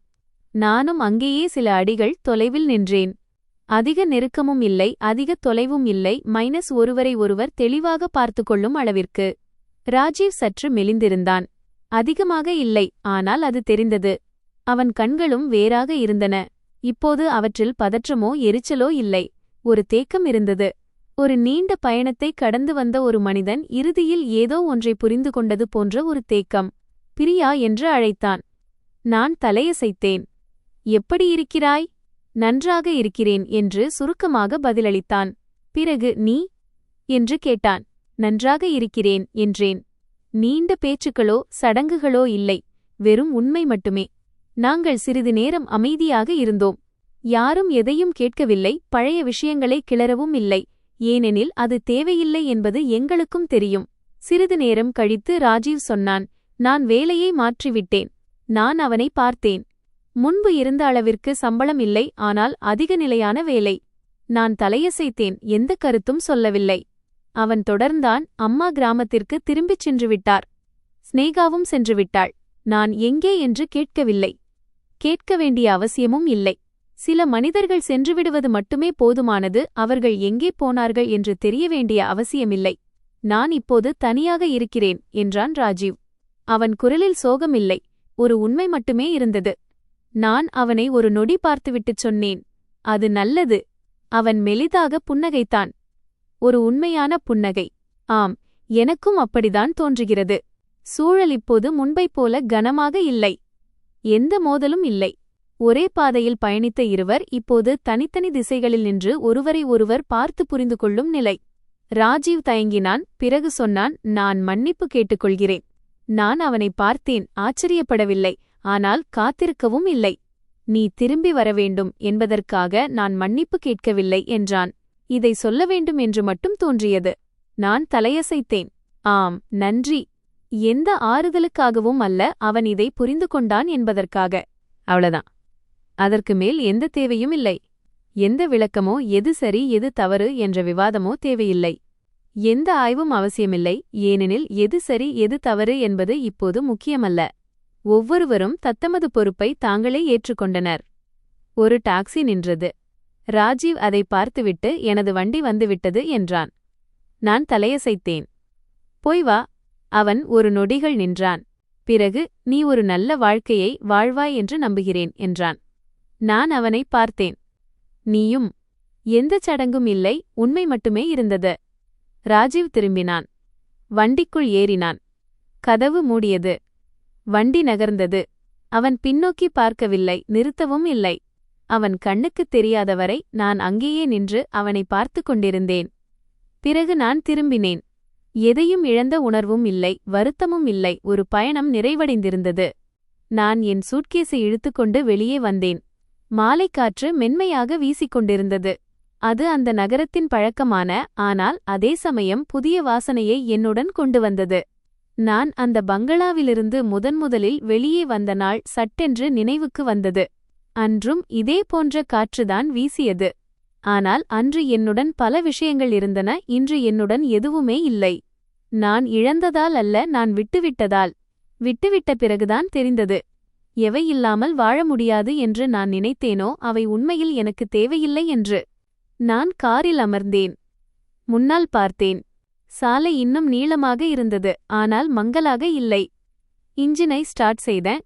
நானும் அங்கேயே சில அடிகள் தொலைவில் நின்றேன். அதிக நெருக்கமும் இல்லை, அதிக தொலைவும் இல்லை, ஒருவரை ஒருவர் தெளிவாக பார்த்துக்கொள்ளும் அளவிற்கு. ராஜீவ் சற்று மெலிந்திருந்தான். அதிகமாக இல்லை, ஆனால் அது தெரிந்தது. அவன் கண்களும் வேறாக இருந்தன. இப்போது அவற்றில் பதற்றமோ எரிச்சலோ இல்லை, ஒரு தேக்கம் இருந்தது. ஒரு நீண்ட பயணத்தை கடந்து வந்த ஒரு மனிதன் இறுதியில் ஏதோ ஒன்றை புரிந்து கொண்டது போன்ற ஒரு தேக்கம். பிரியா என்று அழைத்தான். நான் தலையசைத்தேன். எப்படி இருக்கிறாய்? நன்றாக இருக்கிறேன் என்று சுருக்கமாக பதிலளித்தான். பிறகு நீ என்று கேட்டான். நன்றாக இருக்கிறேன் என்றேன். நீண்ட பேச்சுக்களோ சடங்குகளோ இல்லை, வெறும் உண்மை மட்டுமே. நாங்கள் சிறிது நேரம் அமைதியாக இருந்தோம். யாரும் எதையும் கேட்கவில்லை, பழைய விஷயங்களை கிளறவும் இல்லை, ஏனெனில் அது தேவையில்லை என்பது எங்களுக்கும் தெரியும். சிறிது நேரம் கழித்து ராஜீவ் சொன்னான், நான் வேலையை மாற்றிவிட்டேன். நான் அவனை பார்த்தேன். முன்பு இருந்த அளவிற்கு சம்பளம் இல்லை, ஆனால் அதிக நிலையான வேலை. நான் தலையசைத்தேன், எந்த கருத்தும் சொல்லவில்லை. அவன் தொடர்ந்தான், அம்மா கிராமத்திற்கு திரும்பிச் சென்றுவிட்டார். ஸ்னேகாவும் சென்றுவிட்டாள். நான் எங்கே என்று கேட்கவில்லை. கேட்க வேண்டிய அவசியமும் இல்லை. சில மனிதர்கள் சென்றுவிடுவது மட்டுமே போதுமானது, அவர்கள் எங்கே போனார்கள் என்று தெரிய வேண்டிய அவசியமில்லை. நான் இப்போது தனியாக இருக்கிறேன் என்றான் ராஜீவ். அவன் குரலில் சோகமில்லை, ஒரு உண்மை மட்டுமே இருந்தது. நான் அவனை ஒரு நொடி பார்த்துவிட்டுச் சொன்னேன், அது நல்லது. அவன் மெலிதாக புன்னகைத்தான். ஒரு உண்மையான புன்னகை. ஆம், எனக்கும் அப்படிதான் தோன்றுகிறது. சூழல் இப்போது முன்பைப் போல கனமாக இல்லை. எந்த மோதலும் இல்லை. ஒரே பாதையில் பயணித்த இருவர் இப்போது தனித்தனி திசைகளில் நின்று ஒருவரை ஒருவர் பார்த்து புரிந்து கொள்ளும் நிலை. ராஜீவ் தயங்கினான். பிறகு சொன்னான், நான் மன்னிப்பு கேட்டுக்கொள்கிறேன். நான் அவனை பார்த்தேன், ஆச்சரியப்படவில்லை, ஆனால் காத்திருக்கவும் இல்லை. நீ திரும்பி வரவேண்டும் என்பதற்காக நான் மன்னிப்பு கேட்கவில்லை என்றான். இதை சொல்ல வேண்டும் என்று மட்டும் தோன்றியது. நான் தலையசைத்தேன். ஆம், நன்றி. எந்த ஆறுதலுக்காகவும் அல்ல, அவன் இதை புரிந்து கொண்டான் என்பதற்காக. அவ்வளவுதான். அதற்கு மேல் எந்த தேவையும் இல்லை. எந்த விளக்கமோ, எது சரி எது தவறு என்ற விவாதமோ தேவையில்லை. எந்த ஆய்வும் அவசியமில்லை, ஏனெனில் எது சரி எது தவறு என்பது இப்போது முக்கியமல்ல. ஒவ்வொருவரும் தத்தமது பொறுப்பை தாங்களே ஏற்றுக்கொண்டனர். ஒரு டாக்ஸி நின்றது. ராஜீவ் அதை பார்த்துவிட்டு எனது வண்டி வந்துவிட்டது என்றான். நான் தலையசைத்தேன். போய் வா. அவன் ஒரு நொடிகள் நின்றான். பிறகு நீ ஒரு நல்ல வாழ்க்கையை வாழ்வாய் என்று நம்புகிறேன் என்றான். நான் அவனை பார்த்தேன். நீயும்? எந்தச் சடங்கும் இல்லை, உண்மை மட்டுமே இருந்தது. ராஜீவ் திரும்பினான். வண்டிக்குள் ஏறினான். கதவு மூடியது. வண்டி நகர்ந்தது. அவன் பின்னோக்கி பார்க்கவில்லை, நிறுத்தவும் இல்லை. அவன் கண்ணுக்குத் தெரியாதவரை நான் அங்கேயே நின்று அவனை பார்த்து கொண்டிருந்தேன். பிறகு நான் திரும்பினேன். எதையும் இழந்த உணர்வும் இல்லை, வருத்தமும் இல்லை. ஒரு பயணம் நிறைவடைந்திருந்தது. நான் என் சூட்கேஸை இழுத்துக்கொண்டு வெளியே வந்தேன். மாலைக்காற்று மென்மையாக வீசிக்கொண்டிருந்தது. அது அந்த நகரத்தின் பழக்கமான, ஆனால் அதே சமயம் புதிய வாசனையை என்னுடன் கொண்டு வந்தது. நான் அந்த பங்களாவிலிருந்து முதன்முதலில் வெளியே வந்த நாள் சட்டென்று நினைவுக்கு வந்தது. அன்றும் இதே போன்ற காற்றுதான் வீசியது. ஆனால் அன்று என்னுடன் பல விஷயங்கள் இருந்தன, இன்று என்னுடன் எதுவுமே இல்லை. நான் இழந்ததால் அல்ல, நான் விட்டுவிட்டதால். விட்டுவிட்ட பிறகுதான் தெரிந்தது, எவை இல்லாமல் வாழ முடியாது என்று நான் நினைத்தேனோ அவை உண்மையில் எனக்கு தேவையில்லை என்று. நான் காரில் அமர்ந்தேன். முன்னால் பார்த்தேன். சாலை இன்னும் நீளமாக இருந்தது, ஆனால் மங்கலாக இல்லை. இன்ஜினை ஸ்டார்ட் செய்தேன்.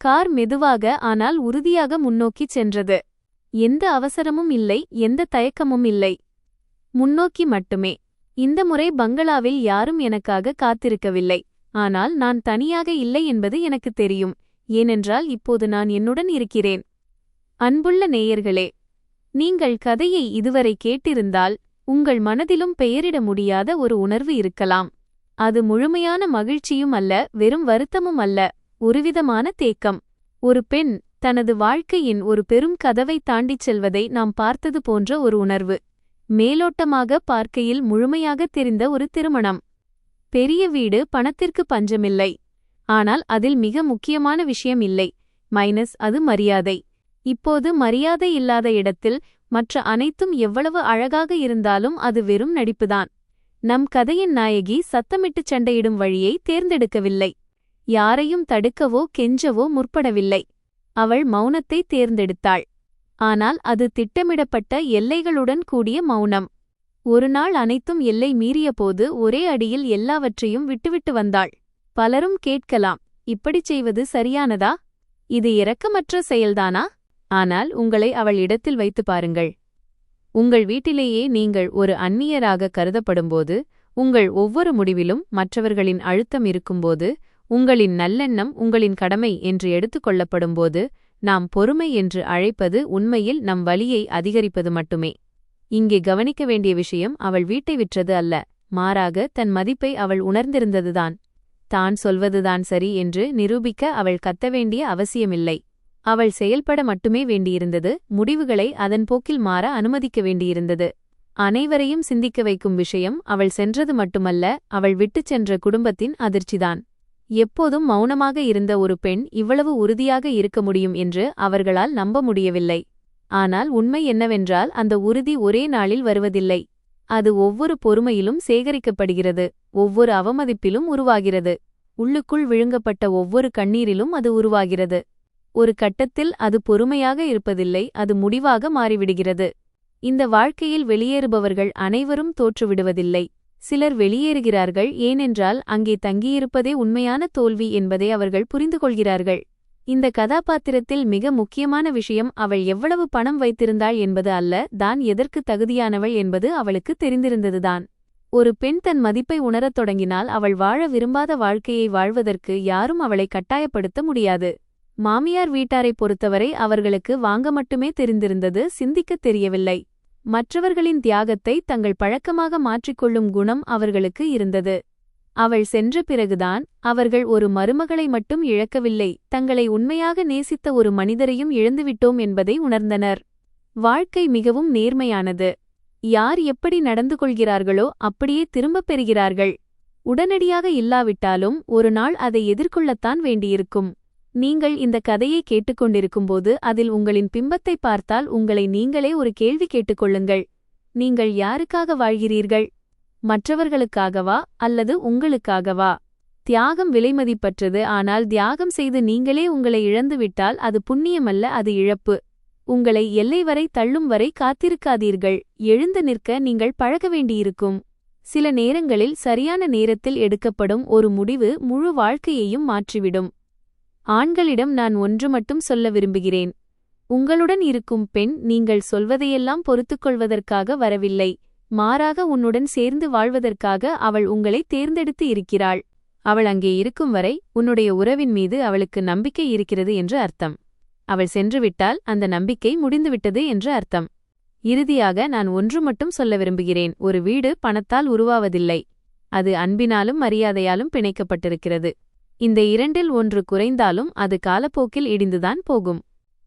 கார் மெதுவாக ஆனால் உறுதியாக முன்னோக்கிச் சென்றது. எந்த அவசரமும் இல்லை, எந்த தயக்கமும் இல்லை. முன்னோக்கி மட்டுமே. இந்த முறை பங்களாவில் யாரும் எனக்காக காத்திருக்கவில்லை. ஆனால் நான் தனியாக இல்லை என்பது எனக்கு தெரியும். ஏனென்றால் இப்போது நான் என்னுடன் இருக்கிறேன். அன்புள்ள நேயர்களே, நீங்கள் கதையை இதுவரை கேட்டிருந்தால் உங்கள் மனதிலும் பெயரிட முடியாத ஒரு உணர்வு இருக்கலாம். அது முழுமையான மகிழ்ச்சியும் அல்ல, வெறும் வருத்தமும் அல்ல, ஒருவிதமான தேக்கம். ஒரு பெண் தனது வாழ்க்கையின் ஒரு பெரும் கதவை தாண்டிச் செல்வதை நாம் பார்த்தது போன்ற ஒரு உணர்வு. மேலோட்டமாக பார்க்கையில் முழுமையாக தெரிந்த ஒரு திருமணம். பெரிய வீடு, பணத்திற்கு பஞ்சமில்லை. ஆனால் அதில் மிக முக்கியமான விஷயம் இல்லை. அது மரியாதை. இப்போது மரியாதை இல்லாத இடத்தில் மற்ற அனைத்தும் எவ்வளவு அழகாக இருந்தாலும் அது வெறும் நடிப்புதான். நம் கதையின் நாயகி சத்தமிட்டுச் சண்டையிடும் வழியை தேர்ந்தெடுக்கவில்லை. யாரையும் தடுக்கவோ கெஞ்சவோ முற்படவில்லை. அவள் மௌனத்தை தேர்ந்தெடுத்தாள். ஆனால் அது திட்டமிடப்பட்ட எல்லைகளுடன் கூடிய மௌனம். ஒருநாள் அனைத்தும் எல்லை மீறியபோது ஒரே அடியில் எல்லாவற்றையும் விட்டுவிட்டு வந்தாள். பலரும் கேட்கலாம், இப்படிச் செய்வது சரியானதா? இது இரக்கமற்ற செயல்தானா? ஆனால் உங்களை அவள் இடத்தில் வைத்து பாருங்கள். உங்கள் வீட்டிலேயே நீங்கள் ஒரு அந்நியராக கருதப்படும்போது, உங்கள் ஒவ்வொரு முடிவிலும் மற்றவர்களின் அழுத்தம் இருக்கும்போது, உங்களின் நல்லெண்ணம் உங்களின் கடமை என்று எடுத்துக்கொள்ளப்படும்போது, நாம் பொறுமை என்று அழைப்பது உண்மையில் நம் வலியை அதிகரிப்பது மட்டுமே. இங்கே கவனிக்க வேண்டிய விஷயம் அவள் வீட்டை விற்றது அல்ல, மாறாக தன் மதிப்பை அவள் உணர்ந்திருந்ததுதான். தான் சொல்வதுதான் சரி என்று நிரூபிக்க அவள் கத்த வேண்டிய அவசியமில்லை. அவள் செயல்பட மட்டுமே வேண்டியிருந்தது, முடிவுகளை அதன் போக்கில் மாற அனுமதிக்க வேண்டியிருந்தது. அனைவரையும் சிந்திக்க வைக்கும் விஷயம் அவள் சென்றது மட்டுமல்ல, அவள் விட்டுச் சென்ற குடும்பத்தின் அதிர்ச்சிதான். எப்போதும் மௌனமாக இருந்த ஒரு பெண் இவ்வளவு உறுதியாக இருக்க முடியும் என்று அவர்களால் நம்ப முடியவில்லை. ஆனால் உண்மை என்னவென்றால் அந்த உறுதி ஒரே நாளில் வருவதில்லை. அது ஒவ்வொரு பொறுமையிலும் சேகரிக்கப்படுகிறது, ஒவ்வொரு அவமதிப்பிலும் உருவாகிறது, உள்ளுக்குள் விழுங்கப்பட்ட ஒவ்வொரு கண்ணீரிலும் அது உருவாகிறது. ஒரு கட்டத்தில் அது பொறுமையாக இருப்பதில்லை, அது முடிவாக மாறிவிடுகிறது. இந்த வாழ்க்கையில் வெளியேறுபவர்கள் அனைவரும் தோற்றுவிடுவதில்லை. சிலர் வெளியேறுகிறார்கள், ஏனென்றால் அங்கே தங்கியிருப்பதே உண்மையான தோல்வி என்பதை அவர்கள் புரிந்து கொள்கிறார்கள். இந்த கதாபாத்திரத்தில் மிக முக்கியமான விஷயம் அவள் எவ்வளவு பணம் வைத்திருந்தாள் என்பது அல்ல, தான் எதற்கு தகுதியானவள் என்பது அவளுக்கு தெரிந்திருந்ததுதான். ஒரு பெண் தன் மதிப்பை உணரத் தொடங்கினால் அவள் வாழ விரும்பாத வாழ்க்கையை வாழ்வதற்கு யாரும் அவளை கட்டாயப்படுத்த முடியாது. மாமியார் வீட்டாரைப் பொறுத்தவரை அவர்களுக்கு வாங்க மட்டுமே தெரிந்திருந்தது, சிந்திக்கத் தெரியவில்லை. மற்றவர்களின் தியாகத்தை தங்கள் பழக்கமாக மாற்றிக்கொள்ளும் குணம் அவர்களுக்கு இருந்தது. அவள் சென்ற பிறகுதான் அவர்கள் ஒரு மருமகளை மட்டும் இழக்கவில்லை, தங்களை உண்மையாக நேசித்த ஒரு மனிதரையும் இழந்துவிட்டோம் என்பதை உணர்ந்தனர். வாழ்க்கை மிகவும் நேர்மையானது. யார் எப்படி நடந்து கொள்கிறார்களோ அப்படியே திரும்பப் பெறுகிறார்கள். உடனடியாக இல்லாவிட்டாலும் ஒரு நாள் அதை எதிர்கொள்ளத்தான் வேண்டியிருக்கும். நீங்கள் இந்த கதையை கேட்டுக்கொண்டிருக்கும்போது அதில் உங்களின் பிம்பத்தை பார்த்தால் உங்களை நீங்களே ஒரு கேள்வி கேட்டுக்கொள்ளுங்கள். நீங்கள் யாருக்காக வாழ்கிறீர்கள்? மற்றவர்களுக்காகவா அல்லது உங்களுக்காகவா? தியாகம் விலைமதிப்பற்றது, ஆனால் தியாகம் செய்து நீங்களே உங்களை இழந்துவிட்டால் அது புண்ணியமல்ல, அது இழப்பு. உங்களை எல்லை வரை தள்ளும் வரை காத்திருக்காதீர்கள். எழுந்து நிற்க நீங்கள் பழக வேண்டியிருக்கும். சில நேரங்களில் சரியான நேரத்தில் எடுக்கப்படும் ஒரு முடிவு முழு வாழ்க்கையையும் மாற்றிவிடும். ஆண்களிடம் நான் ஒன்று மட்டும் சொல்ல விரும்புகிறேன். உங்களுடன் இருக்கும் பெண் நீங்கள் சொல்வதையெல்லாம் பொறுத்துக்கொள்வதற்காக வரவில்லை. மாறாக உன்னுடன் சேர்ந்து வாழ்வதற்காக அவள் உங்களை தேர்ந்தெடுத்து இருக்கிறாள். அவள் அங்கே இருக்கும் வரை உன்னுடைய உறவின் மீது அவளுக்கு நம்பிக்கை இருக்கிறது என்று அர்த்தம். அவள் சென்றுவிட்டால் அந்த நம்பிக்கை முடிந்துவிட்டது என்று அர்த்தம். இறுதியாக நான் ஒன்று மட்டும் சொல்ல விரும்புகிறேன். ஒரு வீடு பணத்தால் உருவாவதில்லை, அது அன்பினாலும் மரியாதையாலும் பிணைக்கப்பட்டிருக்கிறது. இந்த இரண்டில் ஒன்று குறைந்தாலும் அது காலப்போக்கில் இடிந்துதான் போகும்.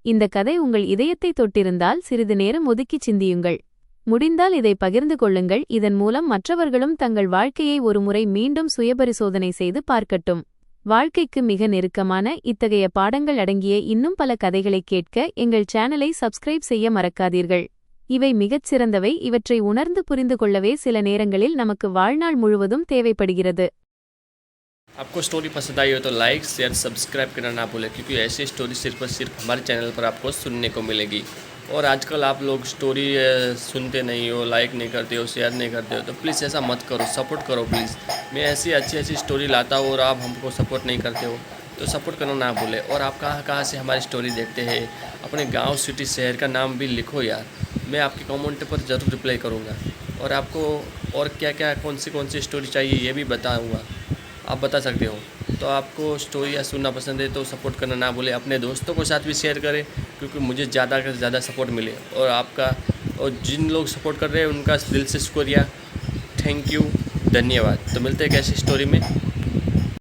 இந்த கதை உங்கள் இதயத்தை தொட்டிருந்தால் சிறிது நேரம் ஒதுக்கிச் சிந்தியுங்கள். முடிந்தால் இதை பகிர்ந்து கொள்ளுங்கள். இதன் மூலம் மற்றவர்களும் தங்கள் வாழ்க்கையை ஒருமுறை மீண்டும் சுயபரிசோதனை செய்து பார்க்கட்டும். வாழ்க்கைக்கு மிக நெருக்கமான இத்தகைய பாடங்கள் அடங்கிய இன்னும் பல கதைகளை கேட்க எங்கள் சேனலை சப்ஸ்கிரைப் செய்ய மறக்காதீர்கள். இவை மிகச் சிறந்தவை. இவற்றை உணர்ந்து புரிந்து கொள்ளவே சில நேரங்களில் நமக்கு வாழ்நாள் முழுவதும் தேவைப்படுகிறது. आपको स्टोरी पसंद आई हो तो लाइक शेयर सब्सक्राइब करना ना भूलें, क्योंकि ऐसी स्टोरी सिर्फ और सिर्फ हमारे चैनल पर आपको सुनने को मिलेगी। और आजकल आप लोग स्टोरी सुनते नहीं हो, लाइक नहीं करते हो, शेयर नहीं करते हो, तो प्लीज़ ऐसा मत करो, सपोर्ट करो प्लीज़। मैं ऐसी अच्छी स्टोरी लाता हूँ और आप हमको सपोर्ट नहीं करते हो, तो सपोर्ट करना ना भूलें। और आप कहाँ से हमारी स्टोरी देखते हैं, अपने गाँव सिटी शहर का नाम भी लिखो यार, मैं आपके कमेंट पर ज़रूर रिप्लाई करूँगा। और आपको और क्या क्या कौन सी स्टोरी चाहिए ये भी बताऊँगा, आप बता सकते हो। तो आपको स्टोरी या सुनना पसंद है तो सपोर्ट करना ना भूलें। अपने दोस्तों को साथ भी शेयर करें, क्योंकि मुझे ज़्यादा से ज़्यादा सपोर्ट मिले। और आपका और जिन लोग सपोर्ट कर रहे हैं उनका दिल से शुक्रिया, थैंक यू, धन्यवाद। तो मिलते हैं एक ऐसी स्टोरी में।